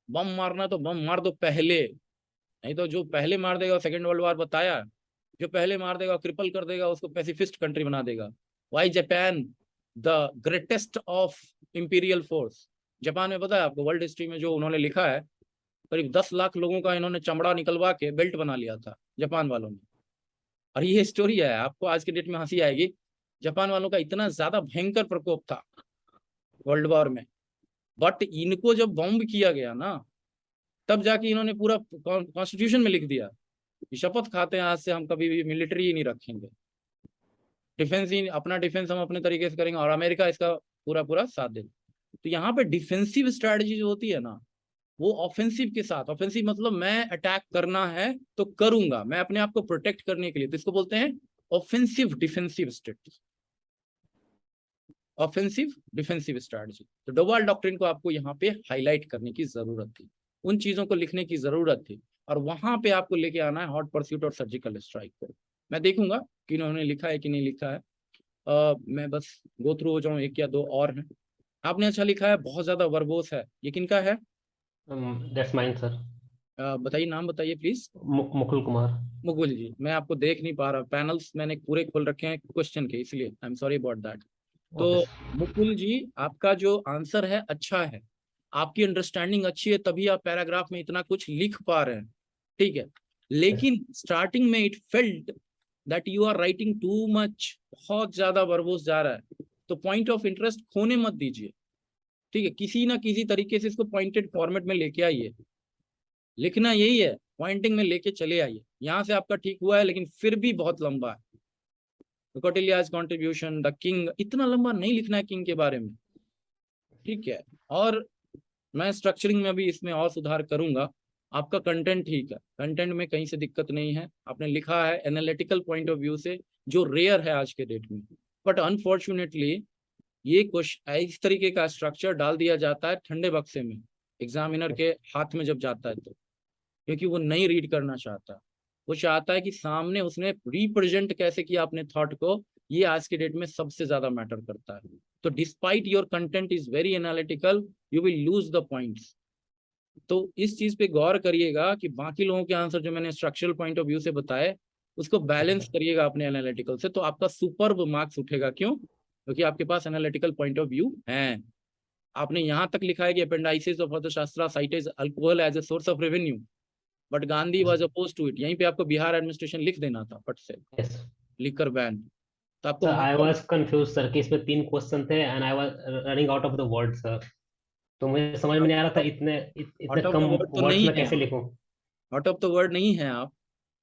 S1: बम मारना तो बम मार दो पहले, नहीं तो जो पहले मार देगा सेकेंड वर्ल्ड वॉर बताया, जो पहले मार देगा क्रिपल कर देगा, उसको पैसिफिस्ट कंट्री बना देगा। Why Japan the greatest of imperial force? Japan में पता है आपको, वर्ल्ड हिस्ट्री में जो उन्होंने लिखा है, करीब 10 लाख लोगों का इन्होंने चमड़ा निकलवा के बेल्ट बना लिया था जापान वालों ने। और ये स्टोरी है, आपको आज के डेट में हंसी आएगी, जापान वालों का इतना ज्यादा भयंकर प्रकोप था वर्ल्ड वॉर में, बट इनको जब बॉम्ब किया गया ना, तब जाके इन्होंने पूरा कॉन्स्टिट्यूशन में लिख दिया कि शपथ खाते हैं आज से हम कभी भी मिलिट्री ही नहीं रखेंगे, डिफेंस ही, अपना डिफेंस हम अपने तरीके से करेंगे, और अमेरिका इसका पूरा पूरा साथ देगा। तो यहाँ पे डिफेंसिव स्ट्रेटजी जो होती है ना, वो ऑफेंसिव के साथ, ऑफेंसिव मतलब मैं अटैक करना है तो करूंगा, मैं अपने आप को प्रोटेक्ट करने के लिए, तो इसको बोलते हैं offensive defensive strategy, offensive defensive strategy. तो डोवाल डॉक्ट्रिन को आपको यहाँ पे हाईलाइट करने की जरूरत थी, उन चीजों को लिखने की जरूरत थी, और वहां पे आपको लेके आना है हॉट परस्यूट और सर्जिकल स्ट्राइक को। मैं देखूंगा कि इन्होंने लिखा है कि नहीं लिखा है, मैं बस गो थ्रू हो जाऊं, एक या दो और हैं। आपने अच्छा लिखा है, बहुत ज्यादा वर्बोस है, ये किनका है?
S6: That's mine sir.
S1: बताइए, नाम बताइए प्लीज।
S6: मुकुल कुमार।
S1: मुकुल जी, मैं आपको देख नहीं पा रहा, पैनल्स मैंने पूरे खोल रखे हैं क्वेश्चन के, इसलिए I am sorry about that. तो मुकुल जी, आपका जो आंसर है अच्छा है, आपकी अंडरस्टैंडिंग अच्छी है, तभी आप पैराग्राफ में इतना कुछ लिख पा रहे हैं, ठीक है। लेकिन स्टार्टिंग में it felt that you are writing too much, बहुत ज्यादा वर्बोस जा रहा है, तो पॉइंट ऑफ इंटरेस्ट खोने मत दीजिए, ठीक है। किसी ना किसी तरीके से इसको पॉइंटेड फॉर्मेट में लेके आइए, लिखना यही है, पॉइंटिंग में लेके चले आइए। यहाँ से आपका ठीक हुआ है, लेकिन फिर भी बहुत लंबा है। कौटिल्या's कॉन्ट्रीब्यूशन, द किंग, इतना लंबा नहीं लिखना है किंग के बारे में, ठीक है। और मैं स्ट्रक्चरिंग में भी इसमें और सुधार करूंगा। आपका कंटेंट ठीक है, कंटेंट में कहीं से दिक्कत नहीं है, आपने लिखा है एनालिटिकल पॉइंट ऑफ व्यू से, जो रेयर है आज के डेट में। बट अनफॉर्चुनेटली ये क्वेश्चन, इस तरीके का स्ट्रक्चर डाल दिया जाता है ठंडे बक्से में, एग्जामिनर के हाथ में जब जाता है तो, क्योंकि वो नहीं रीड करना चाहता, वो चाहता है कि सामने उसने रिप्रेजेंट कैसे किया अपने थॉट को, ये आज के डेट में सबसे ज्यादा मैटर करता है। तो despite your content is very analytical, you will lose the points. तो इस चीज पे गौर करिएगा कि बाकी लोगों के आंसर जो मैंने स्ट्रक्चरल पॉइंट ऑफ व्यू से बताए, उसको बैलेंस करिएगा अपने एनालिटिकल से, तो आपका सुपर्ब मार्क्स उठेगा। क्यों? क्योंकि आपके पास एनालिटिकल पॉइंट ऑफ व्यू है। आपने यहाँ तक लिखा है कि appendices of Arthashastra cites alcohol as a source of revenue, but Gandhi was oppose to it. यहीं पे आपको बिहार एडमिनिस्ट्रेशन लिख देना था फट से, लिकर बैन। तो आपको
S6: आई वाज कंफ्यूज सर कि इसमें 3 क्वेश्चन थे and I was running out of the word sir, तो मुझे समझ में नहीं आ रहा था इतने कम वर्ड्स में कैसे लिखूं।
S1: आउट ऑफ द वर्ड नहीं है आप,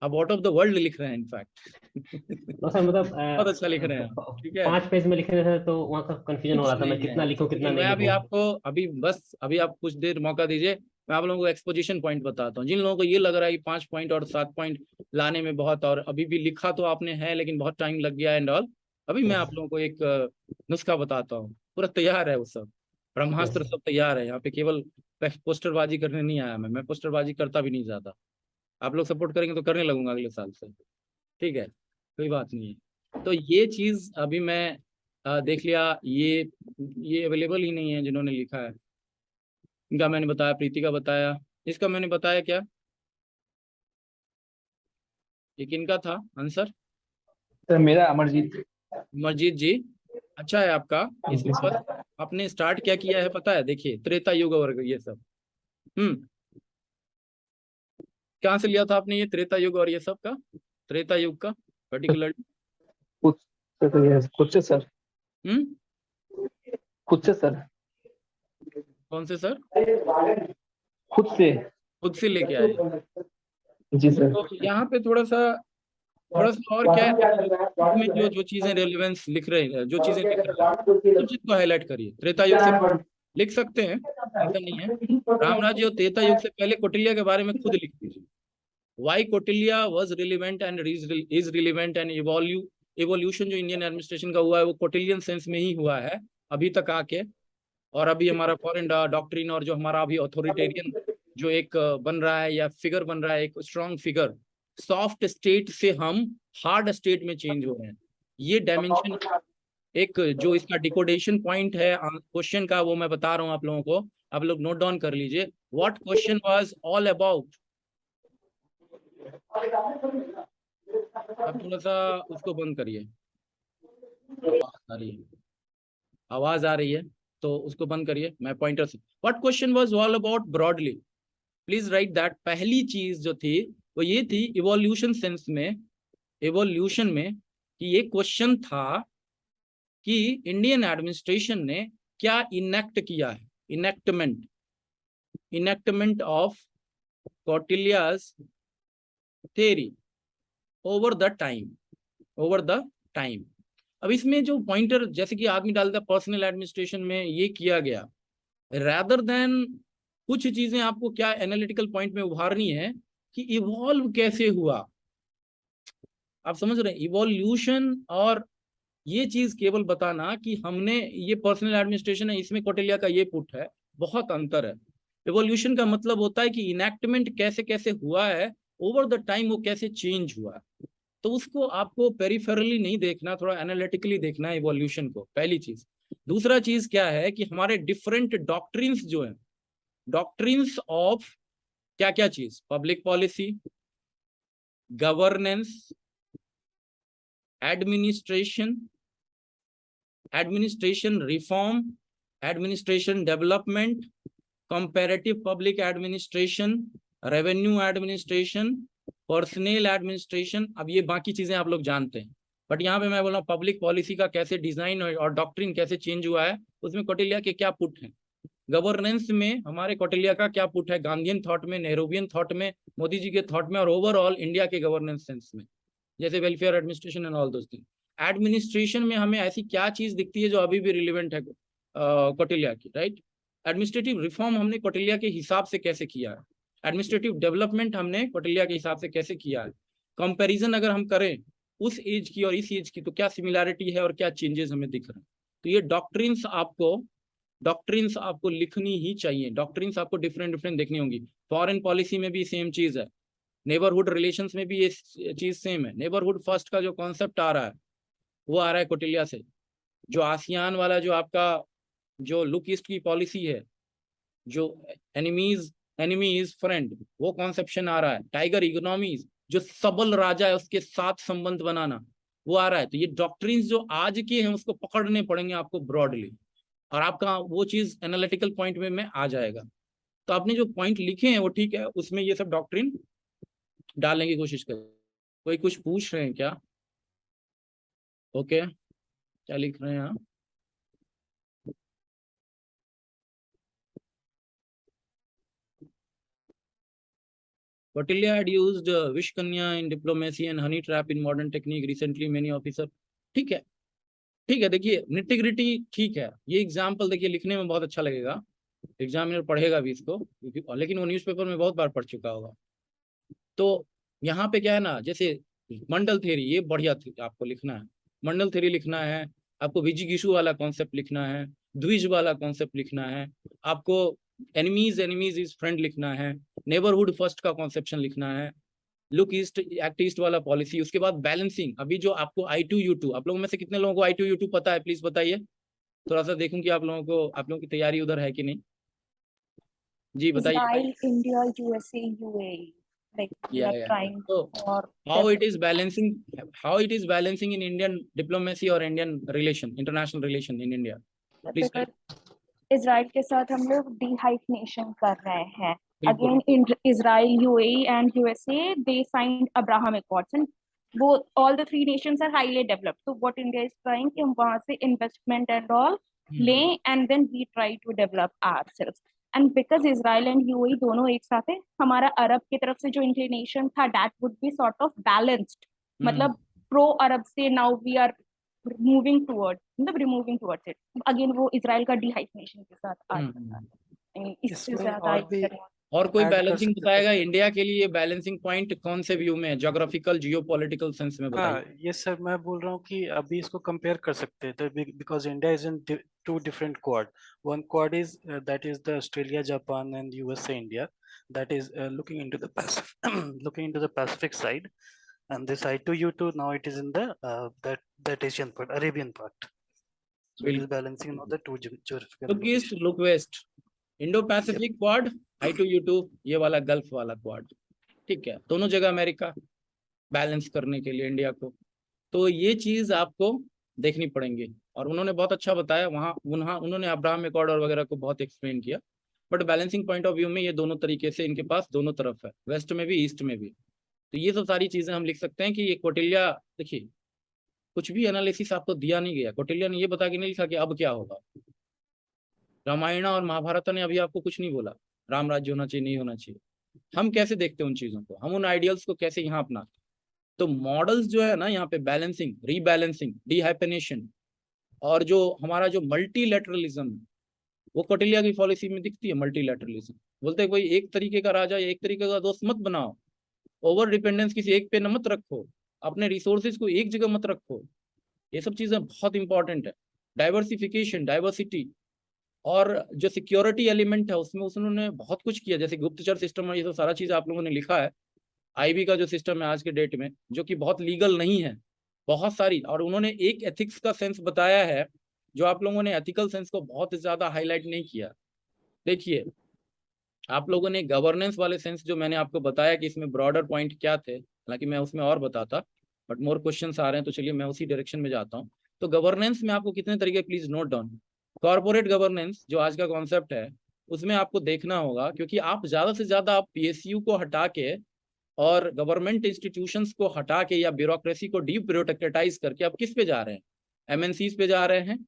S1: अब आउट ऑफ द वर्ल्ड लिख रहे हैं इनफैक्ट।
S6: नो सर, मतलब
S1: बहुत अच्छा लिख रहे हैं, ठीक है।
S6: 5 पेज में लिखने थे तो वहाँ का कंफ्यूजन हो रहा था, मैं कितना लिखूं कितना नहीं
S1: मैं अभी
S6: लिखूं।
S1: आपको अभी आप कुछ देर मौका दीजिए, मैं आप लोगों को एक्सपोजिशन पॉइंट बताता हूँ। जिन लोगों को ये लग रहा है कि 5 पॉइंट और 7 पॉइंट लाने में बहुत, और अभी भी लिखा तो आपने है लेकिन बहुत टाइम लग गया एंड ऑल, अभी मैं आप लोगों को एक नुस्खा बताता हूँ, पूरा तैयार है वो सब, ब्रह्मास्त्र सब तैयार है। यहाँ पे केवल पोस्टरबाजी करने नहीं आया मैं पोस्टरबाजी करता भी नहीं ज्यादा। आप लोग सपोर्ट करेंगे तो करने लगूंगा अगले साल से, ठीक है, कोई बात नहीं है। तो ये चीज अभी मैं देख लिया, ये अवेलेबल ही नहीं है जिन्होंने लिखा है। इनका मैंने बताया, प्रीति का बताया, इसका मैंने बताया क्या, ये किनका था आंसर?
S11: सर मेरा अमरजीत।
S1: अमरजीत जी, अच्छा है आपका। इसमें बस आपने स्टार्ट क्या किया है पता है, देखिए त्रेता युग और ये सब, कहाँ से लिया था आपने ये त्रेता युग और ये सब का, त्रेता युग का पर्टिकुलरली?
S11: खुद से सर। खुद से सर।
S1: कौन से सर?
S11: खुद से
S1: लेके आए?
S11: जी सर।
S1: तो यहाँ पे थोड़ा सा और क्या है में जो चीजें रेलेवेंस लिख रहे हैं, जो चीजें लिख रहे हैं उस चीज को हाईलाइट करिए। त्रेता युग से लिख सकते हैं, ऐसा नहीं है। रामराज्य और त्रेता युग से पहले कौटिल्य के बारे में खुद लिख दीजिए। Why Kautilya was relevant and is relevant and evolution जो इंडियन एडमिनिस्ट्रेशन का हुआ है वो कौटिल्यन सेंस में ही हुआ है अभी तक आके। और अभी हमारा फॉरेन डॉक्ट्रिन और जो हमारा अभी ऑथोरिटेरियन जो एक बन रहा है या फिगर बन रहा है, एक स्ट्रॉन्ग फिगर, सॉफ्ट स्टेट से हम हार्ड स्टेट में चेंज हो रहे हैं। ये डायमेंशन एक जो इसका डिकोडेशन पॉइंट है क्वेश्चन का, वो मैं बता रहा हूं आप लोगों को, आप लोग नोट डाउन कर लीजिए। What question was all about. अब थोड़ा सा उसको बंद करिए, आवाज आ रही है तो उसको बंद करिए, मैं पॉइंटर से। What question was all about broadly, please right that. पहली चीज जो थी वो ये थी इवोल्यूशन सेंस में, इवोल्यूशन में, कि ये क्वेश्चन था कि इंडियन एडमिनिस्ट्रेशन ने क्या इनेक्ट किया है, enactment of Kautilya's theory over the time. अब इसमें जो पॉइंटर जैसे कि आदमी डालता पर्सनल एडमिनिस्ट्रेशन में ये किया गया, रादर देन कुछ चीजें आपको क्या एनालिटिकल पॉइंट में उभारनी है कि इवॉल्व कैसे हुआ। आप समझ रहे हैं, इवोल्यूशन और ये चीज केवल बताना कि हमने ये पर्सनल एडमिनिस्ट्रेशन है इसमें कौटिल्य का ये पुट है, बहुत अंतर है। इवोल्यूशन का मतलब होता है कि इनेक्टमेंट कैसे कैसे हुआ है ओवर द टाइम, वो कैसे चेंज हुआ है। तो उसको आपको पेरिफेरली नहीं देखना, थोड़ा एनालिटिकली देखना है इवोल्यूशन को, पहली चीज। दूसरा चीज क्या है कि हमारे डिफरेंट डॉक्ट्रिन्स जो है, डॉक्ट्रिन्स ऑफ क्या क्या चीज, public policy, governance, administration reform, administration development, comparative public administration, revenue administration, personal administration. अब ये बाकी चीजें आप लोग जानते हैं, बट यहाँ पे मैं बोल रहा हूँ पब्लिक पॉलिसी का कैसे डिजाइन और डॉक्ट्रिन कैसे चेंज हुआ है, उसमें कौटिल्य के क्या पुट है। गवर्नेंस में हमारे कौटिल्य का क्या पुट है, गांधीयन थॉट में, नेहरूवियन थॉट में, मोदी जी के थॉट में, और ओवरऑल इंडिया के गवर्नेंस सेंस में, जैसे welfare administration and all those thing. Administration में हमें ऐसी क्या चीज दिखती है जो अभी भी रिलेवेंट है कौटिल्य की, राइट। एडमिनिस्ट्रेटिव रिफॉर्म हमने कौटिल्य के हिसाब से कैसे किया है, एडमिनिस्ट्रेटिव डेवलपमेंट हमने कौटिल्य के हिसाब से कैसे किया है। कंपैरिजन अगर हम करें उस एज की और इस एज की, तो क्या सिमिलैरिटी है और क्या चेंजेस हमें दिख रहे हैं। तो ये डॉक्ट्रिन्स आपको लिखनी ही चाहिए, डॉक्ट्रिन्स आपको डिफरेंट देखनी होंगी। फॉरेन पॉलिसी में भी सेम चीज है, नेबरहुड रिलेशंस में भी ये चीज सेम है। नेबरहुड फर्स्ट का जो कॉन्सेप्ट आ रहा है वो आ रहा है कौटिल्य से। जो आसियान वाला जो आपका जो लुक ईस्ट की पॉलिसी है, जो एनिमी इज फ्रेंड, वो कॉन्सेप्शन आ रहा है। टाइगर इकोनॉमीज, जो सबल राजा है उसके साथ संबंध बनाना, वो आ रहा है। तो ये डॉक्ट्रिन्स जो आज के हैं उसको पकड़ने पड़ेंगे आपको ब्रॉडली, और आपका वो चीज एनालिटिकल पॉइंट में आ जाएगा। तो आपने जो पॉइंट लिखे हैं वो ठीक है, उसमें ये सब डॉक्ट्रिन डालने की कोशिश करें। कोई कुछ पूछ रहे हैं क्या? ओके, क्या लिख रहे हैं आप? Kautilya had used Vish Kanya in diplomacy and honey trap in modern technique. Recently, many officer. ठीक है, ठीक है। देखिए निटिग्रिटी ठीक है, ये एग्जाम्पल देखिए लिखने में बहुत अच्छा लगेगा, एग्जामिनर पढ़ेगा भी इसको, लेकिन वो न्यूज़पेपर में बहुत बार पढ़ चुका होगा। तो यहाँ पे क्या है ना, जैसे मंडल थ्योरी, ये बढ़िया आपको लिखना है, मंडल थ्योरी लिखना है आपको, विजिगिशु वाला कॉन्सेप्ट लिखना है, द्विज वाला कॉन्सेप्ट लिखना है आपको, एनिमीज इज फ्रेंड लिखना है, नेबरहुड फर्स्ट का कॉन्सेप्शन लिखना है, लुक ईस्ट एक्ट ईस्ट वाला पॉलिसी। उसके बाद बैलेंसिंग, अभी जो आपको I2U2, आप लोगों में से कितने लोगों को I2U2 पता है, प्लीज बताइए, थोड़ा सा देखूं कि आप लोगों की तैयारी उधर है कि नहीं। जी बताइए।
S8: Israel, India, USA, UAE. Like we are trying
S1: So
S8: for
S1: how it is balancing in Indian diplomacy or Indian relation, international relation in India? Please tell.
S8: Israel के साथ हम लोग dehyphenation कर रहे हैं. Again, in Israel, UAE, and USA, they signed Abraham Accords, and both all the three nations are highly developed. So what India is trying कि हम वहाँ से investment and all लें, and then we try to develop ourselves. And because Israel and UAE दोनों एक साथ है, हमारा अरब की तरफ से जो inclination था, that would be sort of balanced. मतलब pro अरब से now we are moving towards, मतलब removing towards it. Again वो इजराइल का dehyphenation के साथ आ जाता है. इससे ज्यादा
S1: और कोई बैलेंसिंग बताएगा इंडिया के लिए, बैलेंसिंग पॉइंट कौन से व्यू में, ज्योग्राफिकल जियोपॉलिटिकल सेंस में बताइए।
S7: हाँ ये सर मैं बोल रहा हूँ कि अभी इसको कंपेयर कर सकते हैं, because India is in two different quad. One quad is that is the Australia, Japan and USA, India, that is looking into the Pacific side, and this I2U2 now it is in the that Asian part, Arabian part. So it is balancing of the two geographical
S1: look east, look west, Indo Pacific quad, I2U2, ये वाला gulf वाला quad, ठीक है, दोनों जगह America balance करने के लिए इंडिया को। तो ये चीज आपको देखनी पड़ेंगी, और उन्होंने बहुत अच्छा बताया वहाँ उन्होंने अब्राहम अकॉर्ड और वगैरह को बहुत एक्सप्लेन किया। But balancing point of view में ये दोनों तरीके से इनके पास दोनों तरफ है, वेस्ट में भी ईस्ट में भी। तो ये सब सारी चीजें हम लिख सकते हैं कि ये कौटिल्य, देखिए कुछ भी एनालिसिस आपको दिया नहीं गया, कौटिल्य ने ये बता के नहीं लिखा कि अब क्या होगा। रामायण और महाभारत ने अभी आपको कुछ नहीं बोला, राम राज्य होना चाहिए नहीं होना चाहिए। हम कैसे देखते हैं उन चीजों को, हम उन आइडियल्स को कैसे यहाँ अपनाते। तो मॉडल्स जो है ना यहाँ पे, बैलेंसिंग, रीबैलेंसिंग, डिहाइपेनेशन, और जो हमारा जो मल्टीलैटरलिज्म, वो कौटिल्य की पॉलिसी में दिखती है। मल्टीलैटरलिज्म बोलते हैं कोई एक तरीके का राजा या एक तरीके का दोस्त मत बनाओ, ओवर डिपेंडेंस किसी एक पे न मत रखो, अपने रिसोर्सेज को एक जगह मत रखो। ये सब चीजें बहुत इंपॉर्टेंट है। डाइवर्सिफिकेशन, डाइवर्सिटी, और जो सिक्योरिटी एलिमेंट है उसमें उन्होंने बहुत कुछ किया, जैसे गुप्तचर सिस्टम और ये सब सारा चीज आप लोगों ने लिखा है। IB का जो सिस्टम है आज के डेट में, जो कि बहुत लीगल नहीं है, बहुत सारी, और उन्होंने एक एथिक्स का सेंस बताया है जो आप लोगों ने एथिकल सेंस को बहुत ज्यादा हाईलाइट नहीं किया। देखिए आप लोगों ने गवर्नेंस वाले सेंस जो मैंने आपको बताया कि इसमें ब्रॉडर पॉइंट क्या थे, हालांकि मैं उसमें और बताता, बट मोर क्वेश्चंस आ रहे हैं तो चलिए मैं उसी डायरेक्शन में जाता हूँ। तो गवर्नेंस में आपको कितने तरीके, please note down. Corporate governance जो आज का कॉन्सेप्ट है, उसमें आपको देखना होगा, क्योंकि आप ज्यादा से ज्यादा आप PSU को हटा के और गवर्नमेंट इंस्टीट्यूशंस को हटा के या ब्यूरोक्रेसी को डीब्यूरोक्रेटाइज करके आप किस पे जा रहे हैं, MNCs पे जा रहे हैं,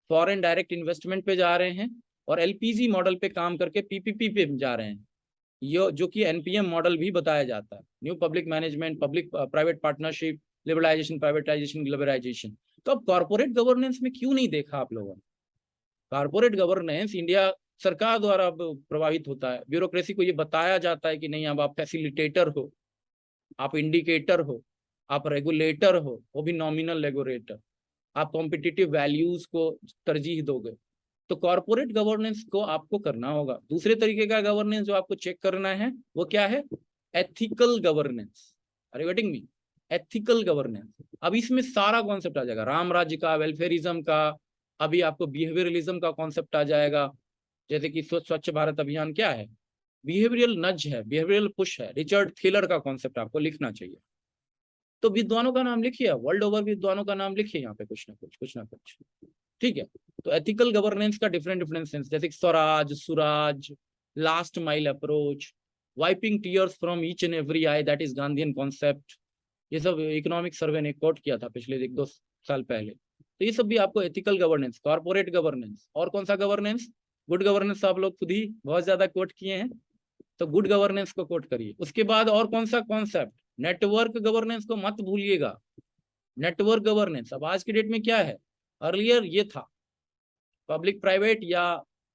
S1: फॉरेन डायरेक्ट इन्वेस्टमेंट पे जा रहे हैं, और LPG मॉडल पे काम करके PPP पे जा रहे हैं, ये जो कि NPM मॉडल भी बताया जाता है, new public management, public private partnership, liberalisation, privatisation, globalisation. तो अब कॉर्पोरेट गवर्नेंस में क्यों नहीं देखा आप लोगों ने? कॉर्पोरेट गवर्नेंस इंडिया सरकार द्वारा अब प्रभावित होता है। ब्यूरोक्रेसी को ये बताया जाता है कि नहीं, अब आप फैसिलिटेटर हो, आप इंडिकेटर हो, आप रेगुलेटर हो, वो भी नॉमिनल रेगुलेटर, आप कॉम्पिटिटिव वैल्यूज को तरजीह दोगे। तो कॉर्पोरेट गवर्नेंस को आपको करना होगा। दूसरे तरीके का गवर्नेंस जो आपको चेक करना है वो क्या है, ethical governance. Are you getting me? Ethical governance. अब इसमें सारा कॉन्सेप्ट आ जाएगा, राम राज्य का, वेलफेयरिज्म का, अभी आपको बिहेवियरलिज्म का कॉन्सेप्ट आ जाएगा, जैसे कि स्वच्छ भारत अभियान क्या है, बिहेवियरल नज है, बिहेवियरल पुश है, रिचर्ड थिलर का कॉन्सेप्ट आपको लिखना चाहिए। तो विद्वानों का नाम लिखिए, वर्ल्ड ओवर विद्वानों का नाम लिखिए यहाँ पे, कुछ ना कुछ, ठीक है। तो एथिकल गवर्नेंस का डिफरेंट सेंस, जैसे swaraj, suraj, last mile approach, wiping tears from each and every eye, that is Gandhian concept. ये सब इकोनॉमिक सर्वे ने कोट किया था पिछले 1-2 साल पहले। तो ये सब भी आपको एथिकल गवर्नेंस, कॉर्पोरेट गवर्नेंस, और कौन सा गवर्नेंस, गुड गवर्नेंस आप लोग खुद ही बहुत ज्यादा कोट किए हैं, तो गुड गवर्नेंस को कोट करिए। उसके बाद और कौन सा कॉन्सेप्ट, नेटवर्क गवर्नेंस को मत भूलिएगा। नेटवर्क गवर्नेंस अब आज की डेट में क्या है, अर्लियर ये था पब्लिक प्राइवेट या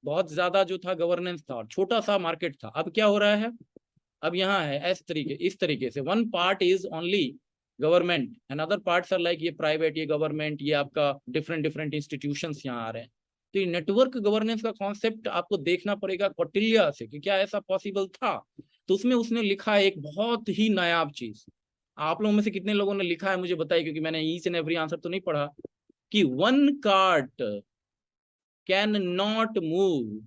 S1: बहुत ज्यादा जो था गवर्नेंस था और छोटा सा मार्केट था। अब क्या हो रहा है, अब यहाँ है इस तरीके से one part is only government and other parts are like ये प्राइवेट, ये गवर्नमेंट, ये आपका डिफरेंट डिफरेंट इंस्टीट्यूशंस यहाँ आ रहे हैं। तो ये नेटवर्क गवर्नेंस का कॉन्सेप्ट आपको देखना पड़ेगा कौटिल्य से कि क्या ऐसा पॉसिबल था। तो उसमें उसने लिखा एक बहुत ही नायाब चीज। आप लोगों में से कितने लोगों ने लिखा है मुझे बताइए, क्योंकि मैंने ईच एंड एवरी आंसर तो नहीं पढ़ा, कि one cart can not move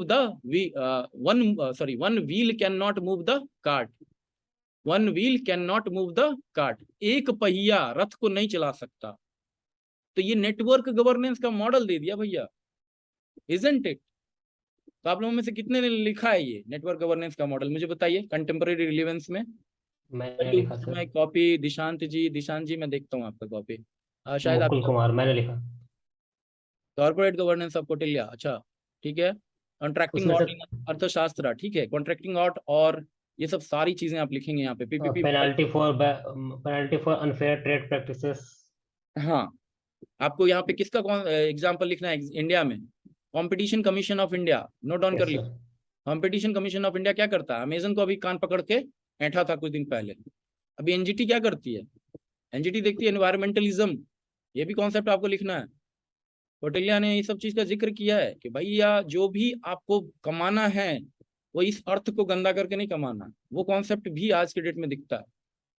S1: the one wheel can not move the cart, one wheel can not move the cart, एक पहिया रथ को नहीं चला सकता। तो ये नेटवर्क गवर्नेंस का मॉडल दे दिया भैया, इजंट इट? तो आप लोगों में से कितने ने लिखा है ये नेटवर्क गवर्नेंस का मॉडल, मुझे बताइए कंटेम्पररी रिलेवेंस में।
S6: मैंने लिखा सर।
S1: कॉपी दिशांत जी मैं देखता हूँ आपका कॉपी। शायद आप
S6: मुकुल कुमार, मैंने लिखा।
S1: कॉर्पोरेट गवर्नेंस ऑफ कौटिल्य, अच्छा ठीक है। कॉन्ट्रैक्टिंग
S6: उसमें
S1: आउट
S6: सर
S1: अर्थशास्त्र, ठीक है, कॉन्ट्रैक्टिंग आउट और ये सब सारी चीजें आप लिखेंगे यहाँ पे। PPP
S6: penalty for unfair trade practices.
S1: हाँ, आपको यहाँ पे किसका एग्जांपल लिखना है इंडिया में? Competition commission of India, note down कर लीजिए। कंपटीशन कमीशन ऑफ इंडिया क्या करता है? अमेजन को अभी कान पकड़ के ऐठा था कुछ दिन पहले। अभी एनजीटी क्या करती है? एनजीटी देखती है एनवायरमेंटलिज्म, ये भी कॉन्सेप्ट आपको लिखना है। कौटिल्य ने ये सब चीज का जिक्र किया है कि भैया जो भी आपको कमाना है वो इस अर्थ को गंदा करके नहीं कमाना। वो कॉन्सेप्ट भी आज के डेट में दिखता है,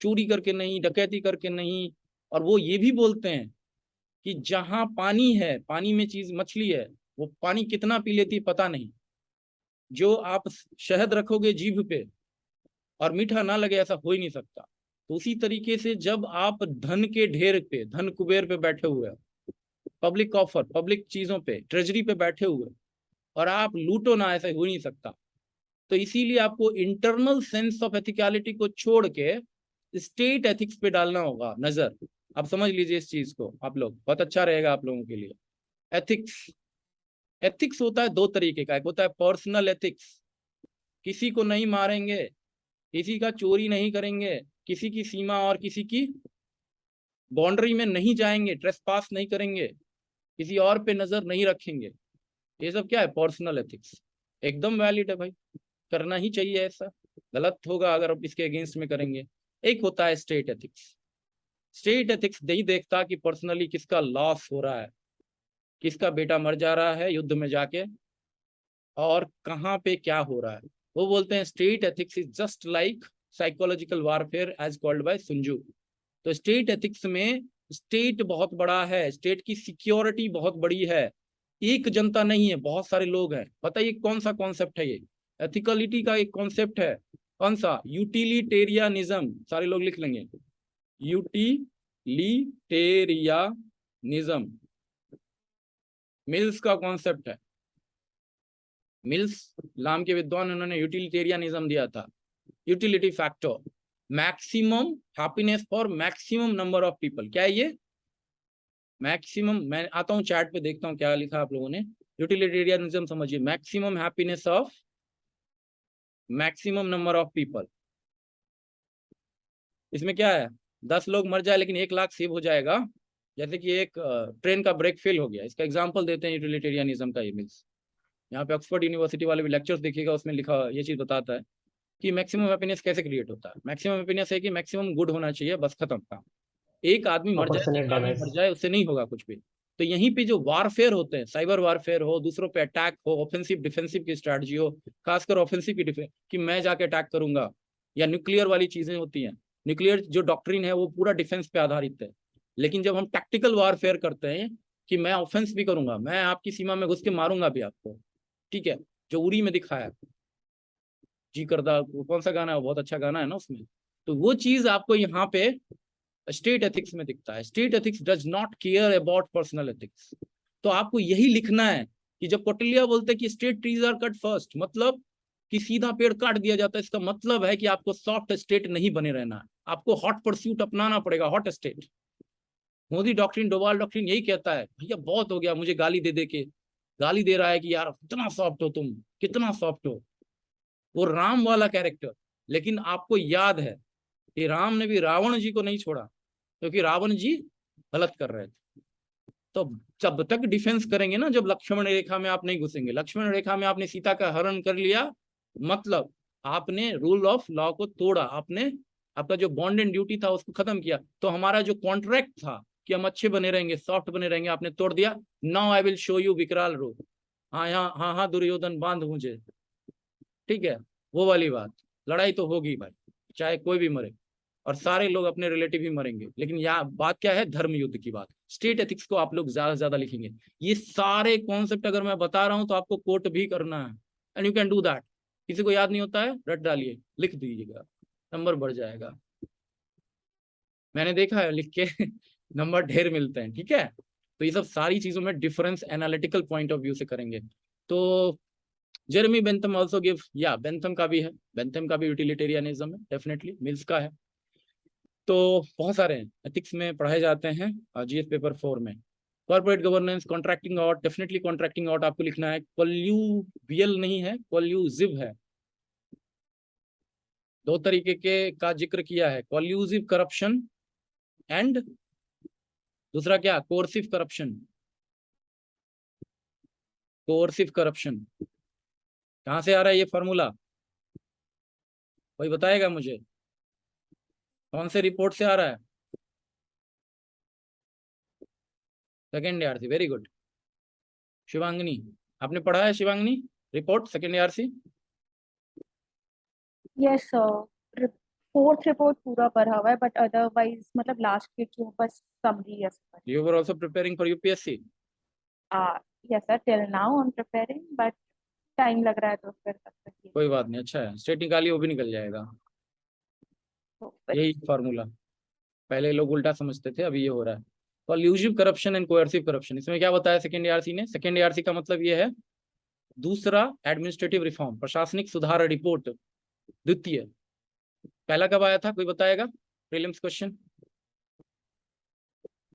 S1: चोरी करके नहीं, डकैती करके नहीं। और वो ये भी बोलते हैं कि जहां पानी है, पानी में चीज मछली है, वो पानी कितना पी लेती है पता नहीं। जो आप शहद रखोगे जीभ पे और मीठा ना लगे, ऐसा हो ही नहीं सकता। तो उसी तरीके से जब आप धन के ढेर पे, धन कुबेर पे बैठे हुए, पब्लिक ऑफर, पब्लिक चीजों पे, ट्रेजरी पे बैठे हुए और आप लूटो ना, ऐसा हो नहीं सकता। तो इसीलिए आपको इंटरनल सेंस ऑफ एथिकलिटी को छोड़ के स्टेट एथिक्स पे डालना होगा नजर। आप समझ लीजिए इस चीज को, आप लोग, बहुत अच्छा रहेगा आप लोगों के लिए। एथिक्स होता है दो तरीके का। एक होता है पर्सनल एथिक्स, किसी को नहीं मारेंगे, किसी का चोरी नहीं करेंगे, किसी की सीमा और किसी की बाउंड्री में नहीं जाएंगे, ट्रेसपास नहीं करेंगे, किसी और पे नजर नहीं रखेंगे। ये सब क्या है? Personal ethics. एकदम वैलिड है भाई, करना ही चाहिए ऐसा, गलत होगा अगर आप इसके अगेंस्ट में करेंगे। एक होता है स्टेट एथिक्स। स्टेट एथिक्स नहीं देखता कि पर्सनली किसका लॉस हो रहा है, किसका बेटा मर जा रहा है युद्ध में जाके, और कहाँ पे क्या हो रहा है। वो बोलते हैं state ethics is just like psychological warfare as called by Sun Tzu. तो स्टेट एथिक्स में स्टेट बहुत बड़ा है, स्टेट की सिक्योरिटी बहुत बड़ी है, एक जनता नहीं है, बहुत सारे लोग हैं। बताइए कौन सा कॉन्सेप्ट है ये? एथिकलिटी का एक कॉन्सेप्ट है, कौन सा? यूटिलिटेरियनिज्म। सारे लोग लिख लेंगे, यूटिलिटेरियनिज्म मिल्स का कॉन्सेप्ट है। मिल्स नाम के विद्वान, उन्होंने यूटिलिटेरियनिज्म दिया था। Utility factor, maximum happiness for maximum number of people. क्या है ये? मैक्सिमम, मैं आता हूँ चैट पे देखता हूँ क्या लिखा आप लोगों ने। यूटिलिटेरियनिज्म समझिए, maximum happiness of maximum number of people. इसमें क्या है? 10 लोग मर जाए लेकिन 1 लाख सेव हो जाएगा। जैसे कि एक ट्रेन का ब्रेक फेल हो गया, इसका एग्जांपल देते हैं यूटिलिटेरियनिज्म का। ये मीन्स यहाँ पे ऑक्सफोर्ड यूनिवर्सिटी वाले भी लेक्चर्स देखिएगा, उसमें लिखा ये चीज बताता है कि मैक्सिमम हैप्पीनेस कैसे क्रिएट होता है। मैक्सिमम हैप्पीनेस है कि मैक्सिमम गुड होना चाहिए, बस खत्म काम। एक आदमी मर जाए, एक आदमी मर जाए, उससे नहीं होगा कुछ भी। तो यहीं पे जो वारफेयर होते हैं, साइबर वारफेयर हो, दूसरों पे अटैक हो, ऑफेंसिव डिफेंसिव की स्ट्रैटेजी हो, खासकर ऑफेंसिव की डिफेंस कि मैं जाके अटैक करूंगा, या न्यूक्लियर वाली चीजें होती हैं। न्यूक्लियर जो डॉक्ट्रिन है वो पूरा डिफेंस पे आधारित है। लेकिन जब हम टैक्टिकल वारफेयर करते हैं कि मैं ऑफेंस भी करूंगा, मैं आपकी सीमा में घुस के मारूंगा भी आपको, ठीक है, जो उरी में दिखाया जी करदा, कौन सा गाना है, बहुत अच्छा गाना है ना उसमें। तो वो चीज आपको यहाँ पे स्टेट एथिक्स में दिखता है। State ethics does not care about personal ethics. तो आपको यही लिखना है कि जब कौटिल्य बोलते हैं कि state trees are cut first, मतलब कि सीधा पेड़ काट दिया जाता है, इसका मतलब है कि आपको सॉफ्ट स्टेट नहीं बने रहना है, आपको हॉट परस्यूट अपनाना पड़ेगा, hot state. Modi doctrine, Doval doctrine यही कहता है, भैया बहुत हो गया, मुझे गाली दे दे के गाली दे रहा है कि यार कितना सॉफ्ट हो तुम, कितना सॉफ्ट हो। वो राम वाला कैरेक्टर। लेकिन आपको याद है कि राम ने भी रावण जी को नहीं छोड़ा, क्योंकि रावण जी गलत कर रहे थे। तो जब तक डिफेंस करेंगे ना, जब लक्ष्मण रेखा में आप नहीं घुसेंगे। लक्ष्मण रेखा में आपने सीता का हरण कर लिया, मतलब आपने रूल ऑफ लॉ को तोड़ा, आपने आपका जो बॉन्ड एंड ड्यूटी था उसको खत्म किया। तो हमारा जो कॉन्ट्रैक्ट था कि हम अच्छे बने रहेंगे, सॉफ्ट बने रहेंगे, आपने तोड़ दिया। Now I will show you विकराल रूप। हाँ हाँ हाँ हाँ दुर्योधन बांध मुझे, ठीक है, वो वाली बात। लड़ाई तो होगी भाई, चाहे कोई भी मरे, और सारे लोग अपने रिलेटिव ही मरेंगे। लेकिन यहाँ बात क्या है, धर्म युद्ध की बात। स्टेट एथिक्स को आप लोग ज्यादा से ज्यादा लिखेंगे। ये सारे कॉन्सेप्ट अगर मैं बता रहा हूं तो आपको कोट भी करना है, and you can do that. किसी को याद नहीं होता है, रट डालिए, लिख दीजिएगा, नंबर बढ़ जाएगा। मैंने देखा है लिख के नंबर ढेर मिलते हैं, ठीक है। तो ये सब सारी चीजों में difference analytical point of view से करेंगे। तो जेरेमी बेंथम ऑल्सो गिव, या बेंथम का भी है, बेंथम का भी यूटिलिटेरियनिज्म है, डेफिनेटली मिल्स का है। तो बहुत सारे हैं, एथिक्स में पढ़ाए जाते हैं जीएस पेपर 4 में। Corporate governance, contracting out, definitely contracting out आपको लिखना है। कॉल्यूवियल नहीं है, कॉल्यूजिव है। दो तरीके के का जिक्र किया है, कॉल्यूजिव करप्शन एंड दूसरा क्या, कोर्सिव करप्शन। कोर्सिव करप्शन कहां से आ रहा है ये फॉर्मूला, कोई बताएगा मुझे? कौन से रिपोर्ट से आ रहा है? Second ARC, very good. Shivangni, आपने पढ़ा है Shivangni report second ARC?
S8: Yes sir, fourth report पूरा पढ़ा हुआ है, बट अदरवाइज मतलब लास्ट के जो बस समरी है।
S1: You were also preparing for UPSC?
S8: Yes sir, till now I am preparing, but time लग रहा है तो फिर तब तक
S1: कोई बात नहीं, अच्छा है, स्टेट निकालिए, वो भी निकल जाएगा। यही फॉर्मूला, पहले लोग उल्टा समझते थे, अभी ये हो रहा है। कॉल्यूसिव करप्शन एंड कोएर्सिव करप्शन, इसमें क्या बताया सेकेंड ARC ने? सेकेंड ARC का मतलब ये है दूसरा एडमिनिस्ट्रेटिव रिफॉर्म, प्रशासनिक सुधार रिपोर्ट द्वितीय। पहला कब आया था, कोई बताएगा? Prelims question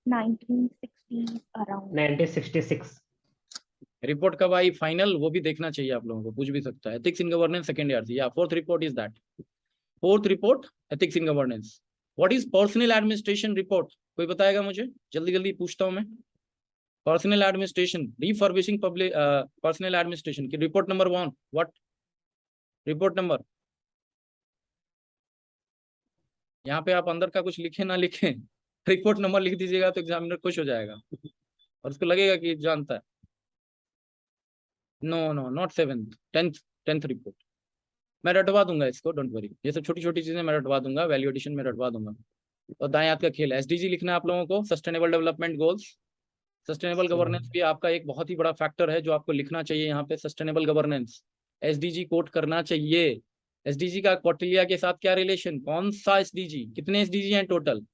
S8: 1960s around
S6: 1966।
S1: Report कब आई फाइनल, वो भी देखना चाहिए आप लोगों को, पूछ भी सकता है। Ethics in governance second ARC, या fourth report is that. Fourth report ethics in governance. What is personnel administration report, कोई बताएगा मुझे? जल्दी जल्दी पूछता हूं मैं। Personnel administration, refurbishing public personnel administration की report number 1, what report number? यहाँ पे आप अंदर का कुछ लिखे ना लिखे, रिपोर्ट नंबर लिख दीजिएगा तो एग्जामिनर खुश हो जाएगा और उसको लगेगा कि जानता है। No no not 7th, 10th report. मैं रटवा दूंगा इसको, डोंट वरी, ये सब छोटी छोटी चीजें मैं रटवा दूंगा, वैल्यू एडिशन में रटवा दूंगा। और दाएं हाथ का खेल, SDG लिखना है आप लोगों को, sustainable development goals. Sustainable governance भी आपका एक बहुत ही बड़ा फैक्टर है जो आपको लिखना चाहिए यहाँ पे, सस्टेनेबल गवर्नेंस। SDG कोट करना चाहिए। SDG का कौटिल्य के साथ क्या रिलेशन, कौन सा SDG, कितने SDG हैं टोटल?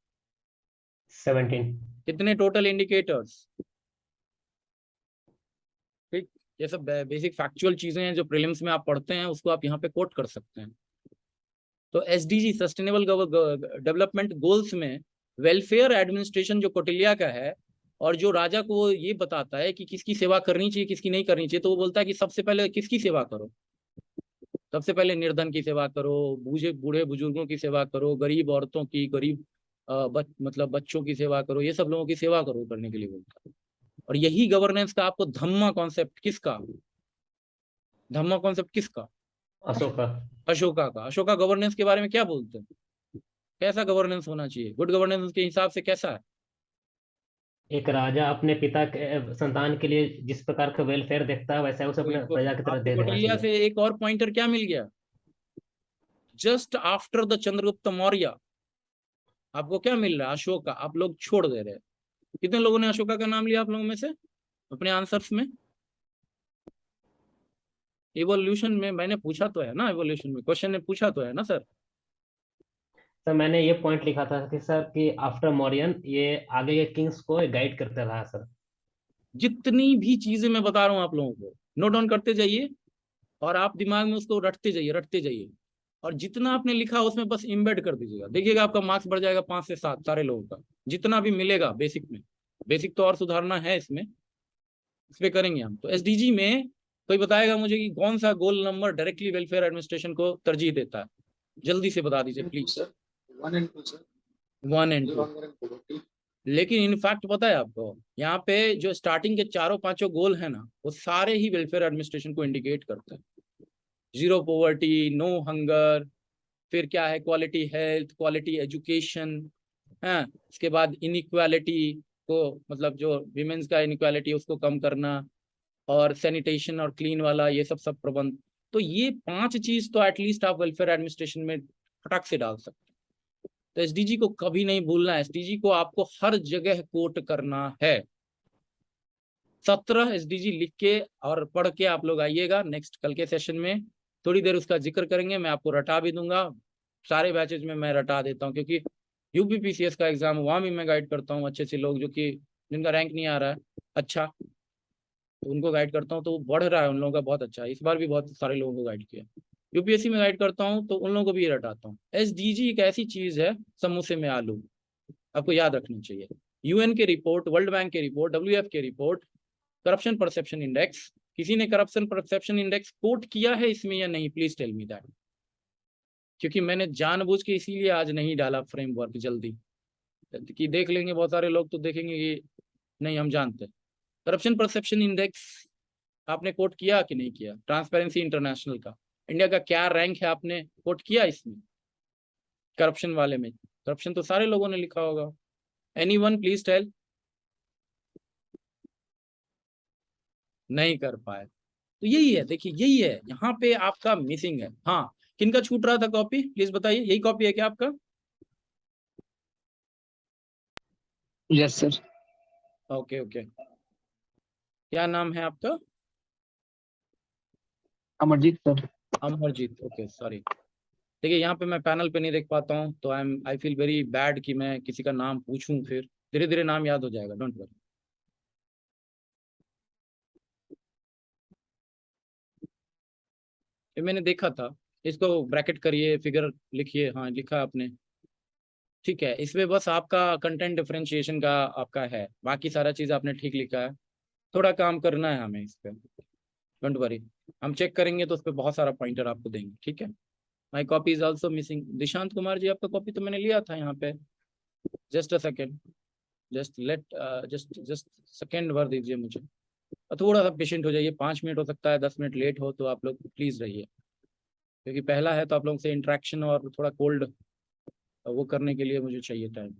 S6: 17।
S1: कितने टोटल इंडिकेटर्स? ठीक, ये सब बेसिक फैक्चुअल चीजें हैं जो प्रीलिम्स में आप पढ़ते हैं, उसको आप यहाँ पे कोट कर सकते हैं। तो SDG सस्टेनेबल डेवलपमेंट गोल्स में वेलफेयर एडमिनिस्ट्रेशन जो कौटिल्य का है, और जो राजा को वो ये बताता है कि किसकी सेवा करनी चाहिए किसकी नहीं करनी चाहिए, तो वो बोलता है कि सबसे पहले किसकी सेवा करो? सबसे पहले निर्धन की सेवा करो, बूढ़े बुजुर्गों की सेवा करो, गरीब औरतों की, गरीब मतलब बच्चों की सेवा करो, ये सब लोगों की सेवा करो करने के लिए बोलता है। और यही गवर्नेंस का आपको धम्मा कॉन्सेप्ट किसका, धम्मा कॉन्सेप्ट किसका? अशोका का। अशोका गवर्नेंस के बारे में क्या बोलते हैं, कैसा गवर्नेंस होना चाहिए? गुड गवर्नेंस के हिसाब से कैसा है?
S6: एक राजा अपने पिता के संतान के लिए जिस प्रकार का वेलफेयर देखता है वैसा उसे अपने प्रजा की तरफ दे देना
S1: कौटिल्य
S6: चाहिए।
S1: से एक और पॉइंटर क्या मिल गया, just after the Chandragupta Maurya आपको क्या मिल रहा है? अशोका आप लोग छोड़ दे रहे हैं। कितने लोगों ने अशोका का नाम लिया आप लोगों में से अपने आंसर्स में? इवोल्यूशन में मैंने पूछा तो है ना, इवोल्यूशन में क्वेश्चन ने पूछा तो है ना सर।
S6: सर मैंने ये पॉइंट लिखा था कि सर कि आफ्टर मौर्यन ये आगे के किंग्स को गाइड करता रहा सर।
S1: जितनी भी चीजें मैं बता रहा हूँ आप लोगों को नोट डाउन करते जाइए, और आप दिमाग में उसको रटते जाइए, और जितना आपने लिखा उसमें बस इम्बेड कर दीजिएगा, देखिएगा आपका मार्क्स बढ़ जाएगा 5 से 7 सारे लोगों का, जितना भी मिलेगा बेसिक में। बेसिक तो और सुधारना है इसमें, इस पे करेंगे हम। तो SDG में कोई बताएगा मुझे कि कौन सा goal number directly welfare administration को तरजीह देता है? जल्दी से बता दीजिए प्लीज।
S3: 1 and 2 sir.
S1: 1 and 2 लेकिन इनफैक्ट पता है आपको, यहाँ पे जो स्टार्टिंग के चारों पांचों गोल है ना, वो सारे ही वेलफेयर एडमिनिस्ट्रेशन को इंडिकेट करते हैं। जीरो पॉवर्टी, नो हंगर, फिर क्या है, क्वालिटी हेल्थ, क्वालिटी एजुकेशन, है, उसके बाद इनइक्वालिटी को, मतलब जो विमेंस का इनइक्वालिटी उसको कम करना, और सैनिटेशन और क्लीन वाला ये सब प्रबंध। तो ये 5 चीज तो एटलीस्ट आप वेलफेयर एडमिनिस्ट्रेशन में फटाक से डाल सकते हैं। तो एसडीजी को कभी नहीं भूलना है, एसडीजी को आपको हर जगह कोट करना है। 17 एसडीजी लिख के और पढ़ के आप लोग आइएगा। नेक्स्ट कल के सेशन में थोड़ी देर उसका जिक्र करेंगे, मैं आपको रटा भी दूंगा, सारे बैचेज में मैं रटा देता हूँ, क्योंकि यूपीपीसीएस का एग्जाम वहाँ भी मैं गाइड करता हूँ। अच्छे अच्छे लोग जो कि जिनका रैंक नहीं आ रहा है अच्छा, तो उनको गाइड करता हूँ, तो वो बढ़ रहा है उन लोगों का, बहुत अच्छा है। इस बार भी बहुत सारे लोगों को गाइड किया। यूपीएससी में गाइड करता हूँ तो उन लोगों को भी ये रटाता हूँ। एसडीजी एक ऐसी चीज है, समोसे में आलू, आपको याद रखनी चाहिए। यूएन के रिपोर्ट, वर्ल्ड बैंक के रिपोर्ट, डब्ल्यूएफ के रिपोर्ट, करप्शन परसेप्शन इंडेक्स, किसी ने करप्शन परसेप्शन इंडेक्स कोट किया है इसमें या नहीं, प्लीज टेल मी दैट, क्योंकि मैंने जानबूझ के इसीलिए आज नहीं डाला फ्रेमवर्क जल्दी, कि देख लेंगे बहुत सारे लोग तो देखेंगे कि नहीं हम जानते। करप्शन परसेप्शन इंडेक्स आपने कोट किया कि नहीं किया? ट्रांसपेरेंसी इंटरनेशनल का इंडिया का क्या रैंक है, आपने कोट किया इसमें करप्शन वाले में? करप्शन तो सारे लोगों ने लिखा होगा। Anyone please tell. नहीं कर पाए, तो यही है, देखिए यही है यहाँ पे आपका मिसिंग है। हाँ, किनका छूट रहा था कॉपी, प्लीज बताइए। यही कॉपी है क्या आपका?
S11: Yes sir.
S1: ओके ओके, क्या नाम है आपका?
S11: Amarjeet sir.
S1: Amarjeet, okay sorry. देखिए यहाँ पे मैं पैनल पे नहीं देख पाता हूँ, तो आई फील वेरी बैड कि मैं किसी का नाम पूछूं, फिर धीरे धीरे नाम याद हो जाएगा, डोंट वरी। ये मैंने देखा था, इसको ब्रैकेट करिए, फिगर लिखिए। हाँ लिखा आपने, ठीक है। इसमें बस आपका कंटेंट डिफरेंशिएशन का आपका है, बाकी सारा चीज़ आपने ठीक लिखा है। थोड़ा काम करना है हमें इस पर, डोंट वरी, हम चेक करेंगे तो उस पर बहुत सारा पॉइंटर आपको देंगे, ठीक है। My copy is also missing. Dishant Kumar ji, आपका कॉपी तो मैंने लिया था यहाँ पे, just a second, just just second भर दीजिए मुझे, और थोड़ा सा पेशेंट हो जाइए। 5 मिनट हो सकता है, 10 मिनट लेट हो तो आप लोग प्लीज रहिए, क्योंकि पहला है तो आप लोगों से इंटरेक्शन और थोड़ा कोल्ड वो करने के लिए मुझे चाहिए टाइम।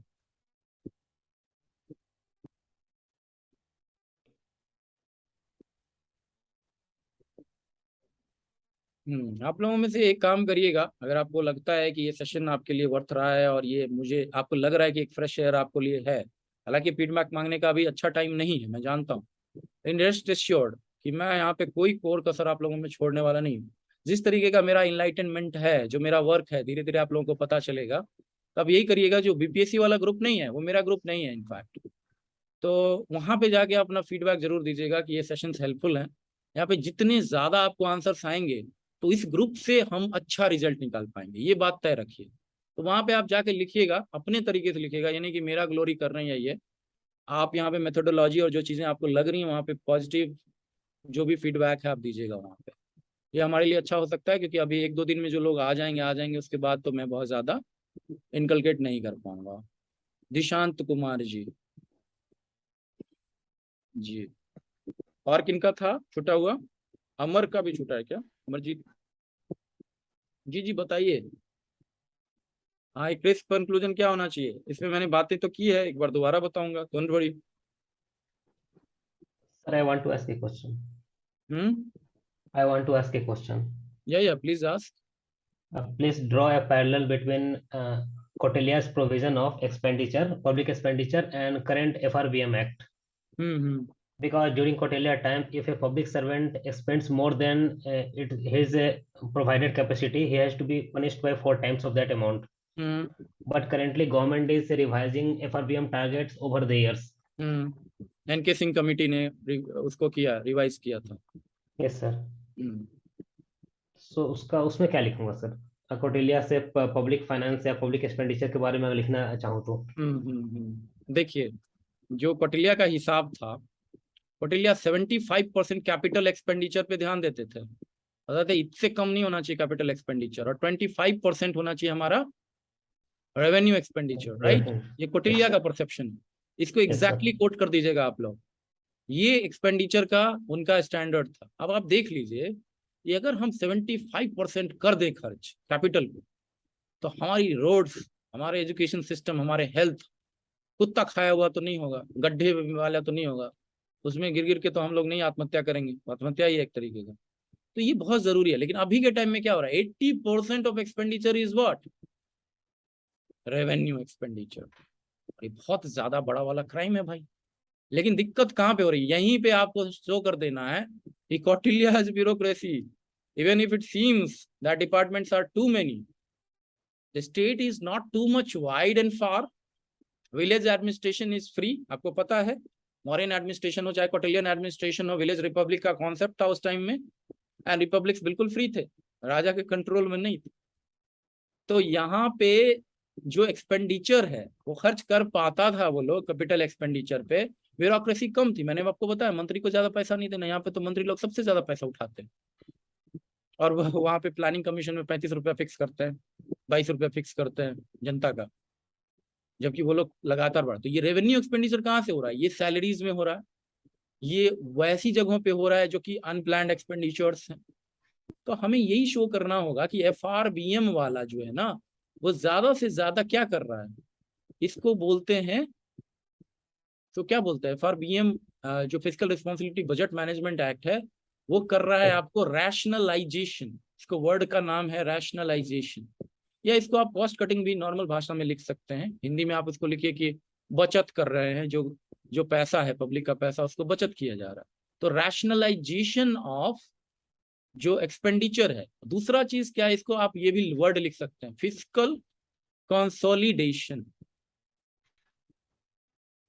S1: आप लोगों में से एक काम करिएगा, अगर आपको लगता है कि ये सेशन आपके लिए वर्थ रहा है और ये मुझे आपको लग रहा है कि एक फ्रेश एयर आपको लिए है, हालांकि फीडबैक मांगने का अभी अच्छा टाइम नहीं है, मैं जानता हूँ, इन रेस्ट एश्योर्ड कि मैं यहाँ पे कोई कोर कसर आप लोगों में छोड़ने वाला नहीं हूँ। जिस तरीके का मेरा इनलाइटनमेंट है, जो मेरा वर्क है, धीरे धीरे आप लोगों को पता चलेगा। तो अब यही करिएगा, जो बीपीएससी वाला ग्रुप नहीं है वो मेरा ग्रुप नहीं है इनफैक्ट, तो वहां पे जाके अपना फीडबैक जरूर दीजिएगा कि ये सेशंस हेल्पफुल हैं। यहाँ पे जितने ज्यादा आपको आंसर्स आएंगे तो इस ग्रुप से हम अच्छा रिजल्ट निकाल पाएंगे, ये बात तय रखिए। तो वहां पे आप जाके लिखिएगा, अपने तरीके से लिखिएगा, यानी कि मेरा ग्लोरी कर रहे हैं ये आप। यहाँ पे मेथोडोलॉजी और जो चीजें आपको लग रही हैं वहाँ पे पॉजिटिव जो भी फीडबैक है आप दीजिएगा वहाँ पे। ये हमारे लिए अच्छा हो सकता है, क्योंकि अभी 1-2 दिन में जो लोग आ जाएंगे उसके बाद तो मैं बहुत ज्यादा इनकलकेट नहीं कर पाऊंगा। दिशांत कुमार जी, जी और किनका था छूटा हुआ? अमर का भी छूटा है क्या? अमरजीत जी, जी बताइए। हाँ, एक क्रिस्प कंक्लूजन क्या होना चाहिए इसमें? मैंने बातें तो की है, एक बार दोबारा बताऊंगा, don't worry.
S6: Sir, I want to ask a question.
S1: Hmm,
S6: I want to ask a question.
S1: या please ask.
S6: Please draw a parallel between Kautalia's provision of expenditure, public expenditure, and current FRBM Act. Because during Kautilya time, if a public servant spends more than his provided capacity, he has to be punished by 4 times of that amount. But currently, government is revising FRBM targets over the years.
S1: NK Singh committee ने उसको किया, revise किया था।
S6: Yes sir. So उसमें क्या लिखूंगा sir? Kautilya से public finance या पब्लिक एक्सपेंडिचर के बारे में लिखना चाहूँ तो?
S1: देखिए, जो कौटिल्या का हिसाब था, कौटिल्या 75% कैपिटल एक्सपेंडिचर पे ध्यान देते थे, बताते इससे कम नहीं होना चाहिए कैपिटल एक्सपेंडिचर, और 25% होना चाहिए हमारा रेवेन्यू एक्सपेंडिचर, राइट? ये कौटिल्या का परसेप्शन है। इसको एग्जैक्टली कोट कर दीजिएगा आप लोग। ये एक्सपेंडिचर का उनका स्टैंडर्ड था। अब आप देख लीजिए, ये अगर हम 75% कर दें खर्च कैपिटल को, तो हमारी रोड्स, हमारे एजुकेशन सिस्टम, हमारे हेल्थ, कुत्ता खाया हुआ तो नहीं होगा, गड्ढे वाला तो नहीं होगा, उसमें गिर गिर के तो हम लोग नहीं आत्महत्या करेंगे, आत्महत्या ही है एक तरीके का। तो ये बहुत जरूरी है। लेकिन अभी के टाइम में क्या हो रहा है, 80% of expenditure is what, revenue expenditure. ये बहुत ज्यादा बड़ा वाला क्राइम है भाई। लेकिन दिक्कत कहाँ पे हो रही है, यहीं पे आपको शो कर देना है कि कौटिल्या's bureaucracy, even if it seems that departments are too many, the state is not too much wide and far. Village administration is free, आपको पता है, मॉडर्न एडमिनिस्ट्रेशन हो चाहे कौटिलियन एडमिनिस्ट्रेशन हो, विलेज रिपब्लिक का कॉन्सेप्ट था उस टाइम में, एंड रिपब्लिक्स बिल्कुल फ्री थे, राजा के कंट्रोल में नहीं थे। तो यहाँ पे जो एक्सपेंडिचर है वो खर्च कर पाता था वो लोग कैपिटल एक्सपेंडिचर पे, ब्यूरोक्रेसी कम थी। मैंने आपको बताया मंत्री को ज्यादा पैसा नहीं देना, यहाँ पे तो मंत्री लोग सबसे ज्यादा पैसा उठाते हैं, और वहां पे प्लानिंग कमीशन में 35 रुपया फिक्स करते हैं, 22 रुपया फिक्स करते हैं जनता का, जबकि वो लोग लगातार बढ़ा। तो ये रेवेन्यू एक्सपेंडिचर कहाँ से हो रहा है, ये सैलरीज में हो रहा है, ये वैसी जगहों पे हो रहा है जो कि अनप्लान्ड एक्सपेंडिचर्स हैं। तो हमें यही शो करना होगा कि FRBM वाला जो है ना, वो ज्यादा से ज्यादा क्या कर रहा है, इसको बोलते हैं, तो क्या बोलते हैं FRBM, जो physical responsibility budget management act है, वो कर रहा है आपको रैशनलाइजेशन। इसको वर्ड का नाम है रैशनलाइजेशन, या इसको आप कॉस्ट कटिंग भी नॉर्मल भाषा में लिख सकते हैं। हिंदी में आप इसको लिखिए कि बचत कर रहे हैं, जो पैसा है पब्लिक का पैसा, उसको बचत किया जा रहा है। तो रैशनलाइजेशन ऑफ जो एक्सपेंडिचर है। दूसरा चीज क्या है, इसको आप ये भी वर्ड लिख सकते हैं, फिस्कल कंसोलिडेशन।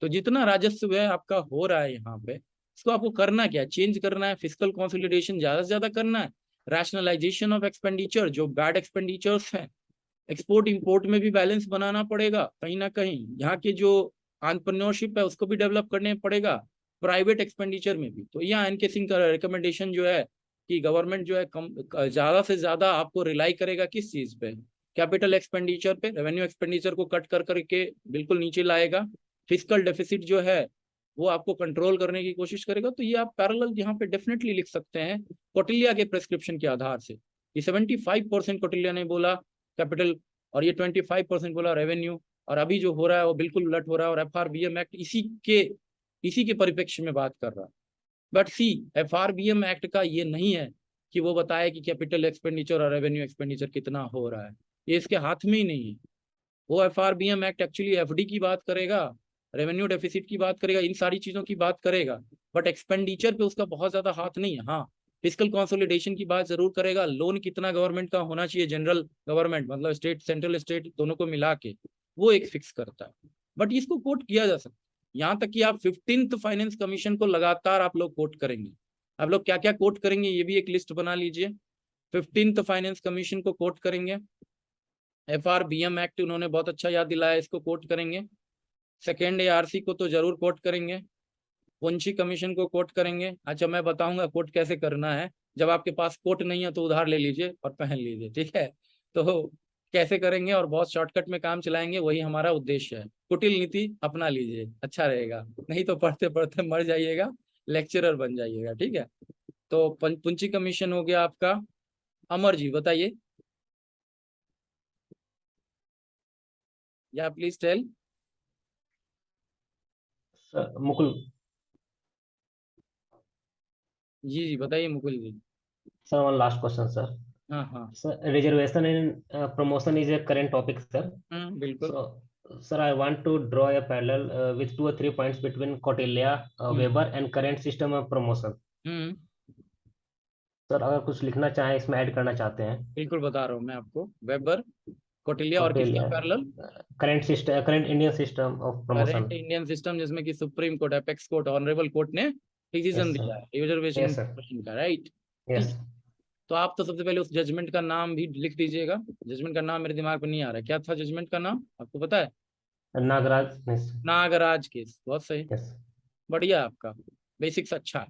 S1: तो जितना राजस्व है आपका हो रहा है यहाँ पे, इसको आपको करना क्या है, चेंज करना है, फिस्कल कंसोलिडेशन ज्यादा से ज्यादा करना है, रैशनलाइजेशन ऑफ एक्सपेंडिचर, जो बैड एक्सपेंडिचर्स हैं, एक्सपोर्ट इंपोर्ट में भी बैलेंस बनाना पड़ेगा कहीं ना कहीं, यहाँ के जो एंटरप्रेन्योरशिप है उसको भी डेवलप करने पड़ेगा, प्राइवेट एक्सपेंडिचर में भी। तो यहाँ एनके सिंह का रिकमेंडेशन जो है कि गवर्नमेंट जो है ज्यादा से ज्यादा आपको रिलाई करेगा किस चीज पे, कैपिटल एक्सपेंडिचर पे, रेवेन्यू एक्सपेंडिचर को कट कर करके बिल्कुल नीचे लाएगा, फिस्कल डेफिसिट जो है वो आपको कंट्रोल करने की कोशिश करेगा। तो ये आप पैरेलल यहाँ पे डेफिनेटली लिख सकते हैं कौटिल्या के प्रेस्क्रिप्शन के आधार से। ये 75% कौटिल्या ने बोला कैपिटल, और ये 25% बोला रेवेन्यू, और अभी जो हो रहा है वो बिल्कुल उलट हो रहा है, और FRBM एक्ट इसी के परिप्रेक्ष्य में बात कर रहा है। बट सी, FRBM एक्ट का ये नहीं है कि वो बताए कि कैपिटल एक्सपेंडिचर और रेवेन्यू एक्सपेंडिचर कितना हो रहा है, ये इसके हाथ में ही नहीं है। वो FRBM एक्ट एक्चुअली FD की बात करेगा, रेवेन्यू डेफिसिट की बात करेगा, इन सारी चीजों की बात करेगा, बट एक्सपेंडिचर पे उसका बहुत ज्यादा हाथ नहीं है। हाँ, फिस्कल कंसोलिडेशन की बात जरूर करेगा, लोन कितना गवर्नमेंट का होना चाहिए, जनरल गवर्नमेंट मतलब स्टेट, सेंट्रल स्टेट दोनों को मिला के वो एक फिक्स करता है, बट इसको कोट किया जा सकता है। यहाँ तक कि आप 15th फाइनेंस कमीशन को लगातार आप लोग कोट करेंगे। आप लोग क्या क्या कोट करेंगे ये भी एक लिस्ट बना लीजिए। 15th फाइनेंस कमीशन को कोट करेंगे, FRBM एक्ट उन्होंने बहुत अच्छा याद दिलाया, इसको कोट करेंगे, सेकेंड ARC को तो जरूर कोट करेंगे, पुंछी कमीशन को कोट करेंगे। अच्छा, मैं बताऊंगा कोट कैसे करना है, जब आपके पास कोट नहीं है तो उधार ले लीजिए और पहन लीजिए, ठीक है। तो कैसे करेंगे और बहुत शॉर्टकट में काम चलाएंगे, वही हमारा उद्देश्य है। कुटिल नीति अपना लीजिए, अच्छा रहेगा, नहीं तो पढ़ते पढ़ते मर जाइएगा, लेक्चरर बन जाइएगा, ठीक है। तो पुंछी कमीशन हो गया आपका। अमर जी बताइए, या प्लीज टेल।
S6: मुकुल
S1: जी बताइए Mukul ji.
S6: Sir, one last question sir.
S1: हाँ हाँ
S6: sir, reservation in promotion is a current topic sir.
S1: बिल्कुल।
S6: Sir, I want to draw a parallel with 2 or 3 points between Kautilya, Weber and current system of promotion. Sir, अगर कुछ लिखना चाहें, इसमें add करना चाहते हैं।
S1: बिल्कुल बता रहा हूँ मैं आपको, वेबर, कौटिल्या और किसका parallel,
S6: current system, current Indian system of promotion,
S1: current Indian system, जिसमें कि supreme court, apex court, honourable court ने डिसीजन दिया है रिजर्वेशन का, राइट। तो आप तो सबसे पहले उस जजमेंट का नाम भी लिख दीजिएगा। जजमेंट का नाम मेरे दिमाग में नहीं आ रहा है, क्या था जजमेंट का नाम, आपको पता है? नागराज केस, बहुत सही, बढ़िया, आपका बेसिक्स अच्छा है।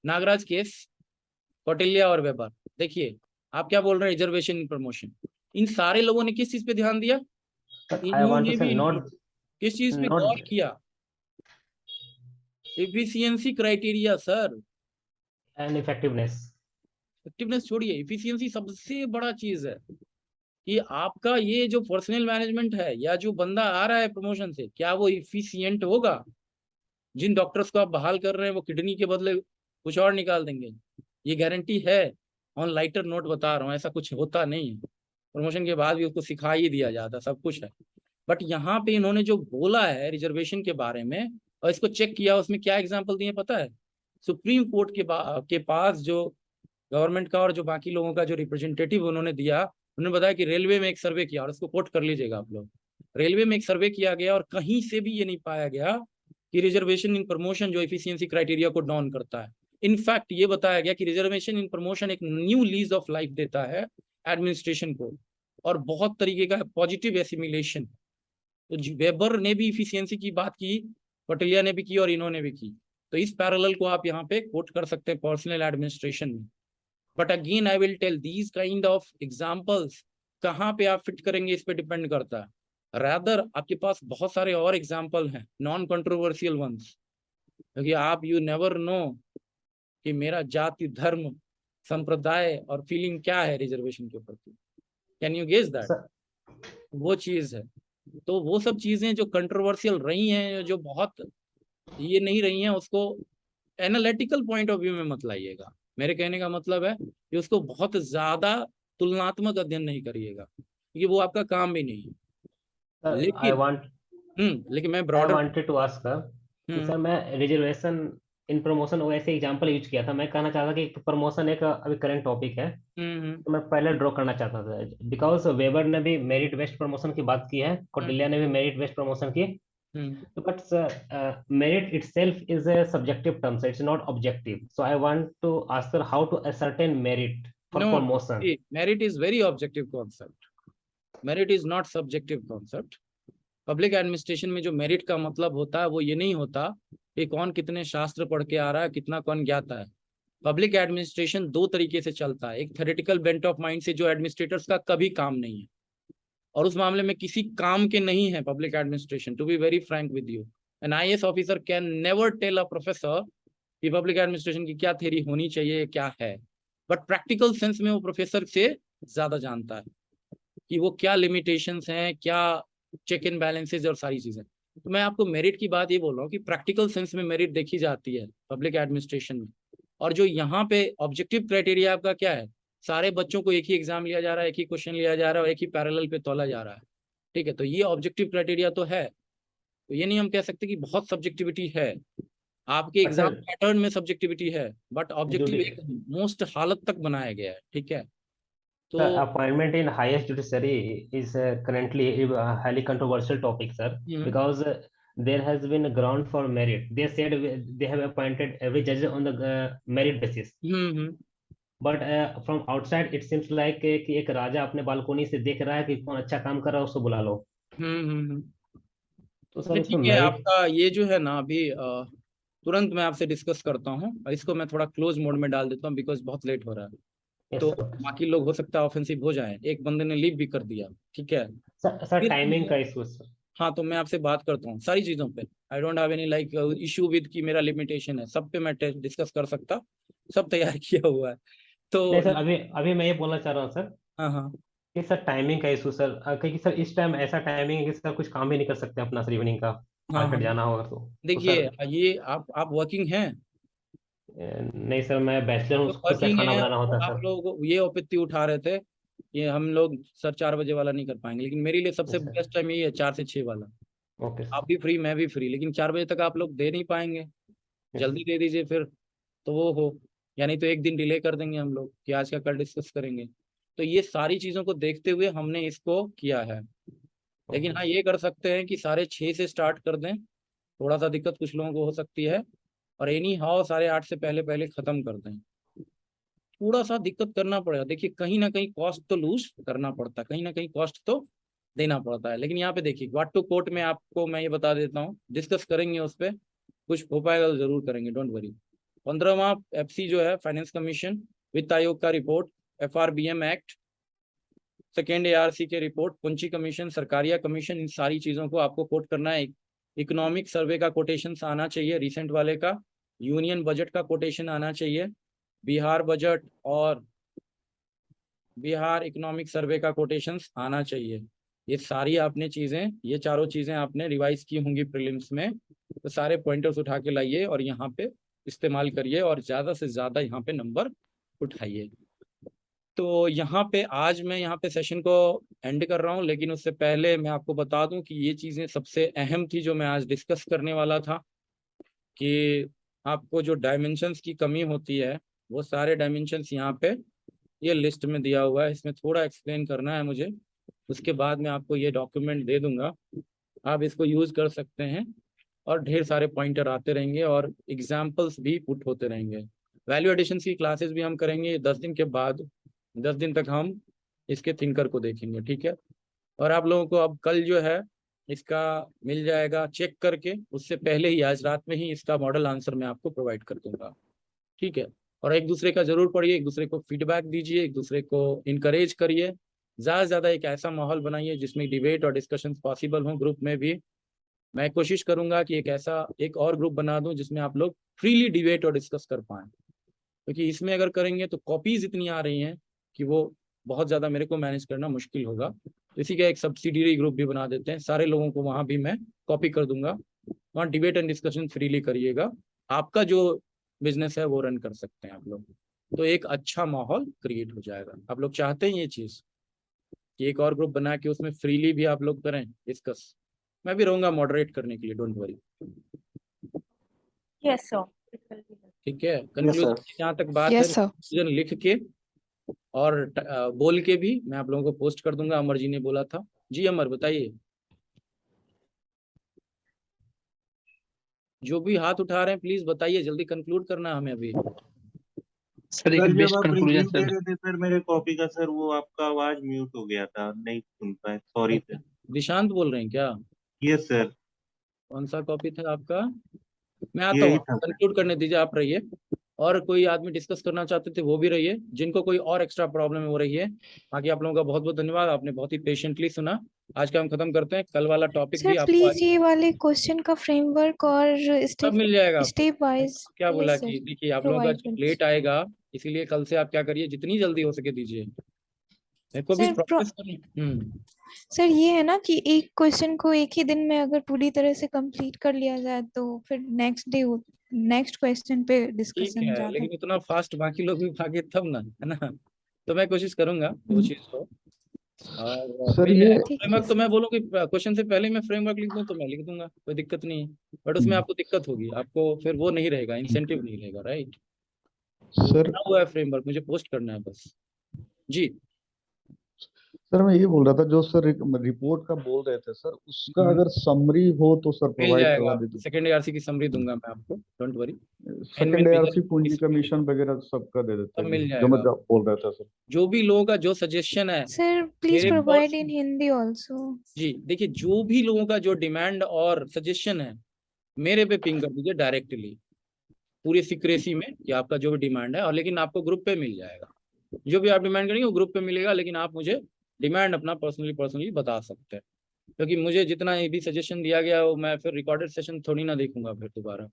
S1: नागराज केस, कौटिल्या और वेबर। देखिए आप क्या बोल रहे हैं, रिजर्वेशन इन प्रमोशन, इन सारे लोगों ने किस चीज पे ध्यान दिया, इन्होंने भी किस चीज पे गौर किया, efficiency criteria sir,
S6: and effectiveness.
S1: Effectiveness छोड़िए, इफिशियंसी सबसे बड़ा चीज है कि आपका ये जो पर्सनल मैनेजमेंट है या जो बंदा आ रहा है प्रमोशन से, क्या वो इफिशियंट होगा? जिन डॉक्टर्स को आप बहाल कर रहे हैं वो किडनी के बदले कुछ और निकाल देंगे, ये गारंटी है। ऑन लाइटर नोट बता रहा हूँ, ऐसा कुछ होता नहीं है। प्रमोशन के बाद भी उसको सिखा ही दिया जाता, सब कुछ है। बट यहाँ पे इन्होंने जो बोला है रिजर्वेशन के बारे में, और इसको चेक किया, उसमें क्या एग्जाम्पल दिए पता है? सुप्रीम कोर्ट के पास जो गवर्नमेंट का और जो बाकी लोगों का जो रिप्रेजेंटेटिव उन्होंने दिया, उन्होंने बताया कि रेलवे में एक सर्वे किया, और उसको कोट कर लीजिएगा आप लोग। रेलवे में एक सर्वे किया गया और कहीं से भी ये नहीं पाया गया कि रिजर्वेशन इन प्रमोशन जो एफिशिएंसी क्राइटेरिया को डाउन करता है। इनफैक्ट ये बताया गया कि रिजर्वेशन इन प्रमोशन एक न्यू लीज ऑफ लाइफ देता है एडमिनिस्ट्रेशन को, और बहुत तरीके का पॉजिटिव एसिमिलेशन। तो वेबर ने भी इफिशियंसी की बात की, पटेलिया ने भी की, और इन्होंने भी की। तो इस पैरेलल को आप यहाँ पे कोट कर सकते हैं पर्सनल एडमिनिस्ट्रेशन में। But again I will tell these kind of examples कहाँ पे आप फिट करेंगे इस पे डिपेंड करता है। रादर आपके पास बहुत सारे और एग्जाम्पल हैं, नॉन कंट्रोवर्शियल वंस, क्योंकि आप यू नेवर नो कि मेरा जाति, धर्म, संप्रदाय और फीलिंग क्या है रिजर्वेशन के प्रति। Can you guess that? वो चीज है। तो वो सब चीजें जो कंट्रोवर्शियल रही हैं, जो बहुत ये नहीं रही हैं, उसको एनालिटिकल पॉइंट ऑफ व्यू में मत लाइएगा। मेरे कहने का मतलब है कि उसको बहुत ज्यादा तुलनात्मक अध्ययन नहीं करिएगा, क्योंकि वो आपका काम भी नहीं है। लेकिन मैं ब्रॉडर
S6: वांटेड टू आस्क कि सर मैं रिजर्वेशन इन प्रमोशन वैसे एग्जांपल यूज किया था। मैं कहना चाहता कि प्रमोशन एक अभी करंट टॉपिक है, तो मैं पहले ड्रॉ करना चाहता था, बिकॉज वेबर ने भी मेरिट बेस्ड प्रमोशन की बात की है, कौटिल्य ने भी मेरिट बेस्ड प्रमोशन की। But merit itself is a subjective term, so it's not objective. So I want to ask her how to ascertain merit for promotion.
S1: Merit is very objective concept. Merit is not subjective concept. Public administration में जो merit का मतलब होता है वो ये नहीं होता कि कौन कितने शास्त्र पढ़ के आ रहा है, कितना कौन ज्ञाता है। पब्लिक एडमिनिस्ट्रेशन दो तरीके से चलता है। एक थ्योरेटिकल बेंट ऑफ माइंड से, जो एडमिनिस्ट्रेटर्स का कभी काम नहीं है, और उस मामले में किसी काम के नहीं है public administration. To be very frank with you, an IAS officer can never tell a professor कि पब्लिक एडमिनिस्ट्रेशन की क्या थ्योरी होनी चाहिए, क्या है। बट प्रैक्टिकल सेंस में वो प्रोफेसर से ज्यादा जानता है कि वो क्या लिमिटेशंस हैं, क्या चेक इन बैलेंसेज और सारी चीजें। तो मैं आपको मेरिट की बात ये बोल रहा हूँ कि प्रैक्टिकल सेंस में मेरिट देखी जाती है पब्लिक एडमिनिस्ट्रेशन में। और जो यहाँ पे ऑब्जेक्टिव क्राइटेरिया आपका क्या है, सारे बच्चों को एक ही एग्जाम लिया जा रहा है, एक ही क्वेश्चन लिया जा रहा है और एक ही पैरेलल पे तोला जा रहा है, ठीक है। तो ये ऑब्जेक्टिव क्राइटेरिया तो है। तो ये नहीं हम कह सकते कि बहुत सब्जेक्टिविटी है, आपके एग्जाम पैटर्न में सब्जेक्टिविटी है, बट ऑब्जेक्टिव एक मोस्ट हालत तक बनाया गया है, ठीक है।
S6: तो appointment in highest judiciary is currently highly controversial topic sir, because there has been a ground for merit. They said they have appointed every judge on the merit basis. But from outside it seems like कि एक राजा अपने balcony से देख रहा है कि कौन अच्छा काम कर रहा है, उसको बुला लो।
S1: तो सर ठीक है, आपका ये जो है ना अभी तुरंत मैं आपसे डिस्कस करता हूँ, और इसको मैं थोड़ा क्लोज मोड में डाल देता हूँ बिकॉज बहुत लेट हो रहा है। तो बाकी लोग हो सकता है ऑफेंसिव हो जाए, एक बंदे ने लीव भी कर दिया, ठीक है
S6: सर टाइमिंग का इशू सर।
S1: हाँ, तो मैं आपसे बात करता हूँ सारी चीजों पे। I don't have any like issue with कि मेरा लिमिटेशन है, सब पे मैं डिस्कस कर सकता, सब तैयार किया हुआ है। तो
S6: सर अभी मैं ये बोलना चाह रहा हूँ सर,
S1: हाँ
S6: कि सर टाइमिंग का इशू सर, क्योंकि सर इस टाइम ऐसा टाइमिंग है कि सर कुछ काम भी नहीं कर सकते अपना सर, इवनिंग का मार्केट जाना होगा तो।
S1: देखिए ये आप वर्किंग हैं?
S6: नहीं सर, मैं बैचलर हूँ, खुद से खाना बनाना होता है।
S1: आप लोग ये आपत्ति उठा रहे थे कि हम लोग सर 4 बजे वाला नहीं कर पाएंगे, लेकिन मेरे लिए सबसे बेस्ट टाइम यही है 4 से 6 वाला। आप भी फ्री, मैं भी फ्री, लेकिन 4 बजे तक आप लोग दे नहीं पाएंगे, जल्दी दे दीजिए फिर तो वो हो, यानी तो एक दिन डिले कर देंगे हम लोग कि आज का कल डिस्कस करेंगे। तो ये सारी चीज़ों को देखते हुए हमने इसको किया है। लेकिन हाँ, ये कर सकते हैं कि 6:30 से स्टार्ट कर दें, थोड़ा सा दिक्कत कुछ लोगों को हो सकती है, और एनी हाउ 8:30 से पहले ख़त्म कर दें। थोड़ा सा दिक्कत करना पड़ेगा, देखिए कहीं ना कहीं कॉस्ट तो लूज करना पड़ता है, कहीं ना कहीं कॉस्ट तो देना पड़ता है। लेकिन यहाँ पे देखिए व्हाट टू कोट में आपको मैं ये बता देता हूँ, डिस्कस करेंगे उस पर, कुछ हो पाएगा तो जरूर करेंगे, डोंट वरी। 15वां एफसी जो है फाइनेंस कमीशन, वित्त आयोग का report, FRBM act, second ARC के रिपोर्ट, पुंची कमीशन, सरकारिया कमीशन, इन सारी चीज़ों को आपको कोट करना है इकोनॉमिक सर्वे का कोटेशन आना चाहिए, रिसेंट वाले का, यूनियन बजट का कोटेशन आना चाहिए, बिहार बजट और बिहार इकोनॉमिक सर्वे का कोटेशंस आना चाहिए। ये सारी आपने चीज़ें, ये चारों चीज़ें आपने रिवाइज की होंगी प्रीलिम्स में, तो सारे पॉइंटर्स उठा के लाइए और यहाँ पे इस्तेमाल करिए और ज़्यादा से ज़्यादा यहाँ पे नंबर उठाइए। तो यहाँ पे आज मैं यहाँ पे सेशन को एंड कर रहा हूँ, लेकिन उससे पहले मैं आपको बता दूँ कि ये चीज़ें सबसे अहम थी जो मैं आज डिस्कस करने वाला था, कि आपको जो डायमेंशंस की कमी होती है वो सारे डायमेंशंस यहाँ पे ये लिस्ट में दिया हुआ है, इसमें थोड़ा एक्सप्लेन करना है मुझे, उसके बाद मैं आपको ये डॉक्यूमेंट दे दूंगा, आप इसको यूज़ कर सकते हैं और ढेर सारे पॉइंटर आते रहेंगे और एग्जाम्पल्स भी पुट होते रहेंगे। वैल्यू एडिशन की क्लासेस भी हम करेंगे 10 दिन के बाद, 10 दिन तक हम इसके थिंकर को देखेंगे, ठीक है। और आप लोगों को अब कल जो है इसका मिल जाएगा चेक करके, उससे पहले ही आज रात में ही इसका मॉडल आंसर मैं आपको प्रोवाइड कर दूंगा, ठीक है। और एक दूसरे का जरूर पढ़िए, एक दूसरे को फीडबैक दीजिए, एक दूसरे को इनकरेज करिए, ज़्यादा से ज़्यादा एक ऐसा माहौल बनाइए जिसमें डिबेट और डिस्कशन पॉसिबल हो। ग्रुप में भी मैं कोशिश करूंगा कि एक और ग्रुप बना दूं जिसमें आप लोग फ्रीली डिबेट और डिस्कस कर पाएं, क्योंकि इसमें अगर करेंगे तो कॉपीज इतनी आ रही हैं कि वो बहुत ज़्यादा मेरे को मैनेज करना मुश्किल होगा। तो इसी का एक सब्सिडियरी ग्रुप भी बना देते हैं, सारे लोगों को वहाँ भी मैं कॉपी कर दूंगा, वहाँ डिबेट एंड डिस्कशन फ्रीली करिएगा, आपका जो बिजनेस है वो रन कर सकते हैं आप लोग, तो एक अच्छा माहौल क्रिएट हो जाएगा। आप लोग चाहते हैं ये चीज़ कि एक और ग्रुप बना के उसमें फ्रीली भी आप लोग करें डिस्कस, मैं भी रहूंगा मॉडरेट करने के लिए, डोंट वरी।
S8: यस सर,
S1: ठीक है, कंक्लूजन जहाँ तक बात है, कंक्लूजन लिख के और बोल के भी मैं आप लोगों को पोस्ट कर दूंगा, अमर जी ने बोला था। जी अमर बताइए, जो भी हाथ उठा रहे हैं प्लीज बताइए, जल्दी कंक्लूड करना है हमें अभी।
S11: सर एक
S12: सर जब
S11: बेस्ट
S12: आप
S11: कंक्लूजन
S12: रिव्यू दे
S11: सर।
S12: रहे थे सर मेरे कॉपी का, सर वो आपका आवाज म्यूट हो गया था, नहीं सुन पाए, सॉरी सर।
S1: निशांत बोल रहे हैं क्या?
S12: Yes sir.
S1: कौन सा कॉपी था आपका? मैं आता
S12: यही
S1: हूँ,
S12: था सर।
S1: कंक्लूड करने दीजिए, आप रहिए। और कोई आदमी डिस्कस करना चाहते थे वो भी रहिए, जिनको कोई और एक्स्ट्रा प्रॉब्लम है वो रहिए। बाकी आप लोगों का बहुत बहुत धन्यवाद, आपने बहुत ही पेशेंटली सुना। आज का हम खत्म करते हैं, कल वाला टॉपिक
S5: सर
S1: भी आपको
S5: प्लीज ये वाले क्वेश्चन का फ्रेमवर्क और
S1: सब मिल जाएगा आपको।
S5: स्टेप वाइज
S1: क्या बोला
S5: यस
S1: कि
S5: सर
S1: देखिए आप लोगों का
S5: प्रोवाइड
S1: लेट आएगा, इसीलिए कल से आप क्या करिए, जितनी जल्दी हो सके दीजिए, मेरे को भी
S5: सर।
S1: प्रोसेस
S5: सर ये है ना कि एक क्वेश्चन को एक ही दिन में अगर पूरी तरह से कंप्लीट कर लिया जाए तो फिर नेक्स्ट क्वेश्चन पे
S1: ठीक
S5: डिस्कशन
S1: है,
S5: ज्यादा।
S1: लेकिन इतना फास्ट बाकी लोग भी भागे तब ना, है ना। तो मैं कोशिश करूंगा वो चीज को, और
S4: सर
S1: मिल
S4: ये
S1: जाएगा फ्रेमवर्क। तो मैं बोलूँ कि क्वेश्चन से पहले मैं फ्रेमवर्क लिख दूं तो मैं लिख दूंगा, कोई दिक्कत नहीं है। बट उसमें आपको दिक्कत होगी, आपको फिर वो नहीं रहेगा, इंसेंटिव नहीं रहेगा, राइट। तो
S4: सर
S1: बना हुआ है फ्रेमवर्क, मुझे पोस्ट करना है बस। जी
S4: सर मैं ये बोल रहा था, जो सर रिपोर्ट का बोल रहे थे सर, उसका अगर समरी हो तो सर
S1: मिल
S4: प्रोवाइड करवा
S1: जाएगा,
S4: दीजिए।
S1: सेकेंड ARC की समरी दूंगा मैं आपको, डोंट वरी।
S4: सेकंड ARC पूंजी कमीशन वगैरह सबका दे देते
S1: सब मिल
S4: हैं, जो मैं
S1: जाएगा।
S4: बोल रहा था सर।
S1: जो भी लोगों का जो सजेशन है
S5: सर प्लीज
S1: मेरे
S5: प्रोवाइड
S1: पर्स
S5: इन हिंदी आल्सो।
S1: जी देखिए, जो भी लोगों का जो डिमांड और सजेशन है मेरे पे पिंग कर दीजिए डायरेक्टली, पूरी सिक्रेसी में, कि आपका जो भी डिमांड है। और लेकिन आपको ग्रुप पे मिल जाएगा, जो भी आप डिमांड करेंगे वो ग्रुप पे मिलेगा, लेकिन आप मुझे डिमांड अपना पर्सनली बता सकते हैं, क्योंकि मुझे जितना भी सजेशन दिया गया वो मैं फिर रिकॉर्डेड सेशन थोड़ी ना देखूंगा फिर दोबारा।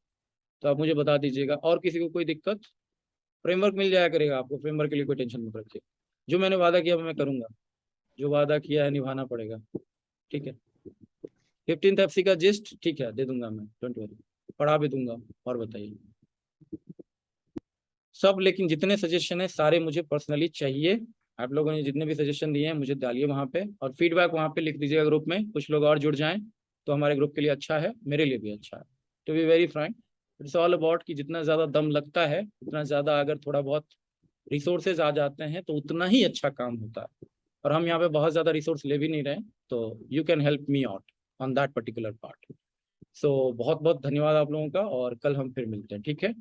S1: तो आप मुझे बता दीजिएगा। और किसी को कोई दिक्कत, फ्रेमवर्क मिल जाया करेगा आपको, फ्रेमवर्क के लिए कोई टेंशन मत रखिए। जो मैंने वादा किया मैं करूंगा, जो वादा किया है निभाना पड़ेगा, ठीक है। 15th FC का जिस्ट ठीक है, दे दूंगा मैं, डोंट वरी, पढ़ा भी दूंगा। और बताइए सब, लेकिन जितने सजेशन है सारे मुझे पर्सनली चाहिए। आप लोगों ने जितने भी सजेशन दिए हैं मुझे डालिए वहाँ पे, और फीडबैक वहाँ पे लिख दीजिएगा ग्रुप में। कुछ लोग और जुड़ जाएं तो हमारे ग्रुप के लिए अच्छा है, मेरे लिए भी अच्छा है। To be very frank, it's all about कि जितना ज़्यादा दम लगता है उतना ज़्यादा अगर थोड़ा बहुत रिसोर्सेज आ जाते हैं तो उतना ही अच्छा काम होता है। और हम यहाँ पे बहुत ज़्यादा रिसोर्स ले भी नहीं रहे, तो you can help me out on that particular part. So बहुत बहुत धन्यवाद आप लोगों का, और कल हम फिर मिलते हैं, ठीक है।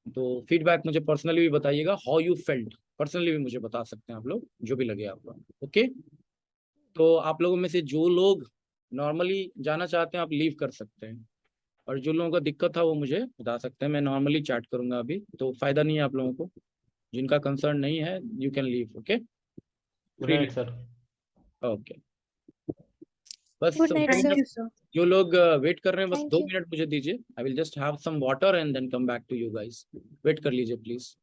S1: तो फीडबैक मुझे पर्सनली भी बताइएगा, हाउ यू फेल्ट, पर्सनली भी मुझे बता सकते हैं आप लोग, जो भी लगे आपको, ओके। तो आप लोगों में से जो लोग नॉर्मली जाना चाहते हैं आप लीव कर सकते हैं, और जो लोगों का दिक्कत था वो मुझे बता सकते हैं, मैं नॉर्मली चैट करूंगा अभी, तो फायदा नहीं है आप लोगों को। जिनका कंसर्न नहीं है you can leave, okay, freely,
S6: sir.
S1: Okay. बस
S5: good night
S9: thank
S5: sir.
S9: You sir.
S1: जो लोग वेट कर रहे हैं बस
S5: थैंक
S1: 2
S5: यू।
S1: मिनट मुझे दीजिए। I will just have some water and then come back to you guys. Wait कर लीजिए प्लीज।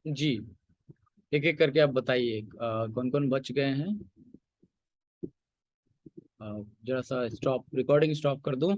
S1: जी, एक एक करके आप बताइए कौन कौन बच गए हैं। जरा सा स्टॉप, रिकॉर्डिंग स्टॉप कर दूं।